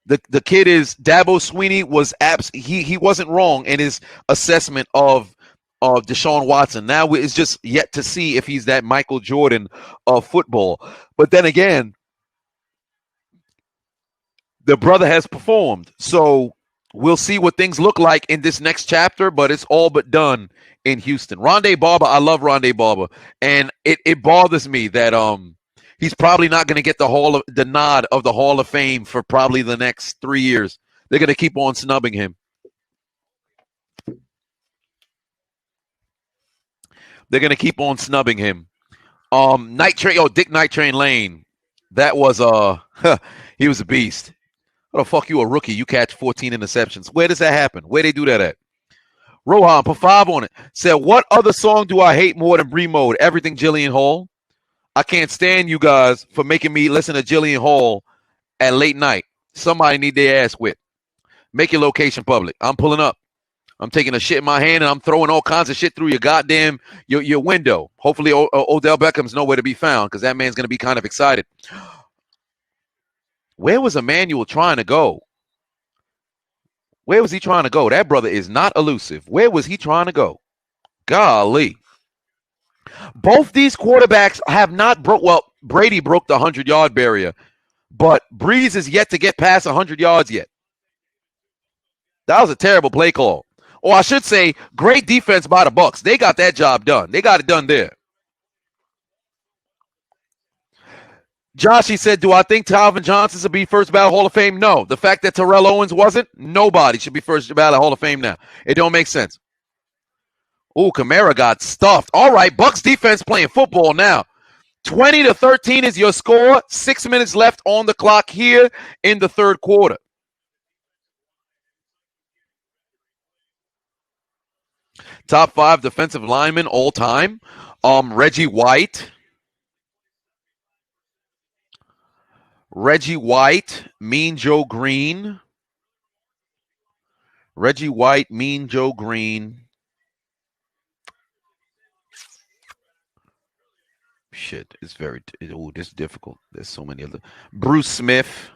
S1: The kid is Dabo Swinney was he wasn't wrong in his assessment of Deshaun Watson. Now it's just yet to see if he's that Michael Jordan of football. But then again, the brother has performed. So we'll see what things look like in this next chapter, but it's all but done in Houston. Rondé Barber, I love Rondé Barber. And it bothers me that he's probably not going to get the nod of the Hall of Fame for probably the next 3 years. They're going to keep on snubbing him. Dick Night Train Lane. That was he was a beast. How the fuck you a rookie? You catch 14 interceptions. Where does that happen? Where they do that at? Rohan, put 5 on it. Said, what other song do I hate more than Bree Mode? Everything Jillian Hall. I can't stand you guys for making me listen to Jillian Hall at late night. Somebody need their ass whipped. Make your location public. I'm pulling up. I'm taking a shit in my hand and I'm throwing all kinds of shit through your goddamn your window. Hopefully Odell Beckham's nowhere to be found because that man's going to be kind of excited. Where was Emmanuel trying to go? Where was he trying to go? That brother is not elusive. Where was he trying to go? Golly. Both these quarterbacks have not broke. Well, Brady broke the 100-yard barrier, but Breeze is yet to get past 100 yards yet. That was a terrible play call. Or I should say, great defense by the Bucs. They got that job done. They got it done there. Joshy said, do I think Calvin Johnson should be first ballot Hall of Fame? No. The fact that Terrell Owens wasn't, nobody should be first ballot Hall of Fame now. It don't make sense. Ooh, Kamara got stuffed. All right, Bucs defense playing football now. 20-13 is your score. 6 minutes left on the clock here in the third quarter. Top 5 defensive linemen all time. Reggie White, Mean Joe Green. Shit, it's very. This is difficult. There's so many other. Bruce Smith.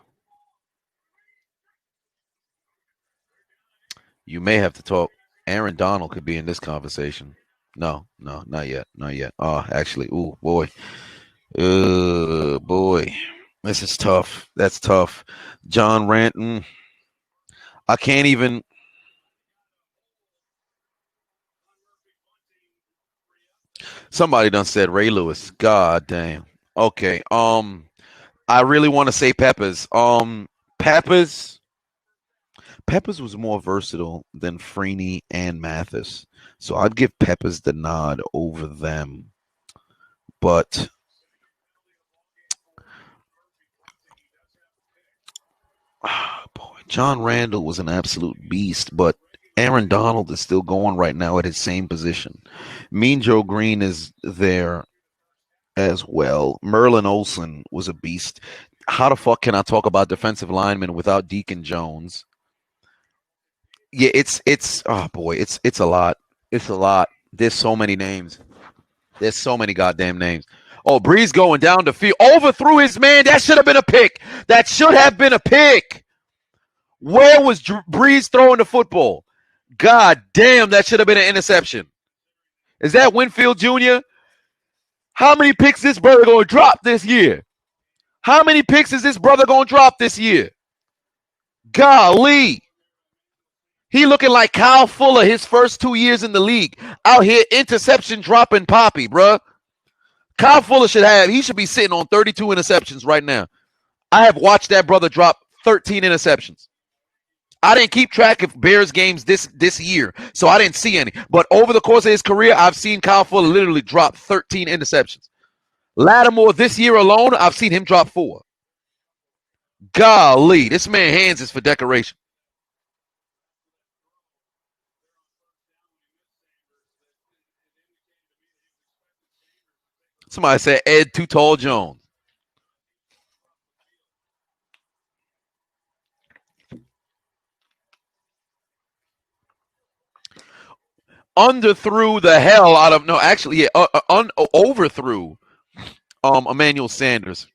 S1: You may have to talk. Aaron Donald could be in this conversation. No, no, not yet, not yet. Oh, actually, ooh, boy, boy, this is tough. That's tough. John Ranton. I can't even. Somebody done said Ray Lewis. God damn. Okay. I really want to say Peppers. Peppers. Peppers was more versatile than Freeney and Mathis, so I'd give Peppers the nod over them. But boy, John Randall was an absolute beast. But Aaron Donald is still going right now at his same position. Mean Joe Green is there as well. Merlin Olsen was a beast. How the fuck can I talk about defensive linemen without Deacon Jones? Yeah, it's oh boy, it's a lot. It's a lot. There's so many names. There's so many goddamn names. Oh, Breeze going down the field, overthrew his man. That should have been a pick. That should have been a pick. Where was Breeze throwing the football? God damn, that should have been an interception. Is that Winfield Jr.? How many picks this brother gonna drop this year? How many picks is this brother gonna drop this year? Golly. He looking like Kyle Fuller his first 2 years in the league. Out here interception dropping Poppy, bruh. Kyle Fuller he should be sitting on 32 interceptions right now. I have watched that brother drop 13 interceptions. I didn't keep track of Bears games this year, so I didn't see any. But over the course of his career, I've seen Kyle Fuller literally drop 13 interceptions. Lattimore this year alone, I've seen him drop 4. Golly, this man hands is for decoration. Somebody said Ed Too Tall Jones. Underthrew the hell out of overthrew Emmanuel Sanders.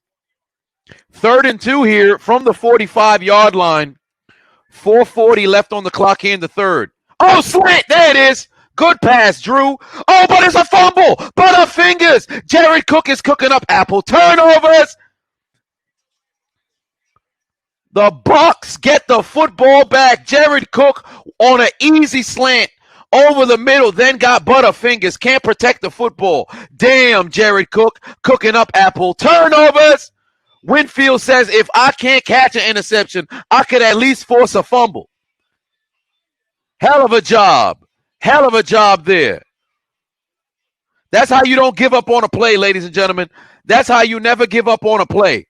S1: 3rd and 2 here from the 45-yard line. 4:40 left on the clock here in the third. Oh, slant! There it is. Good pass, Drew. Oh, but it's a fumble. Butterfingers. Jared Cook is cooking up apple turnovers. The Bucs get the football back. Jared Cook on an easy slant over the middle, then got Butterfingers. Can't protect the football. Damn, Jared Cook cooking up apple turnovers. Winfield says, if I can't catch an interception, I could at least force a fumble. Hell of a job. Hell of a job there. That's how you don't give up on a play, ladies and gentlemen. That's how you never give up on a play.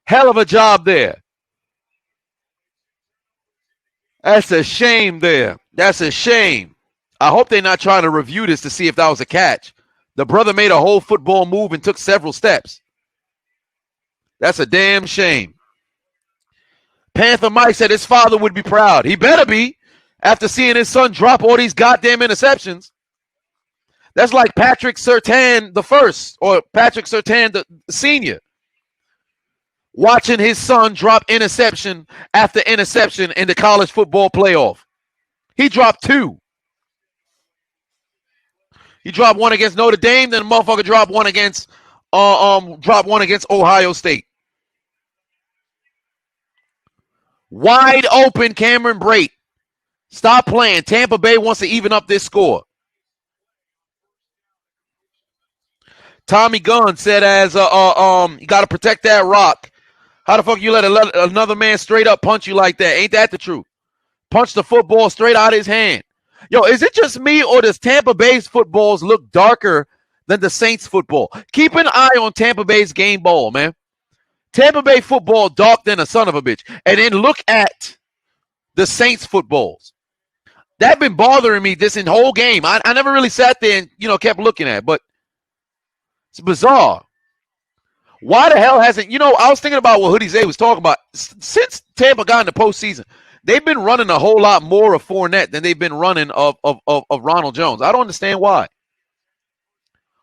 S1: Hell of a job there. That's a shame there. That's a shame. I hope they're not trying to review this to see if that was a catch. The brother made a whole football move and took several steps. That's a damn shame. Panther Mike said his father would be proud. He better be after seeing his son drop all these goddamn interceptions. That's like Patrick Surtain the first or Patrick Surtain the senior. Watching his son drop interception after interception in the college football playoff. He dropped 2. He dropped 1 against Notre Dame, then the motherfucker dropped 1 against Ohio State. Wide open Cameron Brate. Stop playing. Tampa Bay wants to even up this score. Tommy Gunn said you got to protect that rock. How the fuck you let another man straight up punch you like that? Ain't that the truth? Punch the football straight out of his hand. Yo, is it just me or does Tampa Bay's footballs look darker than the Saints football? Keep an eye on Tampa Bay's game ball, man. Tampa Bay football dark than a son of a bitch. And then look at the Saints footballs. That been bothering me this whole game. I never really sat there and, kept looking at it, but it's bizarre. Why the hell hasn't, I was thinking about what Hoodie Zay was talking about. Since Tampa got in the postseason, they've been running a whole lot more of Fournette than they've been running of Ronald Jones. I don't understand why.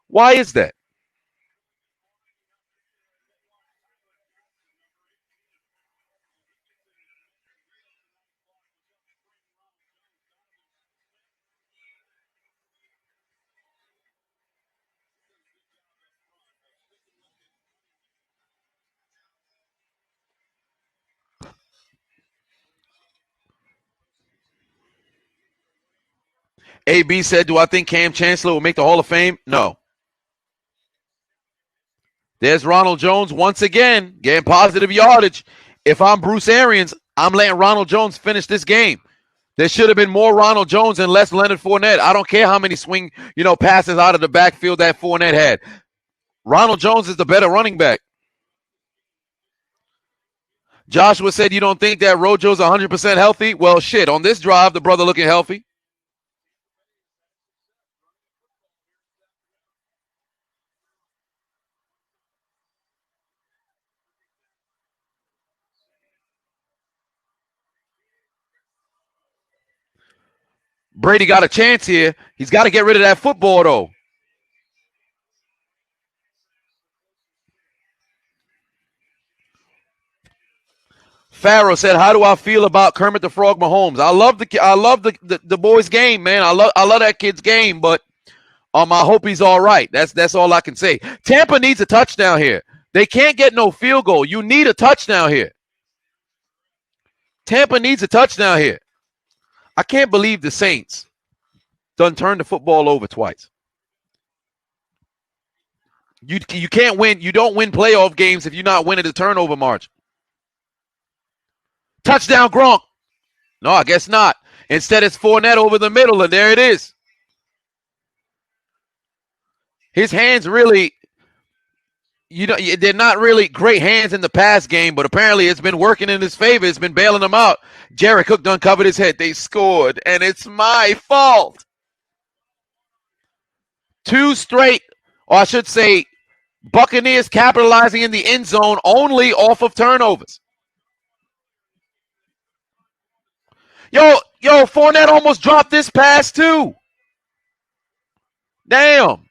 S1: Why is that? AB said, do I think Cam Chancellor will make the Hall of Fame? No. There's Ronald Jones once again getting positive yardage. If I'm Bruce Arians, I'm letting Ronald Jones finish this game. There should have been more Ronald Jones and less Leonard Fournette. I don't care how many swing, passes out of the backfield that Fournette had. Ronald Jones is the better running back. Joshua said, you don't think that Rojo's 100% healthy? Well, shit, on this drive, the brother looking healthy. Brady got a chance here. He's got to get rid of that football, though. Farrow said, "How do I feel about Kermit the Frog Mahomes? I love the boy's game, man. I love that kid's game, but I hope he's all right. That's all I can say. Tampa needs a touchdown here. They can't get no field goal. You need a touchdown here. Tampa needs a touchdown here. I can't believe the Saints done turned the football over twice. You can't win. You don't win playoff games if you're not winning the turnover margin. Touchdown, Gronk. No, I guess not. Instead, it's Fournette over the middle, and there it is. His hands really, they're not really great hands in the pass game, but apparently it's been working in his favor. It's been bailing him out. Jared Cook done covered his head. They scored, and it's my fault. 2 straight, or I should say, Buccaneers capitalizing in the end zone only off of turnovers. Yo, Fournette almost dropped this pass too. Damn.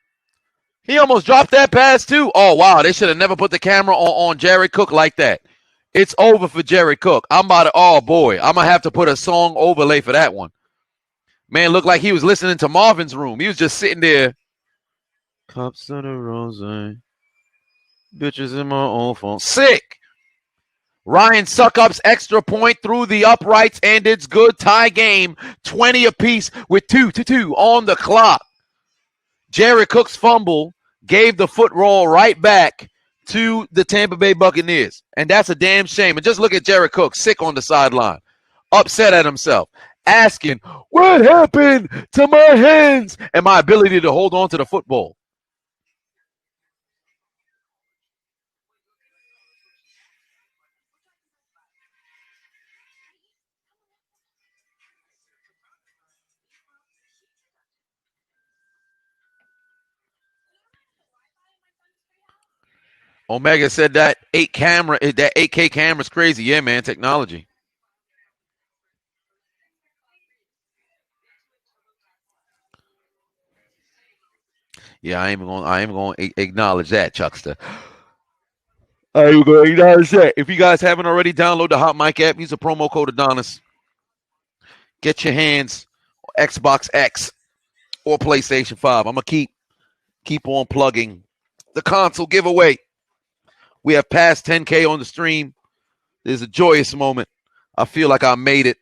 S1: He almost dropped that pass too. Oh, wow. They should have never put the camera on Jared Cook like that. It's over for Jared Cook. I'm going to have to put a song overlay for that one. Man, looked like he was listening to Marvin's Room. He was just sitting there. Cups of the rose. Bitches in my own phone. Sick. Ryan Suckup's extra point through the uprights, and it's good. Tie game, 20 apiece with 2-2 on the clock. Jared Cook's fumble gave the foot roll right back to the Tampa Bay Buccaneers, and that's a damn shame. And just look at Jared Cook, sick on the sideline, upset at himself, asking, what happened to my hands and my ability to hold on to the football? Omega said that 8K camera is crazy. Yeah, man, technology. Yeah, I am going to acknowledge that, Chuckster. I am going to acknowledge that. If you guys haven't already, download the Hot Mic app. Use the promo code Adonis. Get your hands on Xbox X or PlayStation 5. I'm going to keep on plugging the console giveaway. We have passed 10K on the stream. There's a joyous moment. I feel like I made it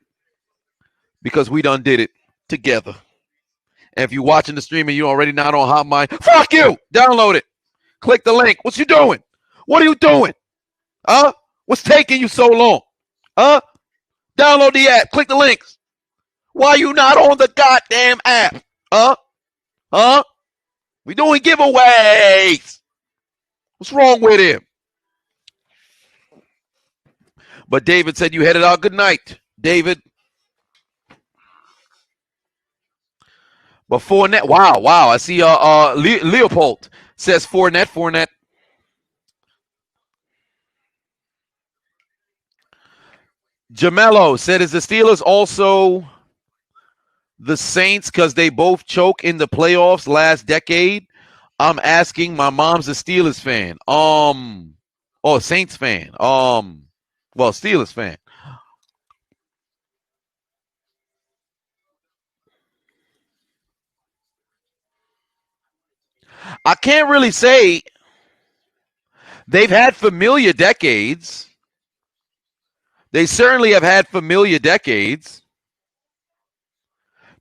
S1: because we done did it together. And if you're watching the stream and you're already not on Hot Mic, fuck you! Download it. Click the link. What you doing? What are you doing? Huh? What's taking you so long? Huh? Download the app. Click the links. Why you not on the goddamn app? Huh? Huh? We doing giveaways. What's wrong with him? But David said you headed out. Good night, David. But Fournette, wow. I see Leopold says Fournette. Jamello said, is the Steelers also the Saints because they both choke in the playoffs last decade? I'm asking. My mom's a Steelers fan. Saints fan. Steelers fan. I can't really say. They've had familiar decades. They certainly have had familiar decades.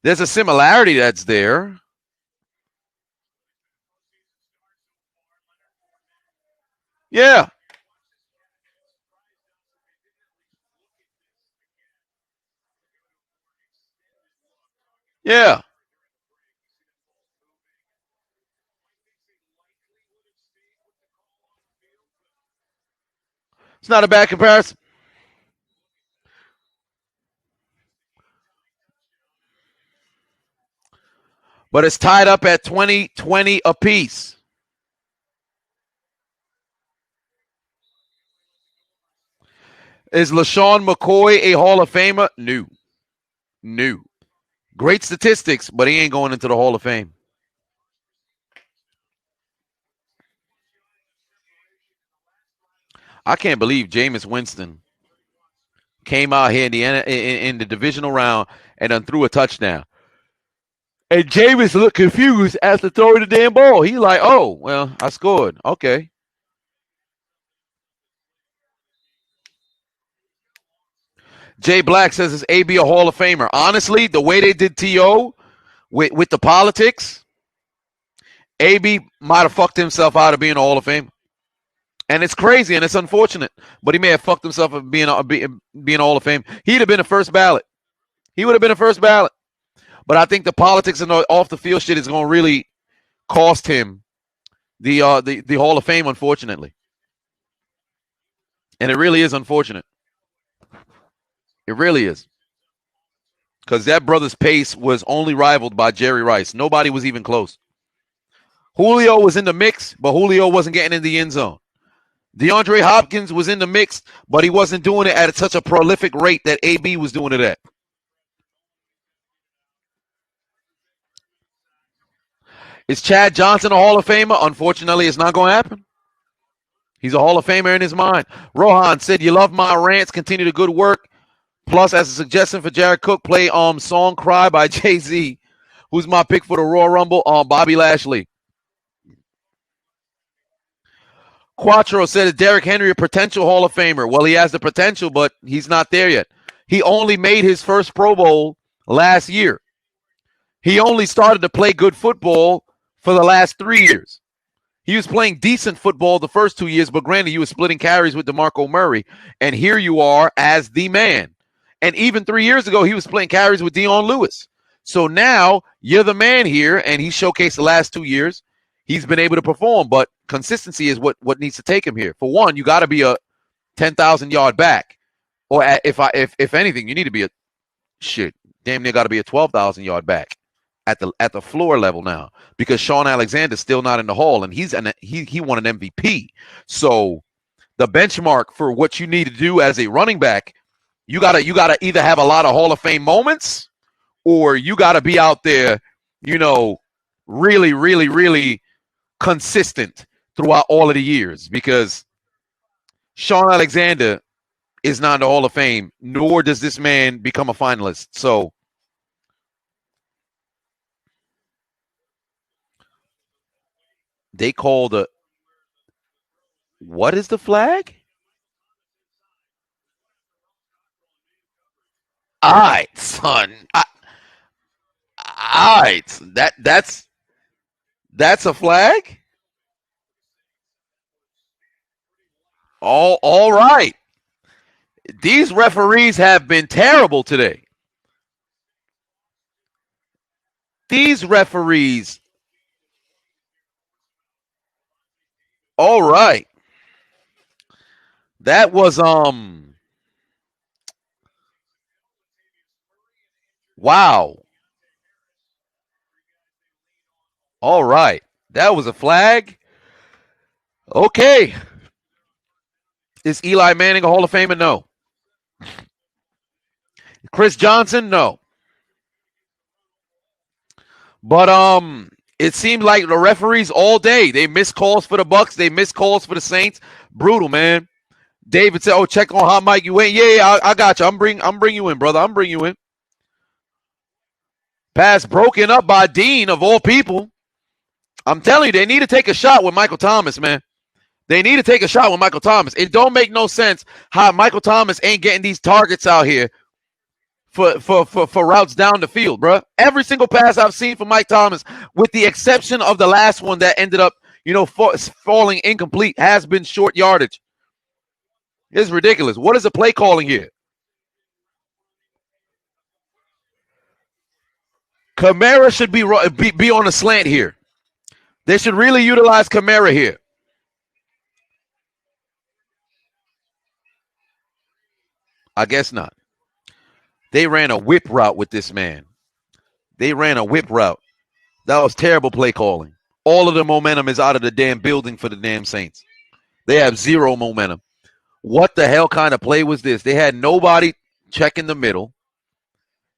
S1: There's a similarity that's there. Yeah. Yeah. It's not a bad comparison. But it's tied up at 20-20 apiece. Is LaShawn McCoy a Hall of Famer? No. No. Great statistics, but he ain't going into the Hall of Fame. I can't believe Jameis Winston came out here in the divisional round and then threw a touchdown. And Jameis looked confused after throwing the damn ball. He like, oh, well, I scored. Okay. Jay Black says, is AB a Hall of Famer? Honestly, the way they did T.O. with the politics, AB might have fucked himself out of being a Hall of Famer. And it's crazy and it's unfortunate, but he may have fucked himself of being a Hall of Fame. He'd have been a first ballot. He would have been a first ballot. But I think the politics and the off the field shit is going to really cost him the Hall of Fame, unfortunately. And it really is unfortunate. It really is. Because that brother's pace was only rivaled by Jerry Rice. Nobody was even close. Julio was in the mix, but Julio wasn't getting in the end zone. DeAndre Hopkins was in the mix, but he wasn't doing it at such a prolific rate that AB was doing it at. Is Chad Johnson a Hall of Famer? Unfortunately, it's not going to happen. He's a Hall of Famer in his mind. Rohan said, you love my rants. Continue the good work. Plus, as a suggestion for Jared Cook, play Song Cry by Jay-Z. Who's my pick for the Royal Rumble? Bobby Lashley. Quattro said, is Derrick Henry a potential Hall of Famer? Well, he has the potential, but he's not there yet. He only made his first Pro Bowl last year. He only started to play good football for the last 3 years. He was playing decent football the first 2 years, but granted, you were splitting carries with DeMarco Murray, and here you are as the man. And even 3 years ago, he was playing carries with Dion Lewis. So now you're the man here, and he showcased the last 2 years. He's been able to perform, but consistency is what needs to take him here. For one, you got to be a 10,000-yard back, or if anything, you need to be damn near got to be a 12,000-yard back at the floor level now, because Sean Alexander's still not in the Hall, and he won an MVP. So the benchmark for what you need to do as a running back, you gotta either have a lot of Hall of Fame moments, or you gotta be out there, really, really, really consistent throughout all of the years, because Sean Alexander is not in the Hall of Fame, nor does this man become a finalist. So they called what is the flag? All right, son. All right. That's a flag? All right. These referees have been terrible today. These referees. All right. That was wow. All right. That was a flag. Okay. Is Eli Manning a Hall of Famer? No. Chris Johnson? No. But it seemed like the referees all day, they missed calls for the Bucks, they missed calls for the Saints. Brutal, man. David said, "Oh, check on Hot Mike. You in? Yeah, I got you. I'm bring you in, brother. I'm bring you in." Pass broken up by Dean of all people. I'm telling you, they need to take a shot with Michael Thomas, man. They need to take a shot with Michael Thomas. It don't make no sense how Michael Thomas ain't getting these targets out here for routes down the field, bro. Every single pass I've seen from Mike Thomas, with the exception of the last one that ended up, falling incomplete, has been short yardage. It's ridiculous. What is the play calling here? Kamara should be on a slant here. They should really utilize Kamara here. I guess not. They ran a whip route with this man. They ran a whip route. That was terrible play calling. All of the momentum is out of the damn building for the damn Saints. They have zero momentum. What the hell kind of play was this? They had nobody checking the middle.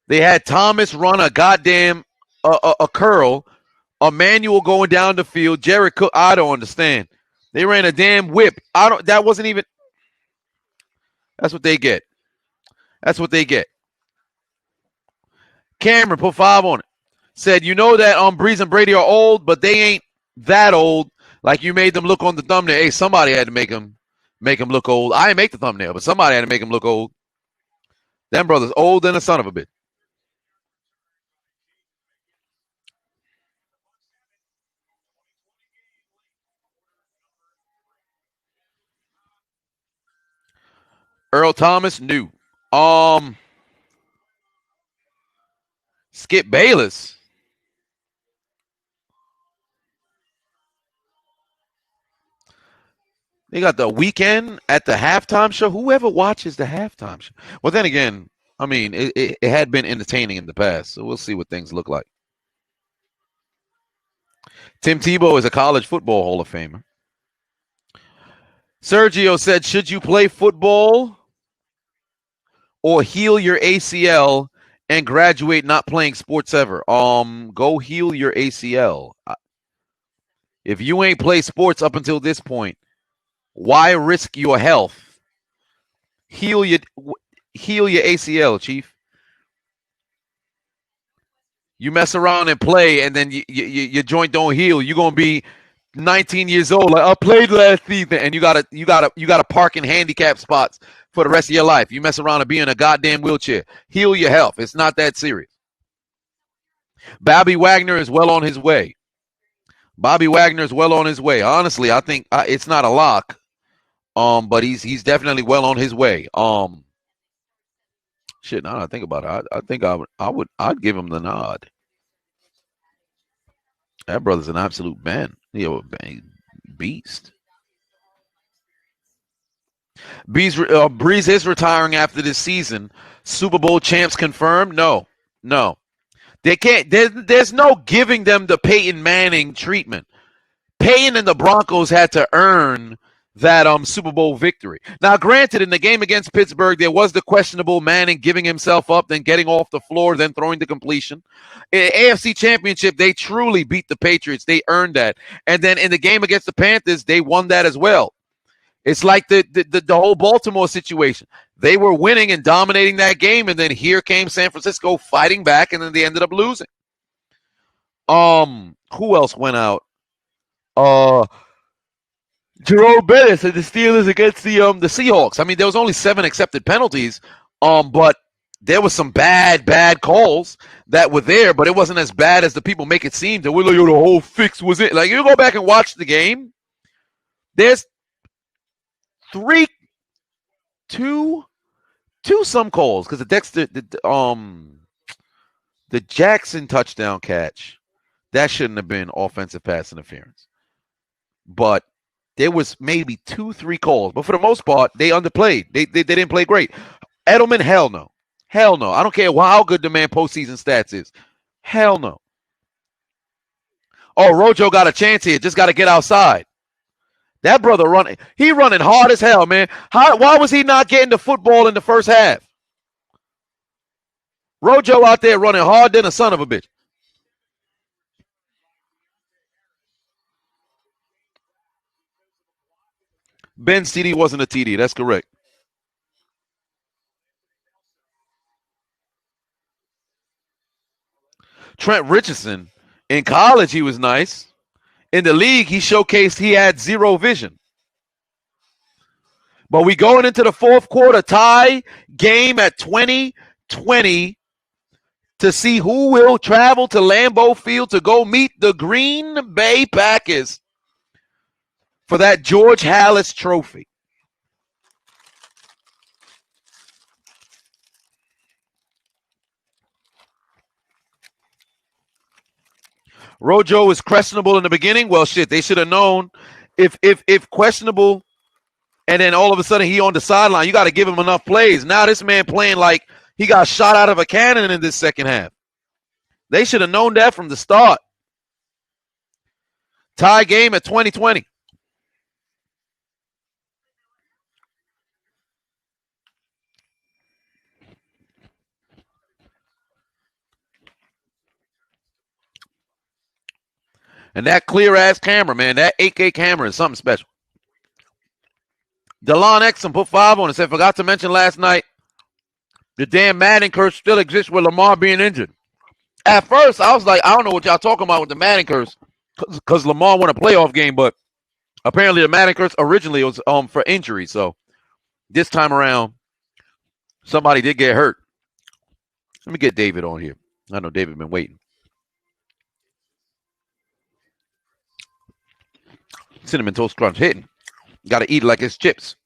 S1: They had Thomas run a goddamn a curl. Emmanuel going down the field. Jared Cook. I don't understand. They ran a damn whip. That wasn't even. That's what they get. That's what they get. Cameron put 5 on it. Said, that Breeze and Brady are old, but they ain't that old. Like you made them look on the thumbnail. Hey, somebody had to make them look old. I didn't make the thumbnail, but somebody had to make them look old. Them brothers old than a son of a bitch. Earl Thomas, new. Skip Bayless. They got the Weekend at the halftime show. Whoever watches the halftime show. Well, then again, I mean, it had been entertaining in the past, so we'll see what things look like. Tim Tebow is a college football Hall of Famer. Sergio said, should you play football or heal your ACL and graduate not playing sports ever? Go heal your ACL. If you ain't played sports up until this point, why risk your health? Heal your ACL, Chief. You mess around and play, and then your joint don't heal. You're gonna be 19 years old. Like, I played last season, and you gotta park in handicap spots for the rest of your life. You mess around and be in a goddamn wheelchair. Heal your health. It's not that serious. Bobby Wagner is well on his way. Honestly, I think it's not a lock. But he's definitely well on his way. Shit, now that I think about it, I think I'd give him the nod. That brother's an absolute beast. Breeze is retiring after this season. Super Bowl champs confirmed? No. They can't. There's no giving them the Peyton Manning treatment. Peyton and the Broncos had to earn that Super Bowl victory. Now, granted, in the game against Pittsburgh, there was the questionable Manning giving himself up, then getting off the floor, then throwing the completion. In AFC Championship, they truly beat the Patriots. They earned that. And then in the game against the Panthers, they won that as well. It's like the whole Baltimore situation. They were winning and dominating that game, and then here came San Francisco fighting back, and then they ended up losing. Who else went out? Jerome Bettis and the Steelers against the Seahawks. I mean, there was only 7 accepted penalties, but there was some bad calls that were there, but it wasn't as bad as the people make it seem. That we're like, the whole fix was it. Like, you go back and watch the game. There's two some calls because the Jackson touchdown catch, that shouldn't have been offensive pass interference, but there was maybe 2-3 calls, but for the most part, they underplayed. They didn't play great. Edelman, hell no. I don't care how good the man postseason stats is. Hell no. Oh, Rojo got a chance here. Just got to get outside. That brother running hard as hell, man. Why was he not getting the football in the first half? Rojo out there running hard than a son of a bitch. Ben's TD wasn't a TD. That's correct. Trent Richardson, in college, he was nice. In the league, he showcased he had zero vision. But we going into the fourth quarter tie, game at 20, 20 to see who will travel to Lambeau Field to go meet the Green Bay Packers for that George Halas trophy. Rojo is questionable in the beginning. Well, shit, they should have known if questionable, and then all of a sudden he on the sideline. You got to give him enough plays. Now this man playing like he got shot out of a cannon in this second half. They should have known that from the start. Tie game at 2020. And that clear-ass camera, man, that 8K camera is something special. DeLon Exum put 5 on it. Said, forgot to mention last night, the damn Madden curse still exists with Lamar being injured. At first, I was like, I don't know what y'all talking about with the Madden curse because Lamar won a playoff game, but apparently the Madden curse originally was for injury. So this time around, somebody did get hurt. Let me get David on here. I know David been waiting. Cinnamon Toast Crunch hitting. Got to eat like it's chips.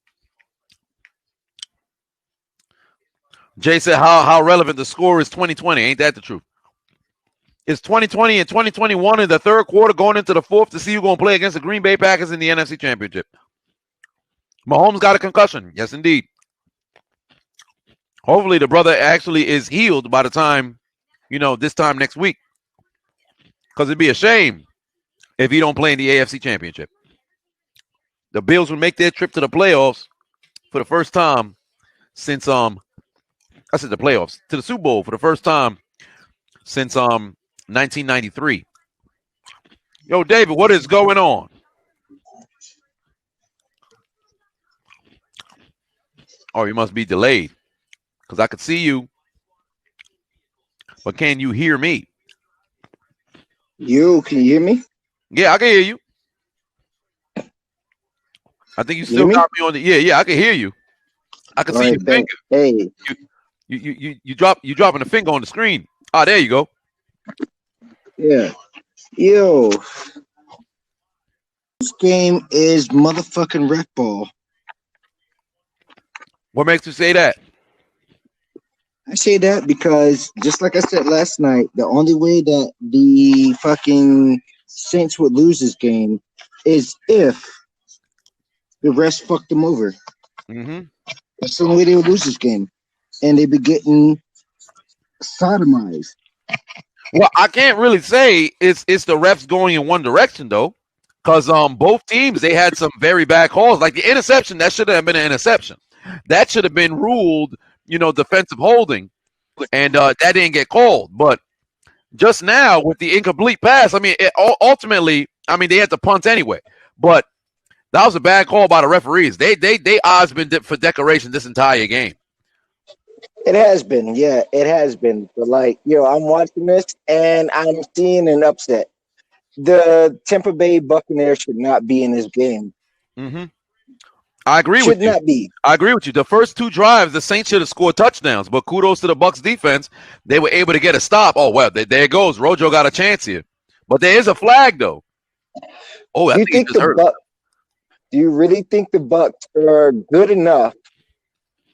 S1: Jay said how relevant the score is 2020. Ain't that the truth? It's 2020 and 2021 in the third quarter going into the fourth to see who's going to play against the Green Bay Packers in the NFC Championship. Mahomes got a concussion. Yes, indeed. Hopefully the brother actually is healed by the time, this time next week. Because it'd be a shame if he don't play in the AFC Championship. The Bills will make their trip to the playoffs for the first time since the playoffs to the Super Bowl for the first time since 1993. Yo, David, what is going on? Oh, you must be delayed because I could see you, but can you hear me?
S4: Can you hear me?
S1: Yeah, I can hear you. I think you still got me on the. Yeah, I can hear you. I can see your finger.
S4: Hey,
S1: you dropping a finger on the screen. Ah, there you go.
S4: Yeah, yo, this game is motherfucking rec ball.
S1: What makes you say that?
S4: I say that because, just like I said last night, the only way that the fucking Saints would lose this game is if the refs fucked them over.
S1: Mm-hmm.
S4: That's the only way they would lose this game. And they'd be getting sodomized.
S1: Well, I can't really say it's the refs going in one direction, though, because both teams, they had some very bad calls. Like the interception, that should have been an interception. That should have been ruled, defensive holding, and that didn't get called. But just now with the incomplete pass, ultimately, they had to punt anyway. But that was a bad call by the referees. They odds been for decoration this entire game.
S4: It has been, yeah, it has been. But I'm watching this and I'm seeing an upset. The Tampa Bay Buccaneers should not be in this game.
S1: Mm-hmm. I agree with you.
S4: Should not be.
S1: I agree with you. The first 2 drives, the Saints should have scored touchdowns, but kudos to the Bucs defense. They were able to get a stop. Oh, well, there it goes. Rojo got a chance here. But there is a flag, though. Oh, I think he just hurt.
S4: Do you really think the Bucs are good enough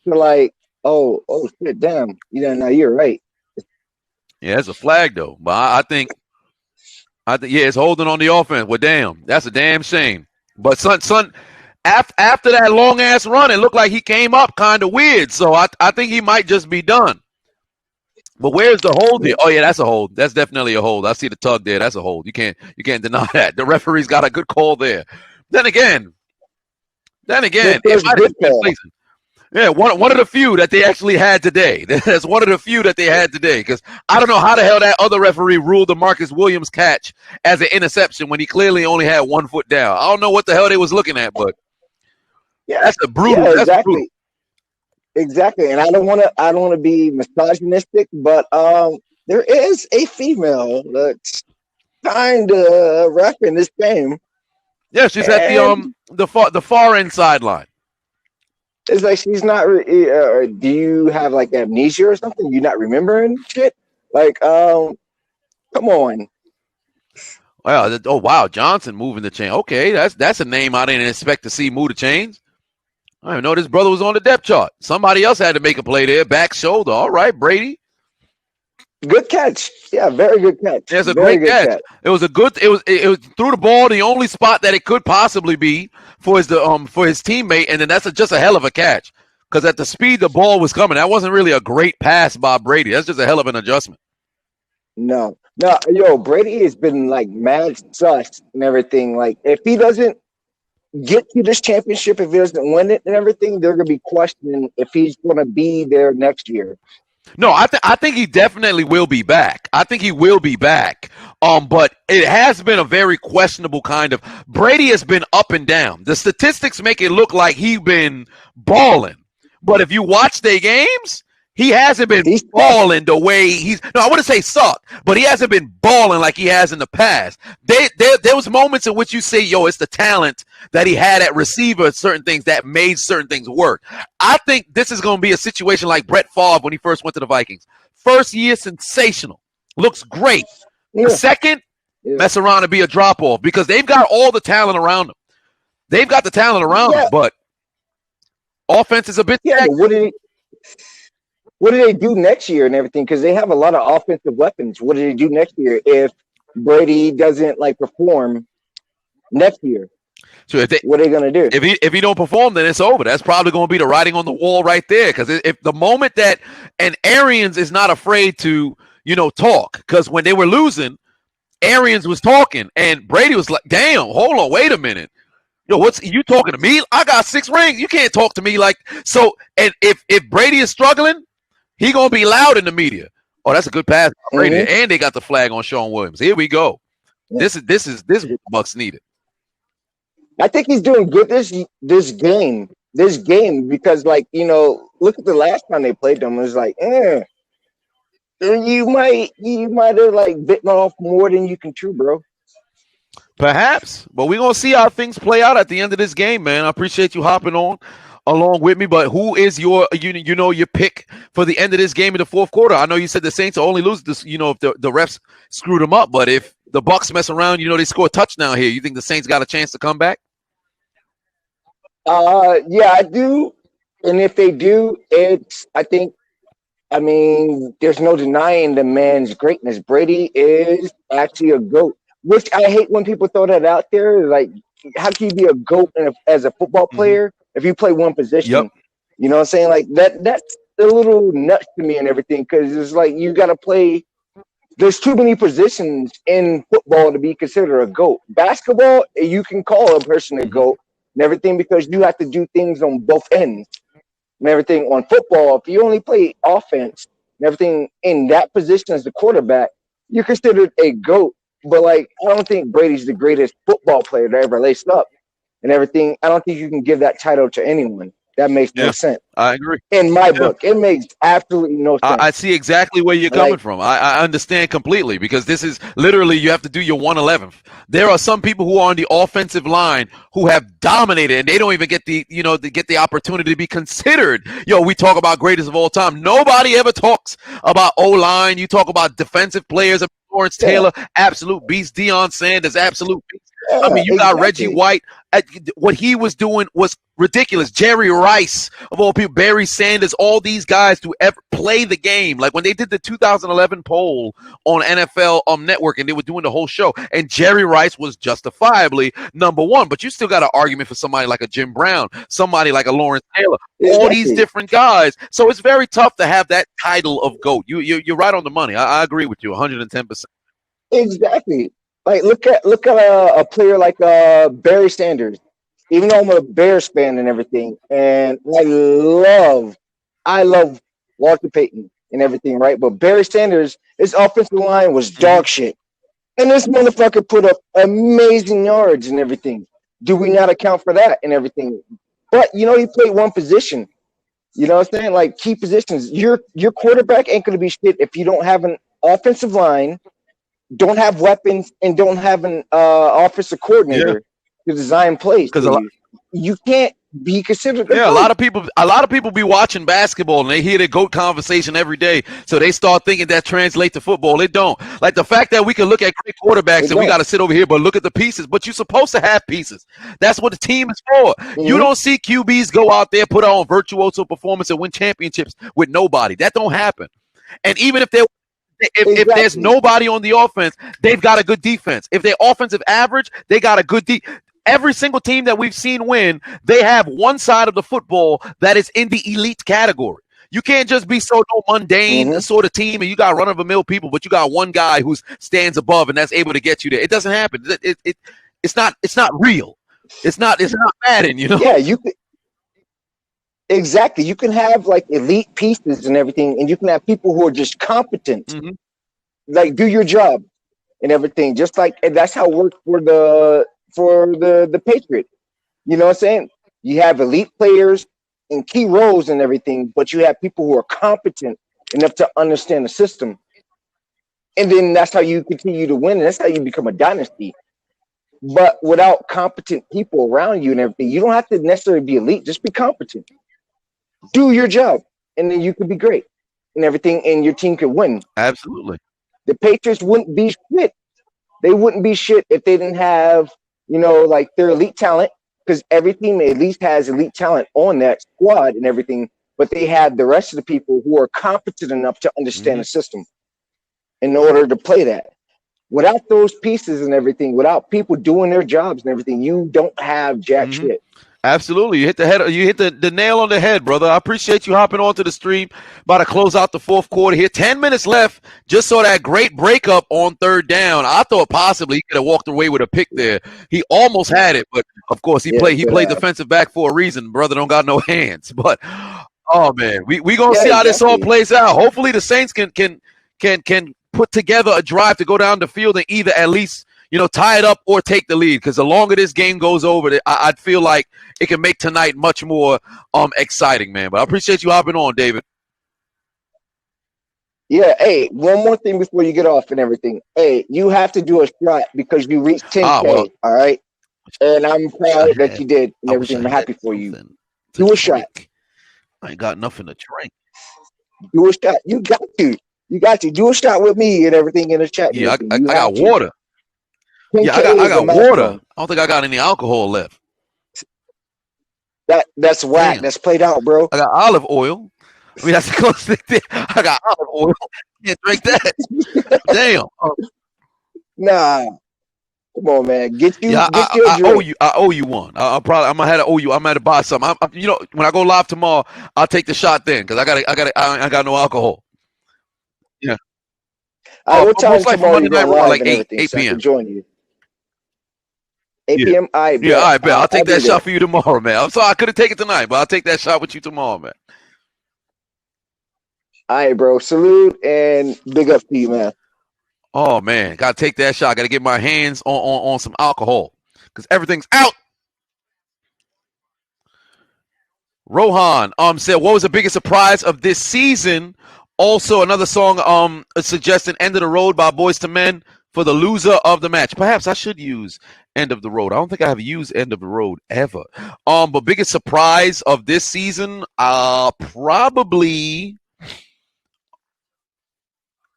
S4: to oh shit, damn. No, you're right.
S1: Yeah, it's a flag, though. But I think, it's holding on the offense. Well, damn, that's a damn shame. But son, after that long ass run, it looked like he came up kind of weird. So I think he might just be done. But where's the hold here? Oh yeah, that's a hold. That's definitely a hold. I see the tug there. That's a hold. You can't deny that. The referee's got a good call there. Then again, it might have been placing. Yeah, one of the few that they actually had today. That's one of the few that they had today. Because I don't know how the hell that other referee ruled the Marcus Williams catch as an interception when he clearly only had 1 foot down. I don't know what the hell they was looking at, but yeah, that's a brutal.
S4: Yeah, exactly.
S1: That's brutal.
S4: Exactly. And I don't want to be misogynistic, but there is a female that's kind of ref in this game.
S1: Yeah, she's at the far end sideline.
S4: It's like she's not. Do you have like amnesia or something? You not remembering shit? Like, come on.
S1: Wow. Oh wow, Johnson moving the chain. Okay, that's a name I didn't expect to see move the chains. I didn't know this brother was on the depth chart. Somebody else had to make a play there. Back shoulder. All right, Brady.
S4: Good catch. Yeah, very good catch.
S1: That's a
S4: very
S1: great
S4: good
S1: catch. It was threw the ball the only spot that it could possibly be for his teammate, and then that's just a hell of a catch. Because at the speed the ball was coming, that wasn't really a great pass by Brady. That's just a hell of an adjustment.
S4: No, yo, Brady has been like mad sus and everything. Like, if he doesn't get to this championship, if he doesn't win it and everything, they're gonna be questioning if he's gonna be there next year.
S1: No, I think he definitely will be back. I think he will be back. But it has been a very questionable kind of. Brady has been up and down. The statistics make it look like he's been balling, but if you watch their games, he hasn't been balling the way he's. No, I wouldn't say suck, but he hasn't been balling like he has in the past. There was moments in which you say, "Yo, it's the talent that he had at receiver, certain things that made certain things work." I think this is going to be a situation like Brett Favre when he first went to the Vikings. First year, sensational, looks great. The second, mess around and be a drop off because they've got all the talent around them. They've got the talent around them, but offense is a bit.
S4: Yeah, but what do they do next year and everything? Because they have a lot of offensive weapons. What do they do next year if Brady doesn't like perform next year?
S1: So
S4: what are they gonna do?
S1: If he don't perform, then it's over. That's probably going to be the writing on the wall right there. Because if the moment that and Arians is not afraid to talk, because when they were losing, Arians was talking and Brady was like, "Damn, hold on, wait a minute." What's you talking to me? I got 6 rings. You can't talk to me like so. And if Brady is struggling, he gonna be loud in the media. Oh, that's a good pass, Brady. Mm-hmm. And they got the flag on Sean Williams. Here we go. Yeah. This is what the Bucs needed.
S4: I think he's doing good this game because look at the last time they played them. It was like, you might have like bitten off more than you can chew, bro.
S1: Perhaps, but we're gonna see how things play out at the end of this game, man. I appreciate you hopping on along with me. But who is your your pick for the end of this game in the fourth quarter? I know you said the Saints will only lose this, if the refs screwed them up. But if the Bucs mess around, they score a touchdown here. You think the Saints got a chance to come back?
S4: Yeah, I do. And if they do, there's no denying the man's greatness. Brady is actually a GOAT. Which I hate when people throw that out there. Like, how can you be a GOAT as a football player if you play one position?
S1: Yep.
S4: You know what I'm saying? Like, that's a little nuts to me and everything because it's like you got to play. There's too many positions in football to be considered a GOAT. Basketball, you can call a person a GOAT and everything because you have to do things on both ends and everything. On football, if you only play offense and everything in that position as the quarterback, you're considered a GOAT. But, I don't think Brady's the greatest football player to ever lace up and everything. I don't think you can give that title to anyone. That makes no sense.
S1: I agree.
S4: In my book, it makes absolutely no sense.
S1: I see exactly where you're coming from. I understand completely because this is literally you have to do your 111th. There are some people who are on the offensive line who have dominated and they don't even get the opportunity to be considered. We talk about greatest of all time. Nobody ever talks about O-line. You talk about defensive players. Lawrence Taylor, absolute beast. Deion Sanders, absolute beast. You got Reggie White. What he was doing was ridiculous. Jerry Rice, of all people, Barry Sanders, all these guys to ever play the game. Like when they did the 2011 poll on NFL Network and they were doing the whole show, and Jerry Rice was justifiably number one. But you still got an argument for somebody like a Jim Brown, somebody like a Lawrence Taylor, all these different guys. So it's very tough to have that title of GOAT. You're right on the money. I agree with you 110%.
S4: Exactly. Like look at a player like Barry Sanders. Even though I'm a Bears fan and everything, and I love Walter Payton and everything, right? But Barry Sanders, his offensive line was dog shit, and this motherfucker put up amazing yards and everything. Do we not account for that and everything? But he played one position. You know what I'm saying? Like key positions. Your quarterback ain't gonna be shit if you don't have an offensive line, don't have weapons, and don't have an offensive coordinator to design plays. Because you can't be considered a
S1: Yeah,
S4: GOAT.
S1: a lot of people be watching basketball and they hear the GOAT conversation every day, so they start thinking that translates to football. It don't. Like the fact that we can look at great quarterbacks
S4: They
S1: and we
S4: don't.
S1: got to sit over here, but look at the pieces. But you're supposed to have pieces. That's what the team is for. You
S4: Mhm.
S1: don't see QBs go out there, put on virtuoso performance and win championships with nobody. That don't happen. And even if if there's
S4: Exactly.
S1: nobody on the offense, they've got a good defense. If they're offensive average, they got a good every single team that we've seen win, they have one side of the football that is in the elite category. You can't just be so mundane
S4: Mhm.
S1: sort of team and you got run-of-the-mill people, but you got one guy who stands above and that's able to get you there. It doesn't happen. It's not real. It's not Madden, you know?
S4: Yeah, you could exactly. You can have like elite pieces and everything, and you can have people who are just competent,
S1: Mhm.
S4: like do your job and everything. Just like and that's how it works for the Patriot. You know what I'm saying? You have elite players in key roles and everything, but you have people who are competent enough to understand the system. And then that's how you continue to win. And that's how you become a dynasty. But without competent people around you and everything, you don't have to necessarily be elite. Just be competent. Do your job, and then you could be great and everything, and your team could win.
S1: Absolutely.
S4: The Patriots wouldn't be shit. They wouldn't be shit if they didn't have, like their elite talent, because every team at least has elite talent on that squad and everything, but they have the rest of the people who are competent enough to understand the system in order to play that. Without those pieces and everything, without people doing their jobs and everything, you don't have jack shit.
S1: Absolutely. You hit the head. You hit the nail on the head, brother. I appreciate you hopping onto the stream. About to close out the fourth quarter here. 10 minutes left. Just saw that great breakup on third down. I thought possibly he could have walked away with a pick there. He almost had it, but of course he played defensive back for a reason. Brother don't got no hands. But oh man, we gonna see how this all plays out. Hopefully the Saints can put together a drive to go down the field and either at least tie it up or take the lead. Because the longer this game goes over, I'd feel like it can make tonight much more exciting, man. But I appreciate you hopping on, David.
S4: Yeah, hey, one more thing before you get off and everything. Hey, you have to do a shot because you reached 10K, all right? And I'm proud that you did and everything. I'm happy for you. Do a shot.
S1: I ain't got nothing to drink.
S4: Do a shot. You got to. You got to. Do a shot with me and everything in the chat.
S1: Yeah, I got water. Yeah, I got water. I don't think I got any alcohol left.
S4: That's whack. Damn. That's played out, bro.
S1: I got olive oil. I mean, that's the closest thing. I got olive oil. Can't drink that. Damn.
S4: Nah. Come on, man. Get your
S1: drink. I owe you one. I'm gonna have to owe you. I'm gonna have to buy something. When I go live tomorrow, I'll take the shot then because I got no alcohol. Yeah.
S4: What time tomorrow you go live
S1: like
S4: and
S1: 8
S4: p.m.
S1: So I can
S4: join you. 8 p.m.
S1: All right, bet. I'll take that shot for you tomorrow, man. I'm sorry I couldn't take it tonight, but I'll take that shot with you tomorrow, man.
S4: All right, bro. Salute and big up to you, man.
S1: Oh man, gotta take that shot. Gotta get my hands on some alcohol because everything's out. Rohan said, "What was the biggest surprise of this season?" Also, another song suggesting "End of the Road" by Boyz II Men for the loser of the match. Perhaps I should use "End of the Road." I don't think I have used "End of the Road" ever. But biggest surprise of this season, probably.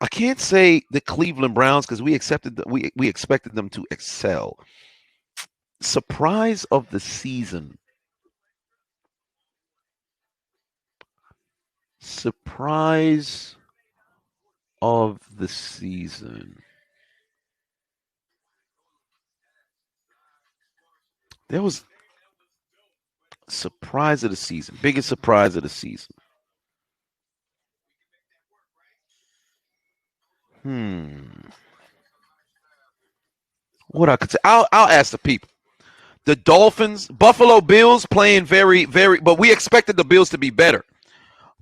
S1: I can't say the Cleveland Browns because we expected them to excel. Surprise of the season. Surprise of the season. There was surprise of the season. Biggest surprise of the season. What I could say, I'll ask the people. The Dolphins, Buffalo Bills playing very, very, but we expected the Bills to be better.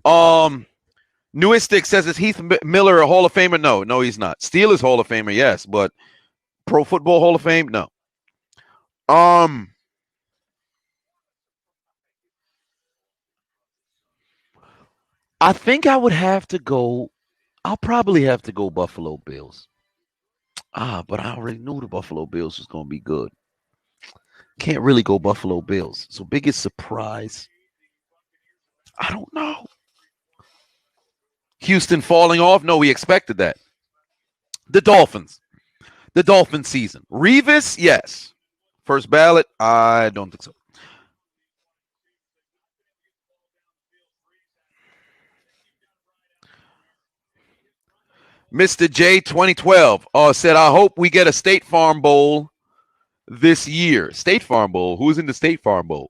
S1: Newistic says, is Heath Miller a Hall of Famer? No, he's not. Steelers Hall of Famer, yes, but Pro Football Hall of Fame, no. I think I would have to go. I'll probably have to go Buffalo Bills. But I already knew the Buffalo Bills was going to be good. Can't really go Buffalo Bills. So biggest surprise, I don't know. Houston falling off? No, we expected that. The Dolphins. The Dolphin season. Revis? Yes. First ballot? I don't think so. Mr. J 2012 said, I hope we get a State Farm Bowl this year. State Farm Bowl? Who's in the State Farm Bowl?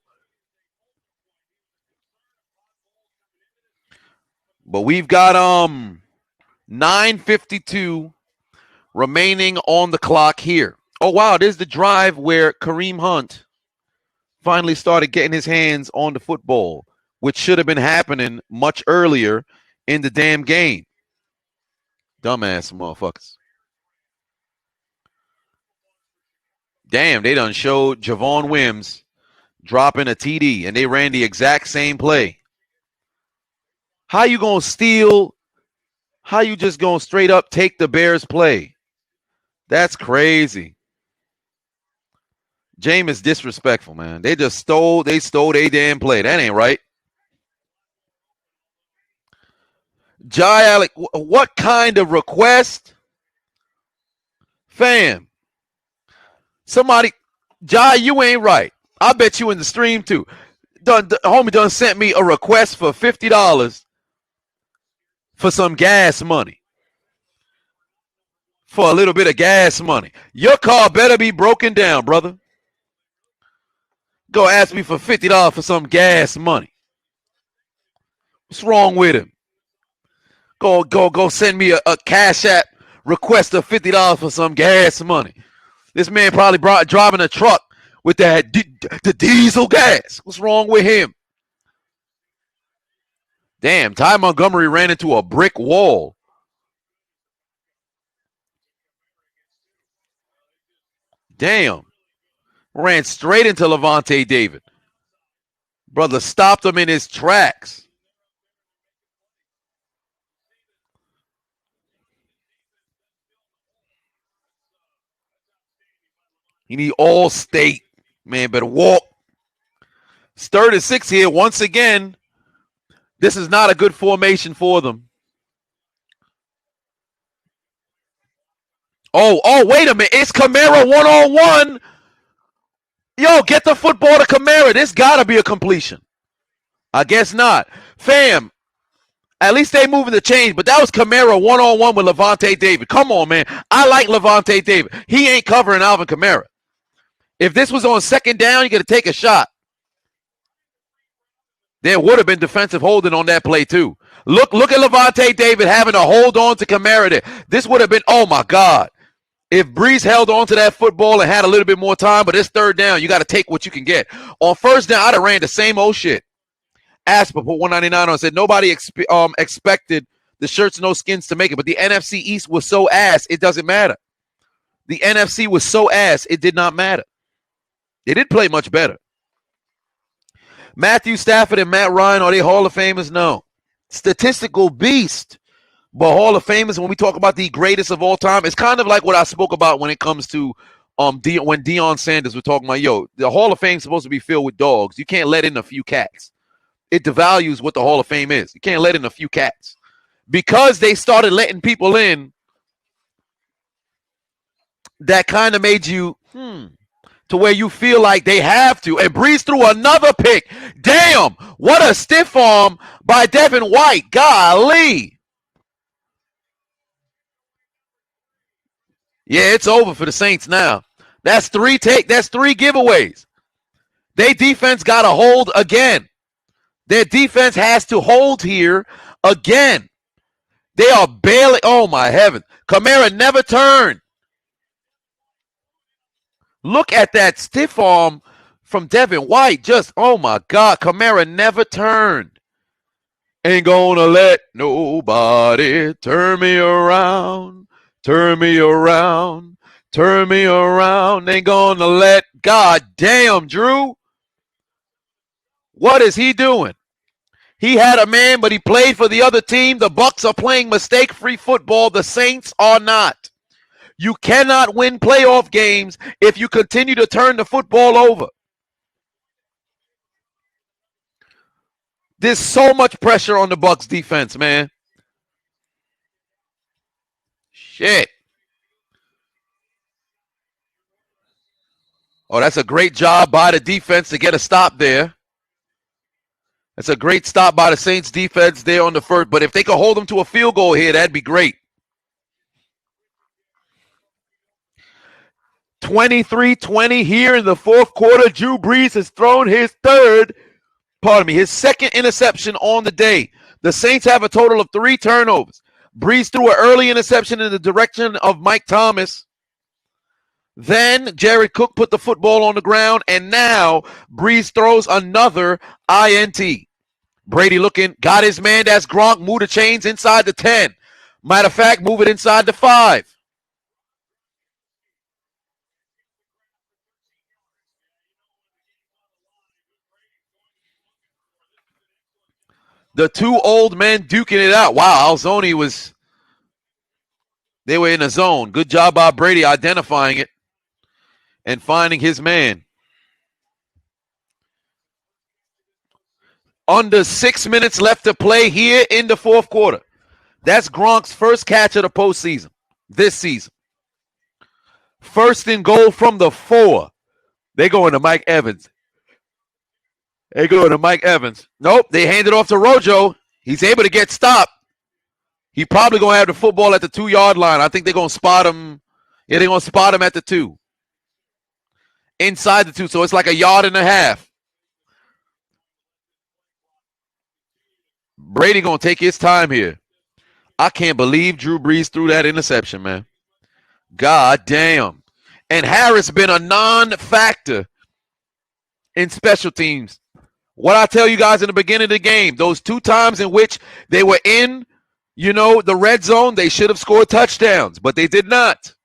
S1: But we've got 9:52 remaining on the clock here. Oh, wow. There's the drive where Kareem Hunt finally started getting his hands on the football, which should have been happening much earlier in the damn game. Dumbass motherfuckers. Damn, they done showed Javon Wims dropping a TD, and they ran the exact same play. How you going to steal? How you just going to straight up take the Bears play? That's crazy. Jameis disrespectful, man. They stole their damn play. That ain't right. Jai Alec, what kind of request? Fam. Somebody, Jai, you ain't right. I bet you in the stream too. Homie done sent me a request for $50 for some gas money. For a little bit of gas money. Your car better be broken down, brother. Go ask me for $50 for some gas money. What's wrong with him? Go send me a Cash App request of $50 for some gas money. This man probably driving a truck with that the diesel gas. What's wrong with him? Damn, Ty Montgomery ran into a brick wall. Damn. Ran straight into Levante David. Brother stopped him in his tracks. You need all state. Man, better walk. It's 3rd and 6 here. Once again, this is not a good formation for them. Oh, wait a minute. It's Kamara one-on-one. Yo, get the football to Kamara. This got to be a completion. I guess not. Fam, at least they moving the change, but that was Kamara one-on-one with Levante David. Come on, man. I like Levante David. He ain't covering Alvin Kamara. If this was on 2nd down, you got to take a shot. There would have been defensive holding on that play, too. Look at Levante David having to hold on to Kamara there. This would have been, oh, my God. If Breeze held on to that football and had a little bit more time, but it's 3rd down, you got to take what you can get. On 1st down, I'd have ran the same old shit. Asper put 199 on and said nobody expected the shirts, no skins to make it, but the NFC East was so ass, it doesn't matter. The NFC was so ass, it did not matter. They did play much better. Matthew Stafford and Matt Ryan, are they Hall of Famers? No. Statistical beast. But Hall of Famers, when we talk about the greatest of all time, it's kind of like what I spoke about when it comes to when Deion Sanders was talking about, the Hall of Fame is supposed to be filled with dogs. You can't let in a few cats. It devalues what the Hall of Fame is. You can't let in a few cats. Because they started letting people in, that kind of made you, to where you feel like they have to. And Breeze threw another pick. Damn, what a stiff arm by Devin White. Golly. Yeah, it's over for the Saints now. That's 3 giveaways. Their defense got to hold again. Their defense has to hold here again. They are barely, oh my heaven. Kamara never turned. Look at that stiff arm from Devin White. Just, oh my God, Kamara never turned. Ain't gonna let nobody turn me around. Turn me around. Turn me around. Ain't gonna let, God damn, Drew. What is he doing? He had a man, but he played for the other team. The Bucs are playing mistake-free football. The Saints are not. You cannot win playoff games if you continue to turn the football over. There's so much pressure on the Bucs defense, man. Shit. Oh, that's a great job by the defense to get a stop there. That's a great stop by the Saints defense there on the first. But if they could hold them to a field goal here, that'd be great. 23-20 here in the fourth quarter. Drew Brees has thrown his his second interception on the day. The Saints have a total of 3 turnovers. Brees threw an early interception in the direction of Mike Thomas. Then Jared Cook put the football on the ground, and now Brees throws another INT. Brady looking, got his man, that's Gronk, move the chains inside the 10. Matter of fact, move it inside the 5. The 2 old men duking it out. Wow, Alzoni they were in a zone. Good job by Brady identifying it and finding his man. Under 6 minutes left to play here in the fourth quarter. That's Gronk's first catch of the postseason this season. First and goal from the 4. They going to Mike Evans. Nope, they hand it off to Rojo. He's able to get stopped. He probably going to have the football at the 2-yard line. I think they're going to spot him. Yeah, they're going to spot him at the 2. Inside the 2, so it's like 1.5 yards. Brady going to take his time here. I can't believe Drew Brees threw that interception, man. God damn. And Harris been a non-factor in special teams. What I tell you guys in the beginning of the game, those 2 times in which they were in, the red zone, they should have scored touchdowns, but they did not.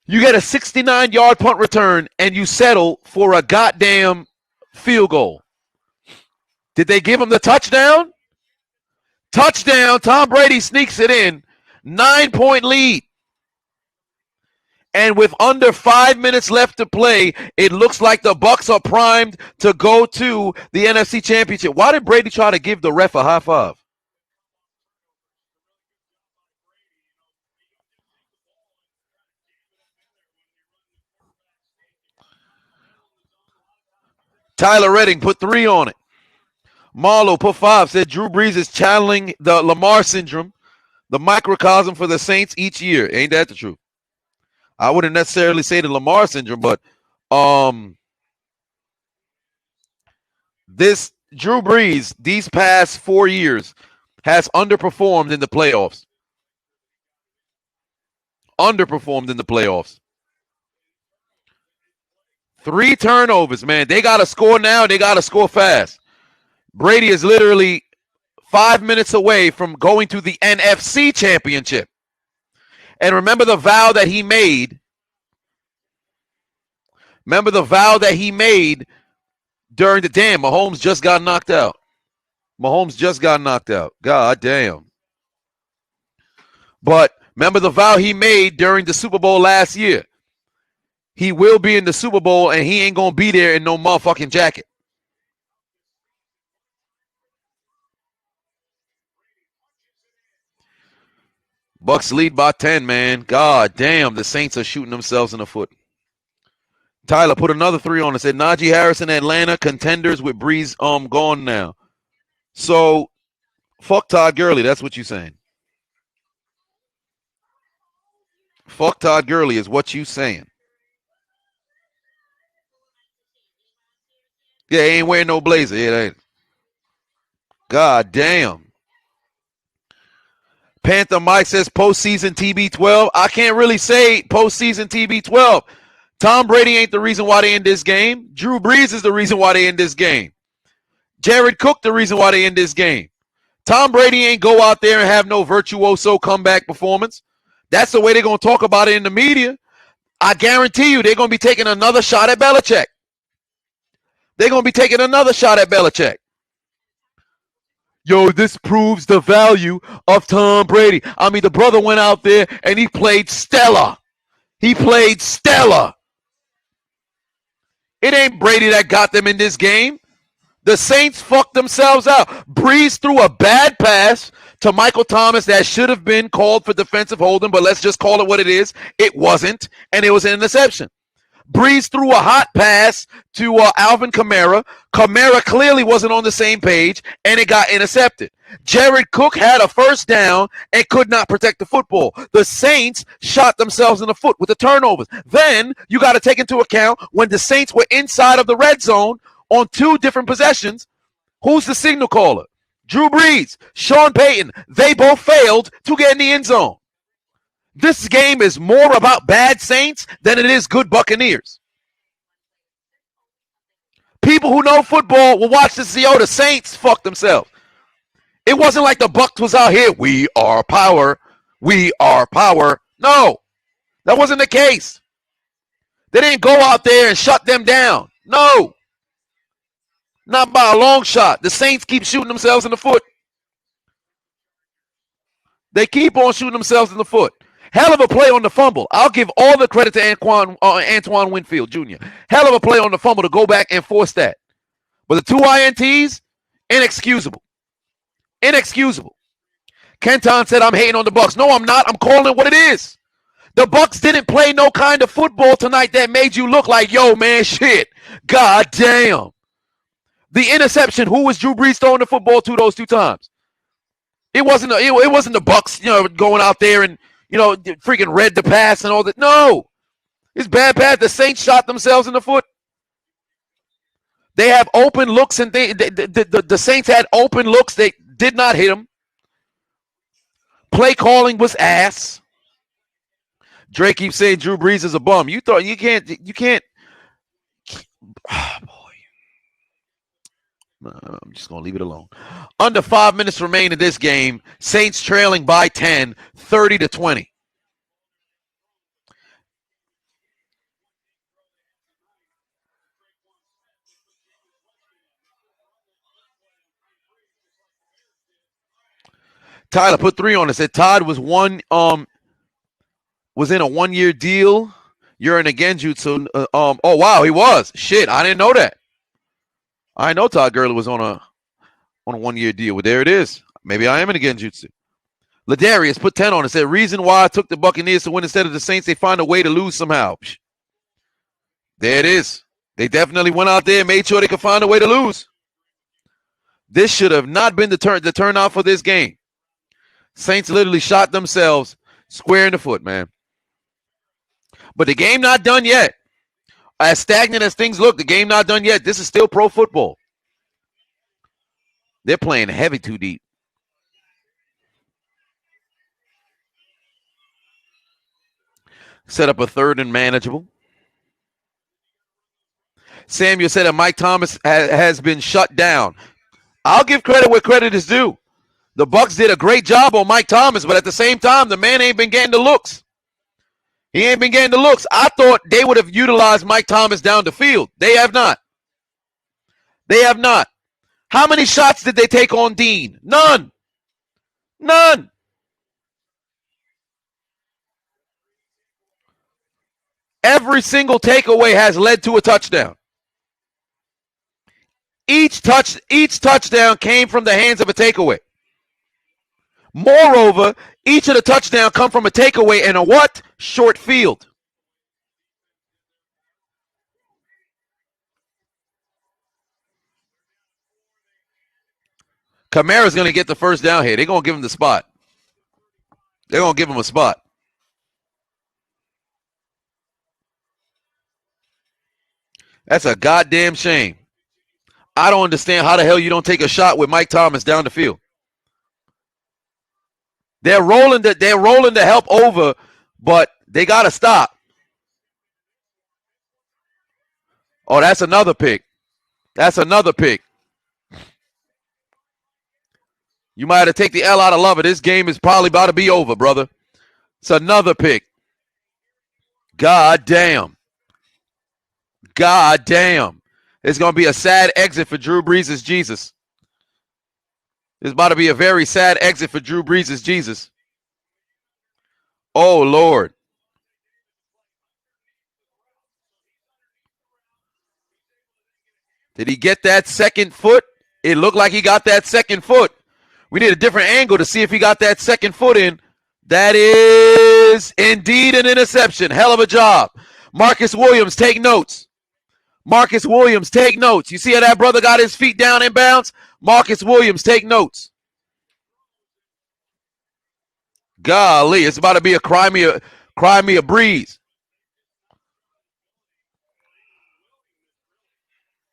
S1: You get a 69-yard punt return, and you settle for a goddamn field goal. Did they give him the touchdown? Touchdown. Tom Brady sneaks it in. 9-point lead. And with under 5 minutes left to play, it looks like the Bucs are primed to go to the NFC Championship. Why did Brady try to give the ref a high five? Tyler Redding put 3 on it. Marlowe put 5, said Drew Brees is channeling the Lamar syndrome, the microcosm for the Saints each year. Ain't that the truth? I wouldn't necessarily say the Lamar syndrome, but this Drew Brees, these past 4 years, has underperformed in the playoffs. 3 turnovers, man. They got to score now. They got to score fast. Brady is literally 5 minutes away from going to the NFC Championship. And remember the vow that he made. Remember the vow that he made during the damn. Mahomes just got knocked out. God damn. But remember the vow he made during the Super Bowl last year. He will be in the Super Bowl and he ain't going to be there in no motherfucking jacket. Bucks lead by 10, man. God damn, the Saints are shooting themselves in the foot. Tyler put another 3 on and said Najee Harris in Atlanta, contenders with Breeze gone now. So fuck Todd Gurley, that's what you're saying. Fuck Todd Gurley is what you saying. Yeah, he ain't wearing no blazer. Yeah, ain't. God damn. Panther Mike says postseason TB12. I can't really say postseason TB12. Tom Brady ain't the reason why they in this game. Drew Brees is the reason why they in this game. Jared Cook the reason why they in this game. Tom Brady ain't go out there and have no virtuoso comeback performance. That's the way they're going to talk about it in the media. I guarantee you they're going to be taking another shot at Belichick. Yo, this proves the value of Tom Brady. I mean, the brother went out there and he played stellar. It ain't Brady that got them in this game. The Saints fucked themselves out. Breeze threw a bad pass to Michael Thomas that should have been called for defensive holding, but let's just call it what it is. It wasn't, and it was an interception. Breeze threw a hot pass to Alvin Kamara. Kamara clearly wasn't on the same page, and it got intercepted. Jared Cook had a first down and could not protect the football. The Saints shot themselves in the foot with the turnovers. Then you got to take into account when the Saints were inside of the red zone on 2 different possessions. Who's the signal caller? Drew Brees, Sean Payton. They both failed to get in the end zone. This game is more about bad Saints than it is good Buccaneers. People who know football will watch this and see, the Saints fucked themselves. It wasn't like the Bucs was out here. We are power. We are power. No, that wasn't the case. They didn't go out there and shut them down. No, not by a long shot. The Saints keep shooting themselves in the foot. They keep on shooting themselves in the foot. Hell of a play on the fumble. I'll give all the credit to Antoine Winfield Jr. Hell of a play on the fumble to go back and force that. But the 2 INTs, inexcusable. Inexcusable. Kenton said, I'm hating on the Bucs. No, I'm not. I'm calling it what it is. The Bucs didn't play no kind of football tonight that made you look like, yo, man, shit. God damn. The interception, who was Drew Brees throwing the football to those 2 times? It wasn't the Bucs, going out there and, freaking read the pass and all that. No. It's bad pass. The Saints shot themselves in the foot. They have open looks, and the Saints had open looks. They did not hit them. Play calling was ass. Drake keeps saying Drew Brees is a bum. You can't. Oh, boy. I'm just going to leave it alone. Under 5 minutes remain in this game. Saints trailing by 10, 30-20. Tyler put 3 on it. Said Todd was in a 1-year deal. You're in a genjutsu. Oh wow, he was. Shit, I didn't know that. I know Todd Gurley was on a 1-year deal. Well, there it is. Maybe I am in a genjutsu. Ladarius put 10 on it. Said reason why I took the Buccaneers to win instead of the Saints. They find a way to lose somehow. There it is. They definitely went out there and made sure they could find a way to lose. This should have not been the turnout for this game. Saints literally shot themselves square in the foot, man. But the game not done yet. As stagnant as things look, the game not done yet. This is still pro football. They're playing heavy too deep. Set up a 3rd and manageable. Samuel said that Mike Thomas has been shut down. I'll give credit where credit is due. The Bucs did a great job on Mike Thomas, but at the same time, the man ain't been getting the looks. He ain't been getting the looks. I thought they would have utilized Mike Thomas down the field. They have not. They have not. How many shots did they take on Dean? None. None. Every single takeaway has led to a touchdown. Each touchdown came from the hands of a takeaway. Moreover, each of the touchdowns come from a takeaway and a what? Short field. Kamara's going to get the first down here. They're going to give him the spot. They're going to give him a spot. That's a goddamn shame. I don't understand how the hell you don't take a shot with Mike Thomas down the field. They're rolling the help over, but they got to stop. Oh, that's another pick. That's another pick. You might have to take the L out of love it. This game is probably about to be over, brother. It's another pick. God damn. God damn. It's going to be a sad exit for Drew Brees' Jesus. It's about to be a very sad exit for Drew Brees' Jesus. Oh, Lord. Did he get that second foot? It looked like he got that second foot. We need a different angle to see if he got that second foot in. That is indeed an interception. Hell of a job. Marcus Williams, take notes. Marcus Williams, take notes. You see how that brother got his feet down in bounds? Marcus Williams, take notes. Golly, it's about to be a cry me a breeze.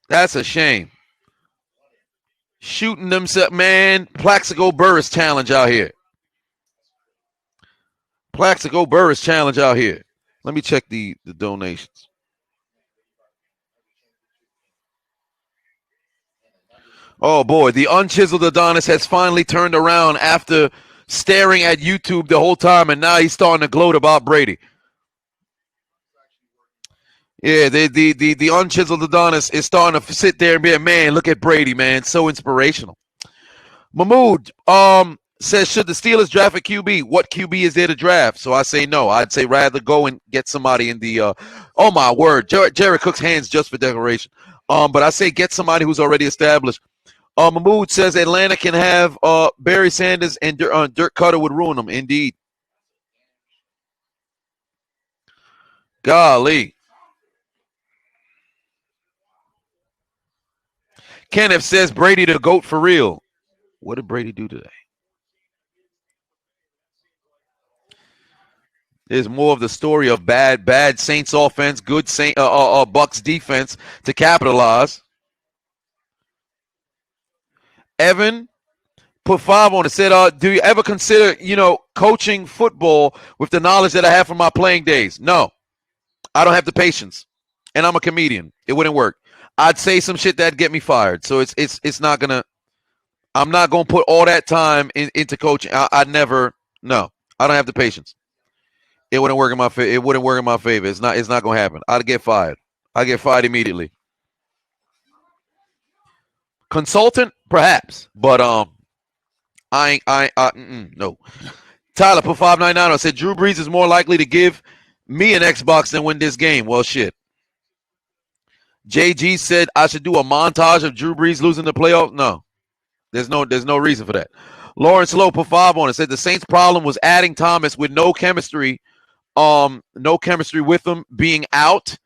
S1: That's a shame. Shooting themselves, man. Plaxico Burress challenge out here. Plaxico Burress challenge out here. Let me check the donations. Oh boy, the unchiseled Adonis has finally turned around after staring at YouTube the whole time, and now he's starting to gloat about Brady. Yeah, the unchiseled Adonis is starting to sit there and be a man. Look at Brady, man, so inspirational. Mahmood says, should the Steelers draft a QB? What QB is there to draft? So I say no. I'd say rather go and get somebody in the. Oh my word, Jared Cook's hands just for decoration. But I say get somebody who's already established. Mahmood says Atlanta can have Barry Sanders and Dirk Cutter would ruin them. Indeed. Golly. Kenneth says Brady the GOAT for real. What did Brady do today? There's more of the story of bad Saints offense, good Bucks defense to capitalize. Evan put 5 on it. Said, do you ever consider, coaching football with the knowledge that I have from my playing days? No, I don't have the patience, and I'm a comedian. It wouldn't work. I'd say some shit that'd get me fired. So it's not gonna. I'm not gonna put all that time into coaching. I'd never. No, I don't have the patience. It wouldn't work in my favor. It wouldn't work in my favor. It's not gonna happen. I'd get fired. I'd get fired immediately. Consultant, perhaps, but no. Tyler put 599 on. Said Drew Brees is more likely to give me an Xbox than win this game. Well, shit. JG said I should do a montage of Drew Brees losing the playoffs. No, there's no reason for that. Lawrence Lowe put 5 on it. Said the Saints' problem was adding Thomas with no chemistry with him being out,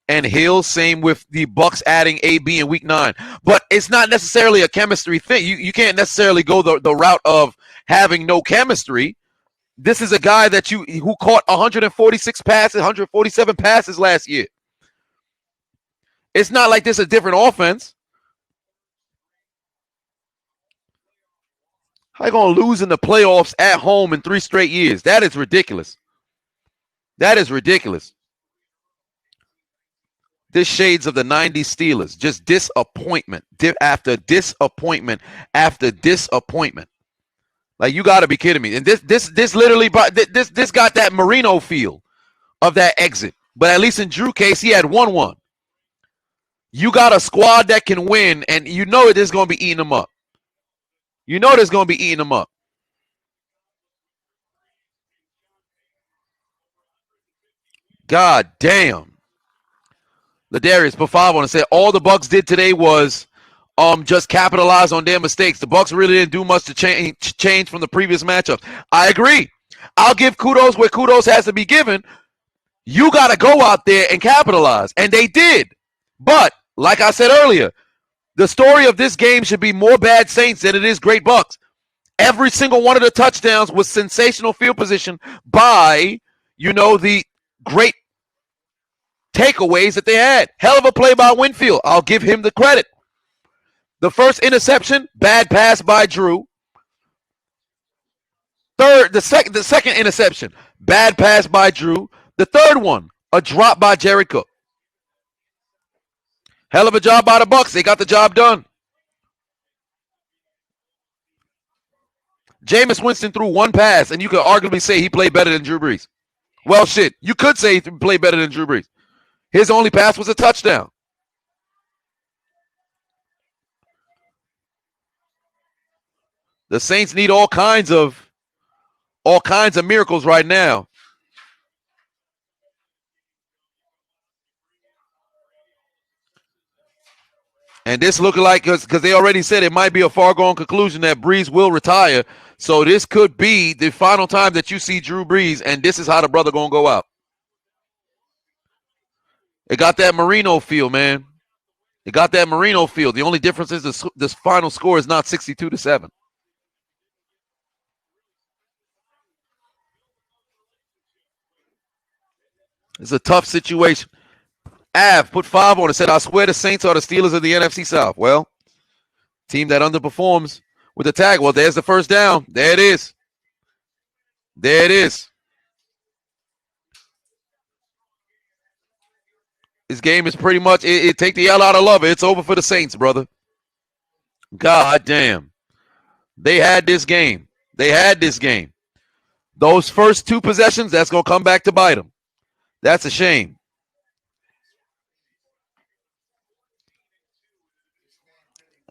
S1: and Hill same with the Bucks adding AB in week 9. But it's not necessarily a chemistry thing. You can't necessarily go the route of having no chemistry. This is a guy who caught 146 passes, 147 passes last year. It's not like this is a different offense. How you going to lose in the playoffs at home in 3 straight years? That is ridiculous. That is ridiculous. This shades of the 90s Steelers. Just disappointment after disappointment after disappointment. Like, you got to be kidding me. And this literally, this got that Marino feel of that exit. But at least in Drew's case, he had 1-1. You got a squad that can win, and you know there's going to be eating them up. You know there's going to be eating them up. God damn. Ladarius put 5 on and said all the Bucks did today was just capitalize on their mistakes. The Bucks really didn't do much to change from the previous matchups. I agree. I'll give kudos where kudos has to be given. You got to go out there and capitalize, and they did. But like I said earlier, the story of this game should be more bad Saints than it is great Bucks. Every single one of the touchdowns was sensational field position by, the great takeaways that they had. Hell of a play by Winfield. I'll give him the credit. The first interception, bad pass by Drew. The second interception, bad pass by Drew. The third one, a drop by Jared Cook. Hell of a job by the Bucks. They got the job done. Jameis Winston threw 1 pass, and you could arguably say he played better than Drew Brees. Well, shit, you could say he played better than Drew Brees. His only pass was a touchdown. The Saints need all kinds of miracles right now. And this looking like, because they already said it might be a far-gone conclusion that Brees will retire. So this could be the final time that you see Drew Brees, and this is how the brother going to go out. It got that Marino feel, man. It got that Marino feel. The only difference is this final score is not 62-7. It's a tough situation. Av put 5 on it. Said, I swear the Saints are the Steelers of the NFC South. Well, team that underperforms with the tag. Well, there's the first down. There it is. There it is. This game is pretty much, it take the L out of love. It's over for the Saints, brother. God damn. They had this game. They had this game. Those first 2 possessions, that's going to come back to bite them. That's a shame.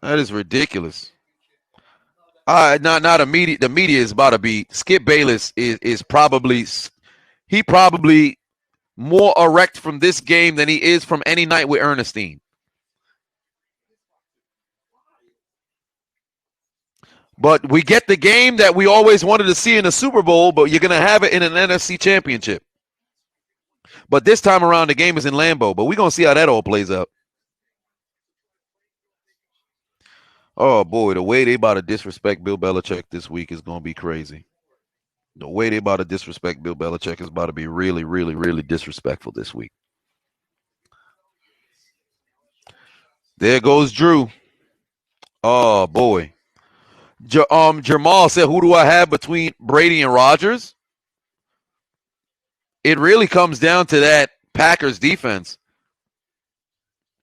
S1: That is ridiculous. Not immediate. The media is about to be. Skip Bayless is probably more erect from this game than he is from any night with Ernestine. But we get the game that we always wanted to see in the Super Bowl, but you're going to have it in an NFC championship. But this time around, the game is in Lambeau, but we're going to see how that all plays out. Oh, boy, the way they about to disrespect Bill Belichick this week is going to be crazy. The way they about to disrespect Bill Belichick is about to be really, really, really disrespectful this week. There goes Drew. Oh, boy. Jamal said, who do I have between Brady and Rodgers? It really comes down to that Packers defense.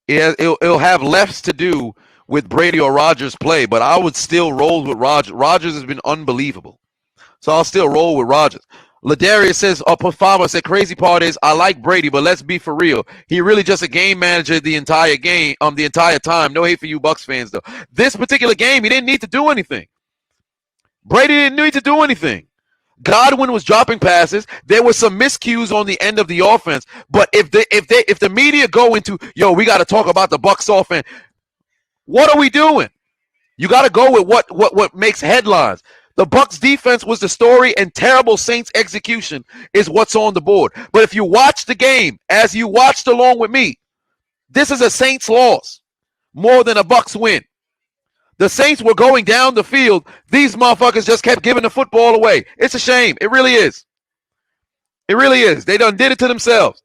S1: It'll have less to do with Brady or Rodgers' play, but I would still roll with Rodgers. Rodgers has been unbelievable. So I'll still roll with Rodgers. Ladarius says, put 5. I said, crazy part is I like Brady, but let's be for real. He really just a game manager the entire game, the entire time. No hate for you Bucs fans, though. This particular game, he didn't need to do anything. Brady didn't need to do anything. Godwin was dropping passes. There were some miscues on the end of the offense. But if the media go into, yo, we got to talk about the Bucs offense, what are we doing? You got to go with what makes headlines. The Bucs defense was the story, and terrible Saints execution is what's on the board. But if you watch the game, as you watched along with me, this is a Saints loss more than a Bucs win. The Saints were going down the field. These motherfuckers just kept giving the football away. It's a shame. It really is. It really is. They done did it to themselves.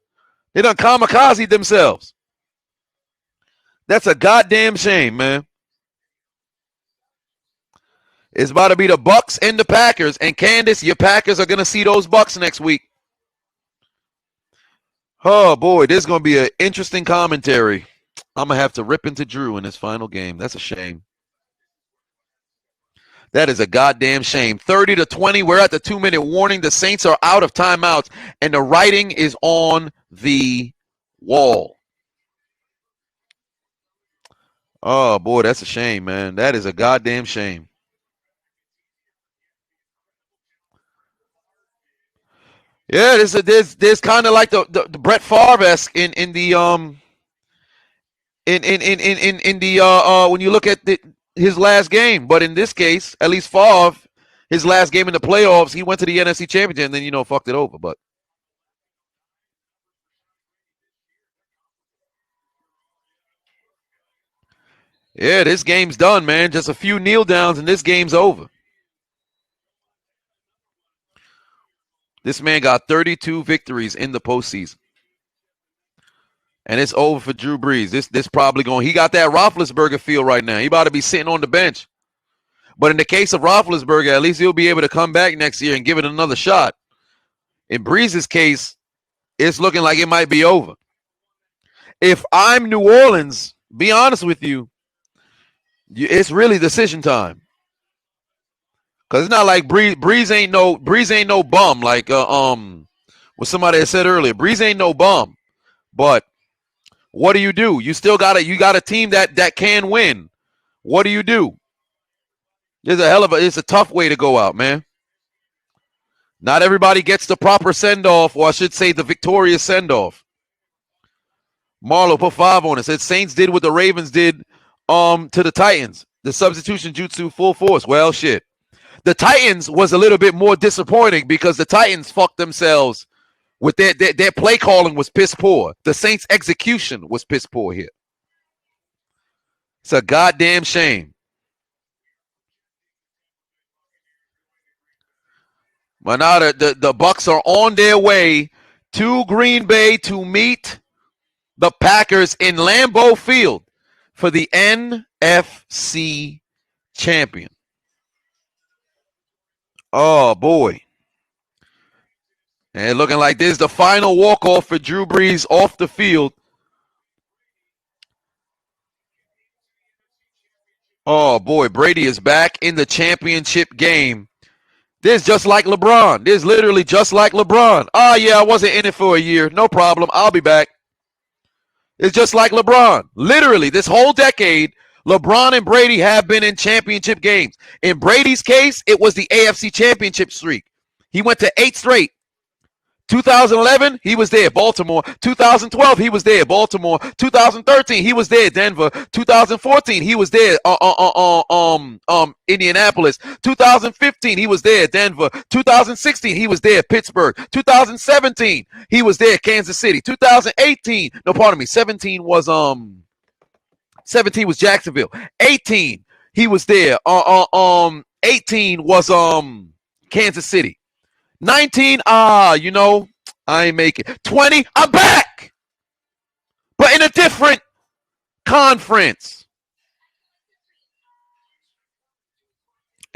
S1: They done kamikaze themselves. That's a goddamn shame, man. It's about to be the Bucs and the Packers. And Candace, your Packers are going to see those Bucs next week. Oh, boy, this is going to be an interesting commentary. I'm going to have to rip into Drew in this final game. That's a shame. That is a goddamn shame. 30-20. We're at the 2-minute warning. The Saints are out of timeouts, and the writing is on the wall. Oh, boy, that's a shame, man. That is a goddamn shame. Yeah, there's kind of like the Brett Favre-esque in the when you look at his last game, but in this case, at least Favre, his last game in the playoffs, he went to the NFC Championship and then fucked it over. But yeah, this game's done, man. Just a few kneel downs and this game's over. This man got 32 victories in the postseason. And it's over for Drew Brees. This probably going. He got that Roethlisberger feel right now. He about to be sitting on the bench. But in the case of Roethlisberger, at least he'll be able to come back next year and give it another shot. In Brees' case, it's looking like it might be over. If I'm New Orleans, be honest with you, it's really decision time. Because it's not like Brees ain't no bum like what somebody had said earlier. Brees ain't no bum. But what do? You still got a team that can win. What do? It's a tough way to go out, man. Not everybody gets the proper send-off, or I should say the victorious send-off. Marlo put 5 on it. Said Saints did what the Ravens did to the Titans. The substitution jutsu full force. Well, shit. The Titans was a little bit more disappointing because the Titans fucked themselves with their play calling was piss poor. The Saints' execution was piss poor here. It's a goddamn shame. But now the Bucs are on their way to Green Bay to meet the Packers in Lambeau Field for the NFC champion. Oh, boy. And looking like this is the final walk-off for Drew Brees off the field. Oh, boy. Brady is back in the championship game. This is just like LeBron. This is literally just like LeBron. Oh, yeah, I wasn't in it for a year. No problem. I'll be back. It's just like LeBron. Literally, this whole decade, LeBron and Brady have been in championship games. In Brady's case, it was the AFC championship streak. He went to 8 straight. 2011, he was there, Baltimore. 2012, he was there, Baltimore. 2013, he was there, Denver. 2014, he was there, Indianapolis. 2015, he was there, Denver. 2016, he was there, Pittsburgh. 2017, he was there, Kansas City. 2018, no, pardon me, 17 was Jacksonville. 18, he was there. 18 was Kansas City. 19, I ain't make it. 20, I'm back, but in a different conference.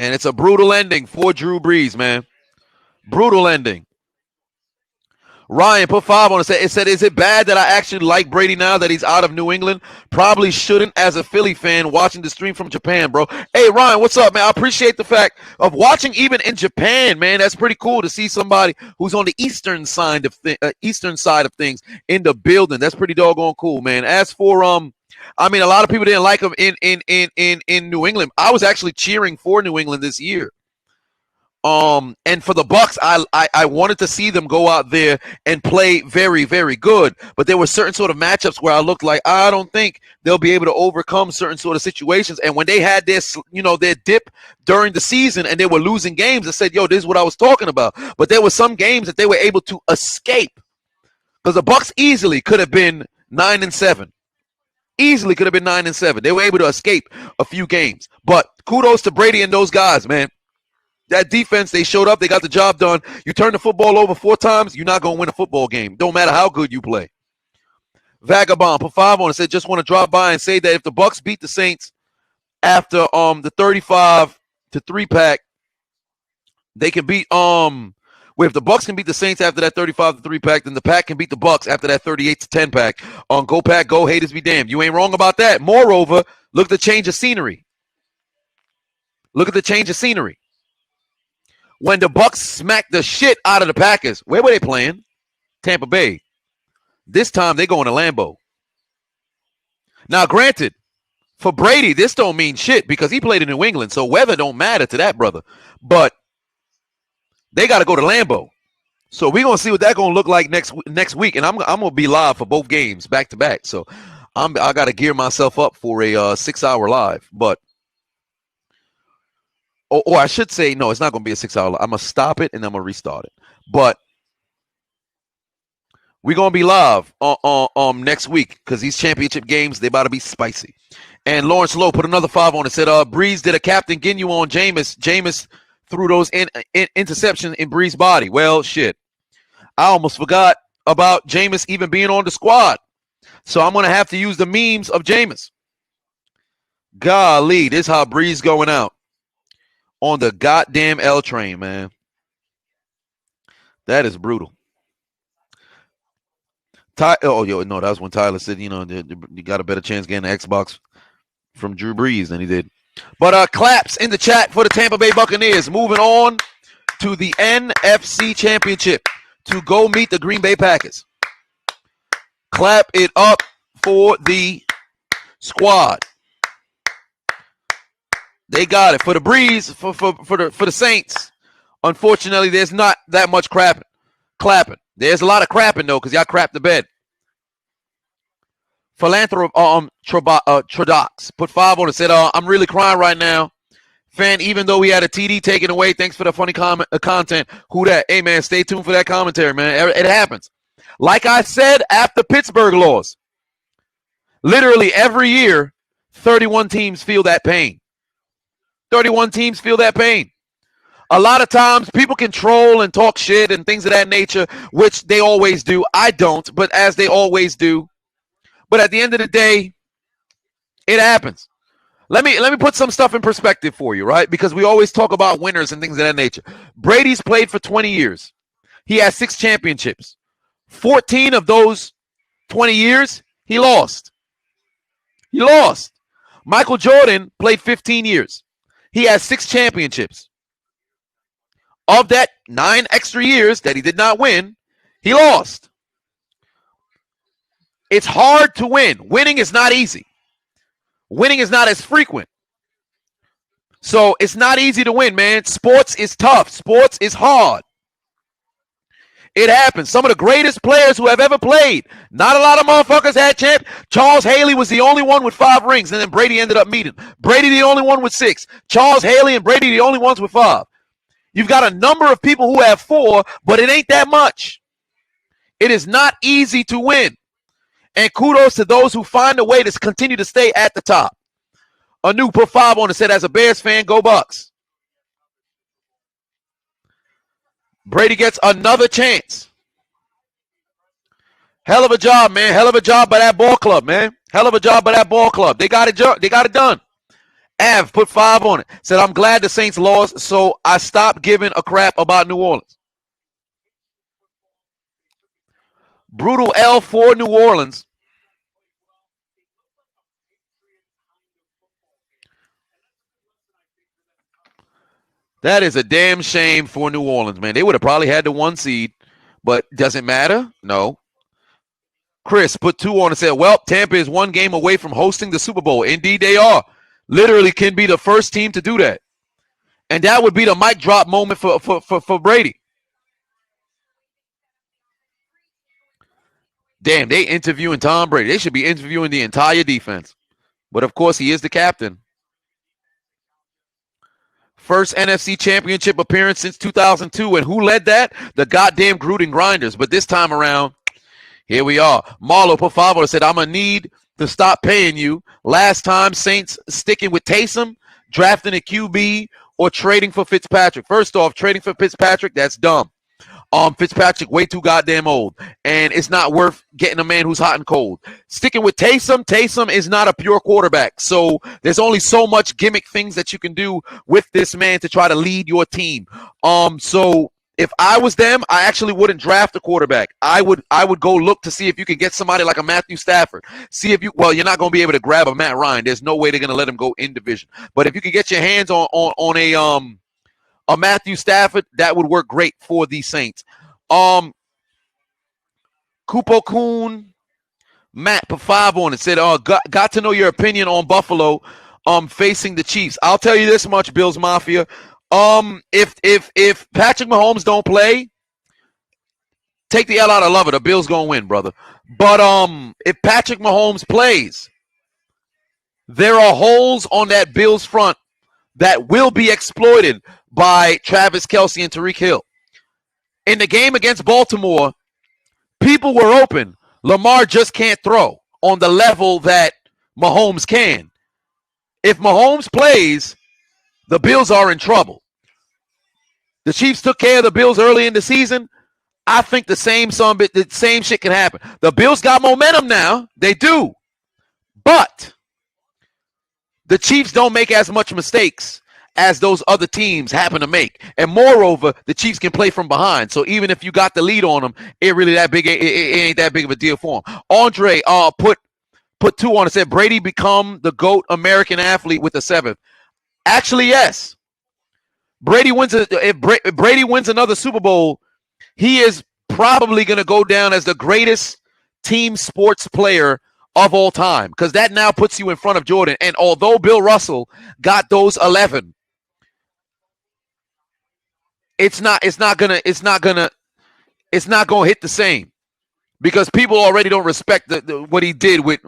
S1: And it's a brutal ending for Drew Brees, man. Brutal ending. Ryan put 5 on it. It said, is it bad that I actually like Brady now that he's out of New England? Probably shouldn't as a Philly fan watching the stream from Japan, bro. Hey, Ryan, what's up, man? I appreciate the fact of watching even in Japan, man. That's pretty cool to see somebody who's on the eastern side of things in the building. That's pretty doggone cool, man. As for a lot of people didn't like him in New England. I was actually cheering for New England this year. And for the Bucs, I wanted to see them go out there and play very, very good. But there were certain sort of matchups where I looked like I don't think they'll be able to overcome certain sort of situations. And when they had their dip during the season and they were losing games, I said, yo, this is what I was talking about. But there were some games that they were able to escape because the Bucs easily could have been 9-7. Easily could have been 9-7. They were able to escape a few games. But kudos to Brady and those guys, man. That defense, they showed up. They got the job done. You turn the football over 4 times, you're not going to win a football game. Don't matter how good you play. Vagabond put 5 on it. Said, just want to drop by and say that if the Bucs beat the Saints after the 35-3 pack, they can beat if the Bucs can beat the Saints after that 35-3 pack, then the Pack can beat the Bucs after that 38-10 pack. Go Pack, go, haters be damned. You ain't wrong about that. Moreover, look at the change of scenery. Look at the change of scenery. When the Bucs smacked the shit out of the Packers, where were they playing? Tampa Bay. This time they going to Lambeau. Now, granted, for Brady, this don't mean shit because he played in New England, so weather don't matter to that brother. But they got to go to Lambeau. So we're going to see what that's going to look like next week, and I'm going to be live for both games back to back. So I got to gear myself up for a 6-hour live, but or I should say, no, it's not going to be a 6-hour live. I'm going to stop it, and I'm going to restart it. But we're going to be live next week because these championship games, they about to be spicy. And Lawrence Lowe put another 5 on it. Said, Breeze did a Captain Ginyu on Jameis. Jameis threw those interceptions in Breeze's body. Well, shit. I almost forgot about Jameis even being on the squad. So I'm going to have to use the memes of Jameis. Golly, this is how Breeze going out. On the goddamn L train, man. That is brutal. That was when Tyler said, you got a better chance getting an Xbox from Drew Brees than he did. But claps in the chat for the Tampa Bay Buccaneers. Moving on to the NFC Championship to go meet the Green Bay Packers. Clap it up for the squad. They got it. For the Breeze, for the Saints, unfortunately, there's not that much clapping. There's a lot of crapping, though, because y'all crapped the bed. Trodox put 5 on it. Said, I'm really crying right now. Fan, even though we had a TD taken away, thanks for the funny content. Who that? Hey, man, stay tuned for that commentary, man. It happens. Like I said, after Pittsburgh lost, literally every year, 31 teams feel that pain. 31 teams feel that pain. A lot of times, people can troll and talk shit and things of that nature, which they always do. I don't, but as they always do. But at the end of the day, it happens. Let me put some stuff in perspective for you, right? Because we always talk about winners and things of that nature. Brady's played for 20 years. He has 6 championships. 14 of those 20 years, he lost. He lost. Michael Jordan played 15 years. He has 6 championships. Of that 9 extra years that he did not win, he lost. It's hard to win. Winning is not easy. Winning is not as frequent. So it's not easy to win, man. Sports is tough. Sports is hard. It happens. Some of the greatest players who have ever played, not a lot of motherfuckers had champ. Charles Haley was the only one with 5 rings, and then Brady ended up meeting. Brady the only one with 6. Charles Haley and Brady the only ones with 5. You've got a number of people who have 4, but it ain't that much. It is not easy to win. And kudos to those who find a way to continue to stay at the top. Anu put 5 on it, said, as a Bears fan, go Bucks. Brady gets another chance. Hell of a job, man. Hell of a job by that ball club, man. Hell of a job by that ball club. They got it done. Av put 5 on it. Said, I'm glad the Saints lost, so I stopped giving a crap about New Orleans. Brutal L for New Orleans. That is a damn shame for New Orleans, man. They would have probably had the 1 seed, but does it matter? No. Chris put 2 on and said, well, Tampa is 1 game away from hosting the Super Bowl. Indeed, they are. Literally can be the first team to do that. And that would be the mic drop moment for Brady. Damn, they interviewing Tom Brady. They should be interviewing the entire defense. But, of course, he is the captain. First NFC championship appearance since 2002. And who led that? The goddamn Gruden Grinders. But this time around, here we are. Marlo put 5 on it, said, I'm going to need to stop paying you. Last time, Saints sticking with Taysom, drafting a QB, or trading for Fitzpatrick. First off, trading for Fitzpatrick, that's dumb. Fitzpatrick way too goddamn old, and it's not worth getting a man who's hot and cold. Sticking with Taysom is not a pure quarterback, so there's only so much gimmick things that you can do with this man to try to lead your team. So if I was them, I actually wouldn't draft a quarterback. I would go look to see if you could get somebody like a Matthew Stafford. See if you're not going to be able to grab a Matt Ryan. There's no way they're going to let him go in division. But if you could get your hands on a Matthew Stafford, that would work great for the Saints. Kupo Kuhn, Matt put 5 on it. Said, got to know your opinion on Buffalo facing the Chiefs. I'll tell you this much, Bills Mafia. If Patrick Mahomes don't play, take the L out of love it. The Bills gonna win, brother. But if Patrick Mahomes plays, there are holes on that Bills front that will be exploited by Travis Kelce and Tyreek Hill. In the game against Baltimore, people were open. Lamar just can't throw on the level that Mahomes can. If Mahomes plays, the Bills are in trouble. The Chiefs took care of the Bills early in the season. I think the same shit can happen. The Bills got momentum now. They do. But the Chiefs don't make as much mistakes as those other teams happen to make. And moreover, the Chiefs can play from behind. So even if you got the lead on them, it ain't that big of a deal for them. Andre put 2 on and said, Brady become the GOAT American athlete with the 7th. Actually, yes. If Brady wins another Super Bowl, he is probably going to go down as the greatest team sports player of all time, because that now puts you in front of Jordan. And although Bill Russell got those 11, it's not gonna hit the same. because people already don't respect what he did with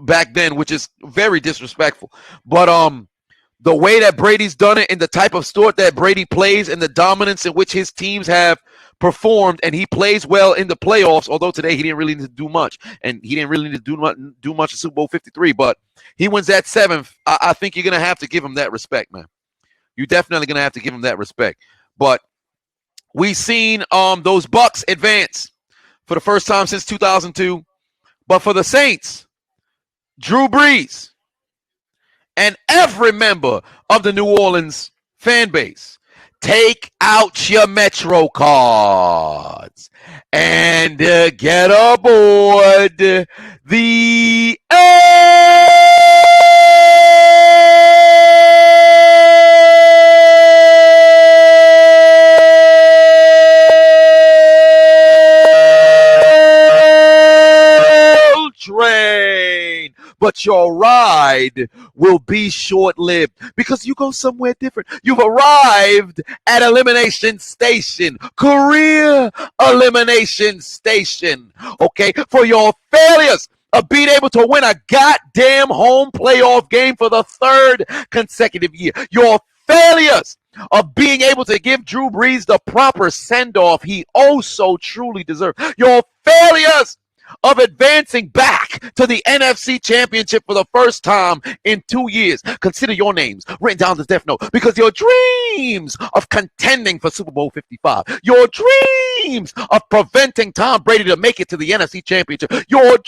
S1: back then, which is very disrespectful. But the way that Brady's done it and the type of sport that Brady plays and the dominance in which his teams have performed, and he plays well in the playoffs, although today he didn't really need to do much, and he didn't really need to do much in Super Bowl 53, but he wins that 7th. I think you're going to have to give him that respect, man. You're definitely going to have to give him that respect. But we've seen those Bucs advance for the first time since 2002. But for the Saints, Drew Brees and every member of the New Orleans fan base, take out your Metro cards and get aboard the train. But your ride will be short-lived because you go somewhere different. You've arrived at Elimination Station, Career Elimination Station, okay, for your failures of being able to win a goddamn home playoff game for the 3rd consecutive year. Your failures of being able to give Drew Brees the proper send-off he oh so truly deserved. Your failures of advancing back to the NFC Championship for the first time in 2 years. Consider your names written down the death note, because your dreams of contending for Super Bowl 55, your dreams of preventing Tom Brady to make it to the NFC Championship, your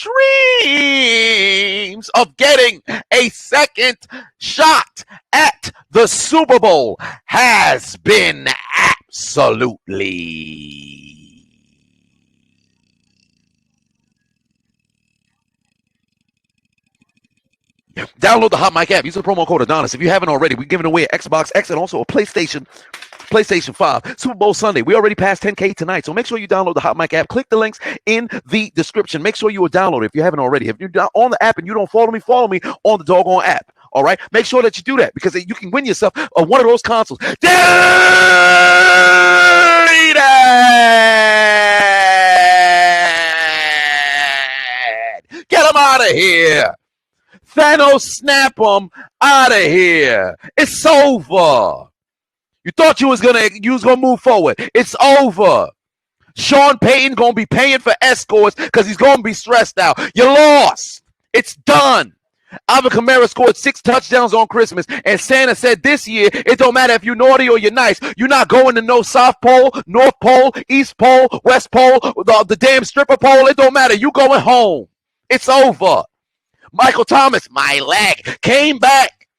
S1: dreams of getting a second shot at the Super Bowl has been absolutely download the Hot Mic app. Use the promo code Adonis. If you haven't already, we're giving away an Xbox X and also a PlayStation 5. Super Bowl Sunday. We already passed 10K tonight, so make sure you download the Hot Mic app. Click the links in the description. Make sure you will download it if you haven't already. If you're on the app and you don't follow me on the doggone app. All right? Make sure that you do that, because you can win yourself one of those consoles. Deleted! Get them out of here. Thanos, snap them out of here. It's over. You thought you was gonna move forward. It's over. Sean Payton gonna be paying for escorts because he's gonna be stressed out. You lost. It's done. Alvin Kamara scored 6 touchdowns on Christmas, and Santa said this year it don't matter if you're naughty or you're nice. You're not going to no South Pole, North Pole, East Pole, West Pole, the damn stripper pole. It don't matter. You going home. It's over. Michael Thomas, my leg, came back.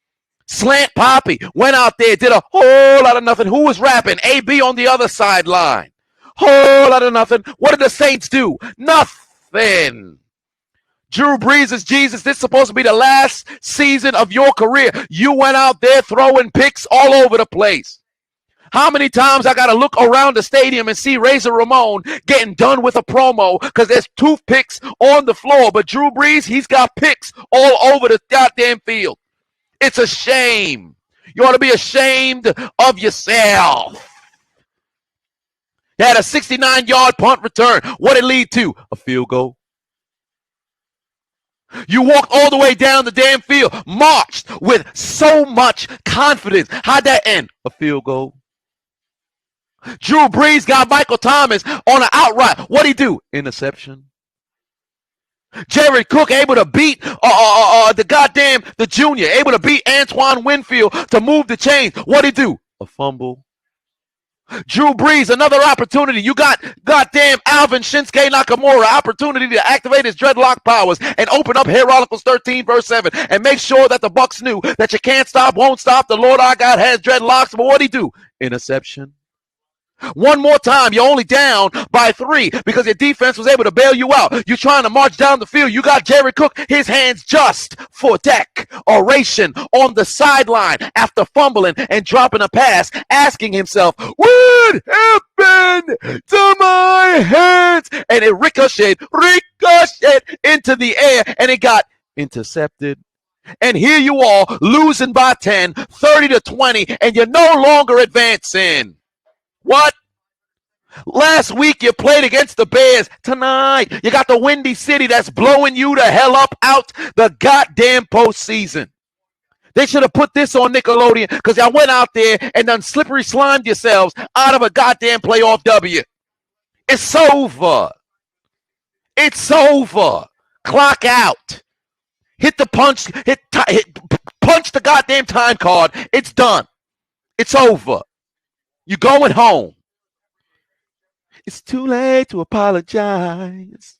S1: Slant Poppy went out there, did a whole lot of nothing. Who was rapping? AB on the other sideline. Whole lot of nothing. What did the Saints do? Nothing. Drew Brees is Jesus. This is supposed to be the last season of your career. You went out there throwing picks all over the place. How many times I got to look around the stadium and see Razor Ramon getting done with a promo because there's toothpicks on the floor. But Drew Brees, he's got picks all over the goddamn field. It's a shame. You ought to be ashamed of yourself. He had a 69-yard punt return. What did it lead to? A field goal. You walked all the way down the damn field, marched with so much confidence. How'd that end? A field goal. Drew Brees got Michael Thomas on an outright. What'd he do? Interception. Jared Cook able to beat the junior, able to beat Antoine Winfield to move the chains. What'd he do? A fumble. Drew Brees, another opportunity. You got goddamn Alvin Shinsuke Nakamura, opportunity to activate his dreadlock powers and open up Chronicles 13, verse 7, and make sure that the Bucs knew that you can't stop, won't stop. The Lord our God has dreadlocks. But what'd he do? Interception. One more time, you're only down by 3 because your defense was able to bail you out. You're trying to march down the field. You got Jared Cook, his hands just for decoration on the sideline after fumbling and dropping a pass, asking himself, what happened to my hands? And it ricocheted into the air, and it got intercepted. And here you are losing by 10, 30-20, and you're no longer advancing. What? Last week you played against the Bears. Tonight you got the Windy City that's blowing you the hell up out the goddamn postseason. They should have put this on Nickelodeon because y'all went out there and done slippery slimed yourselves out of a goddamn playoff W. It's over. It's over. Clock out. Hit the punch. Punch the goddamn time card. It's done. It's over. You're going home. It's too late to apologize.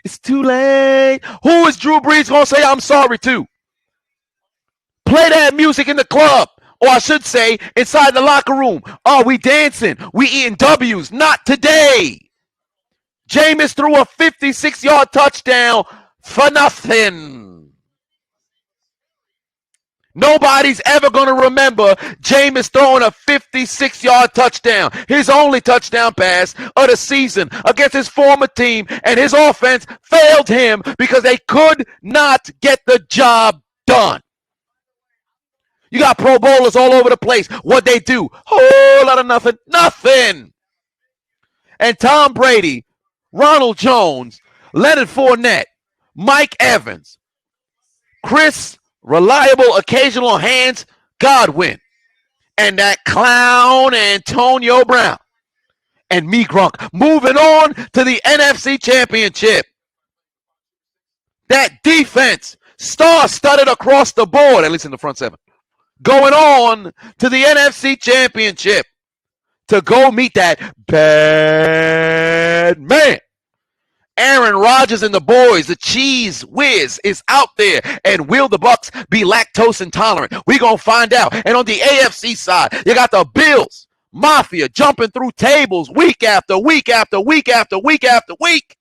S1: It's too late. Who is Drew Brees going to say I'm sorry to? Play that music in the club. Or I should say, inside the locker room. Oh, we dancing. We eating W's. Not today. Jameis threw a 56-yard touchdown for nothing. Nobody's ever going to remember Jameis throwing a 56-yard touchdown. His only touchdown pass of the season against his former team, and his offense failed him because they could not get the job done. You got Pro Bowlers all over the place. What they do? Whole lot of nothing. Nothing. And Tom Brady, Ronald Jones, Leonard Fournette, Mike Evans, Chris Reliable Occasional Hands Godwin, and that clown Antonio Brown, and me Grunk. Moving on to the NFC Championship. That defense, star-studded across the board, at least in the front seven. Going on to the NFC Championship to go meet that bad man. Aaron Rodgers and the boys, the cheese whiz, is out there. And will the Bucs be lactose intolerant? We're going to find out. And on the AFC side, you got the Bills Mafia jumping through tables week after week after week after week after week.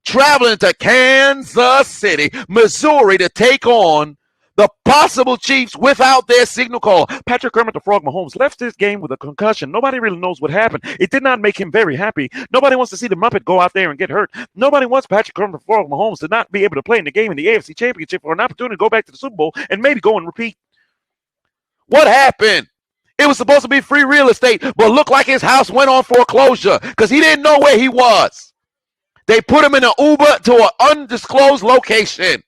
S1: Traveling to Kansas City, Missouri to take on the possible Chiefs without their signal call. Patrick Kermit the Frog Mahomes left this game with a concussion. Nobody really knows what happened. It did not make him very happy. Nobody wants to see the Muppet go out there and get hurt. Nobody wants Patrick Kermit the Frog Mahomes to not be able to play in the game in the AFC Championship for an opportunity to go back to the Super Bowl and maybe go and repeat. What happened? It was supposed to be free real estate, but looked like his house went on foreclosure because he didn't know where he was. They put him in an Uber to an undisclosed location.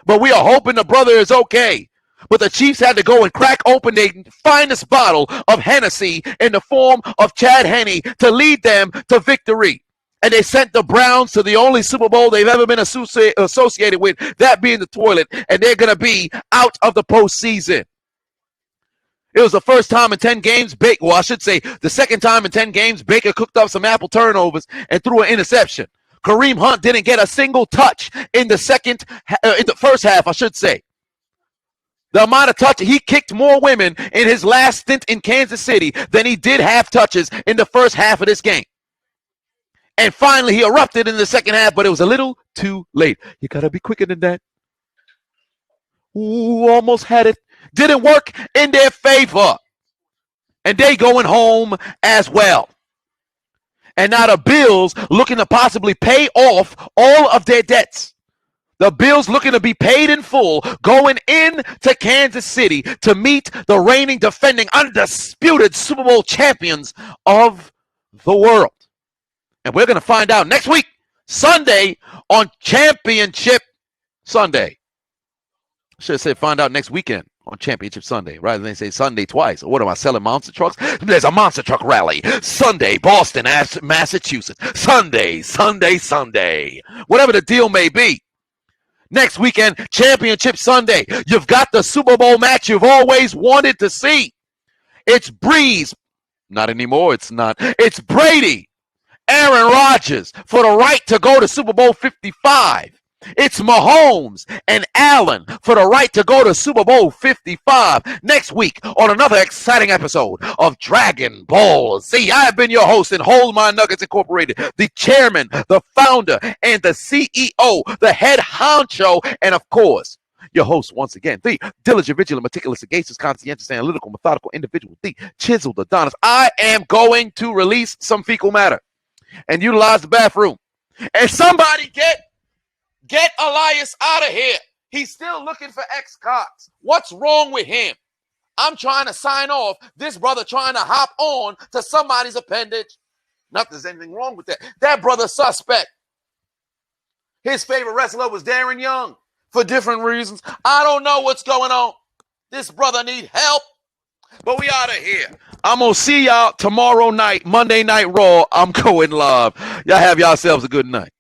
S1: But we are hoping the brother is okay. But the Chiefs had to go and crack open their finest bottle of Hennessy in the form of Chad Henne to lead them to victory. And they sent the Browns to the only Super Bowl they've ever been associated with, that being the toilet. And they're going to be out of the postseason. It was the first time in 10 games, I should say the second time in 10 games, Baker cooked up some apple turnovers and threw an interception. Kareem Hunt didn't get a single touch in the first half, I should say. The amount of touches, he kicked more women in his last stint in Kansas City than he did half touches in the first half of this game. And finally, he erupted in the second half, but it was a little too late. You got to be quicker than that. Ooh, almost had it. Didn't work in their favor. And they going home as well. And now the Bills looking to possibly pay off all of their debts. The Bills looking to be paid in full, going into Kansas City to meet the reigning, defending, undisputed Super Bowl champions of the world. And we're going to find out next week, Sunday, on Championship Sunday. I should have said find out next weekend on Championship Sunday, rather than say Sunday twice. Or what am I selling, monster trucks? There's a monster truck rally. Sunday, Boston, Massachusetts. Sunday. Whatever the deal may be. Next weekend, Championship Sunday. You've got the Super Bowl match you've always wanted to see. It's Breeze. Not anymore, it's not. It's Brady, Aaron Rodgers for the right to go to Super Bowl 55. It's Mahomes and Allen for the right to go to Super Bowl 55 next week on another exciting episode of Dragon Ball Z. I have been your host and Hold My Nuggets Incorporated, the chairman, the founder, and the CEO, the head honcho, and of course, your host once again, the diligent, vigilant, meticulous, sagacious, conscientious, analytical, methodical individual, the Chiseled Adonis. I am going to release some fecal matter and utilize the bathroom. And somebody get Elias out of here. He's still looking for X-Cox. What's wrong with him? I'm trying to sign off. This brother trying to hop on to somebody's appendage. Not that there's anything wrong with that. That brother suspect. His favorite wrestler was Darren Young for different reasons. I don't know what's going on. This brother need help. But we out of here. I'm going to see y'all tomorrow night, Monday Night Raw. I'm going live. Y'all have yourselves a good night.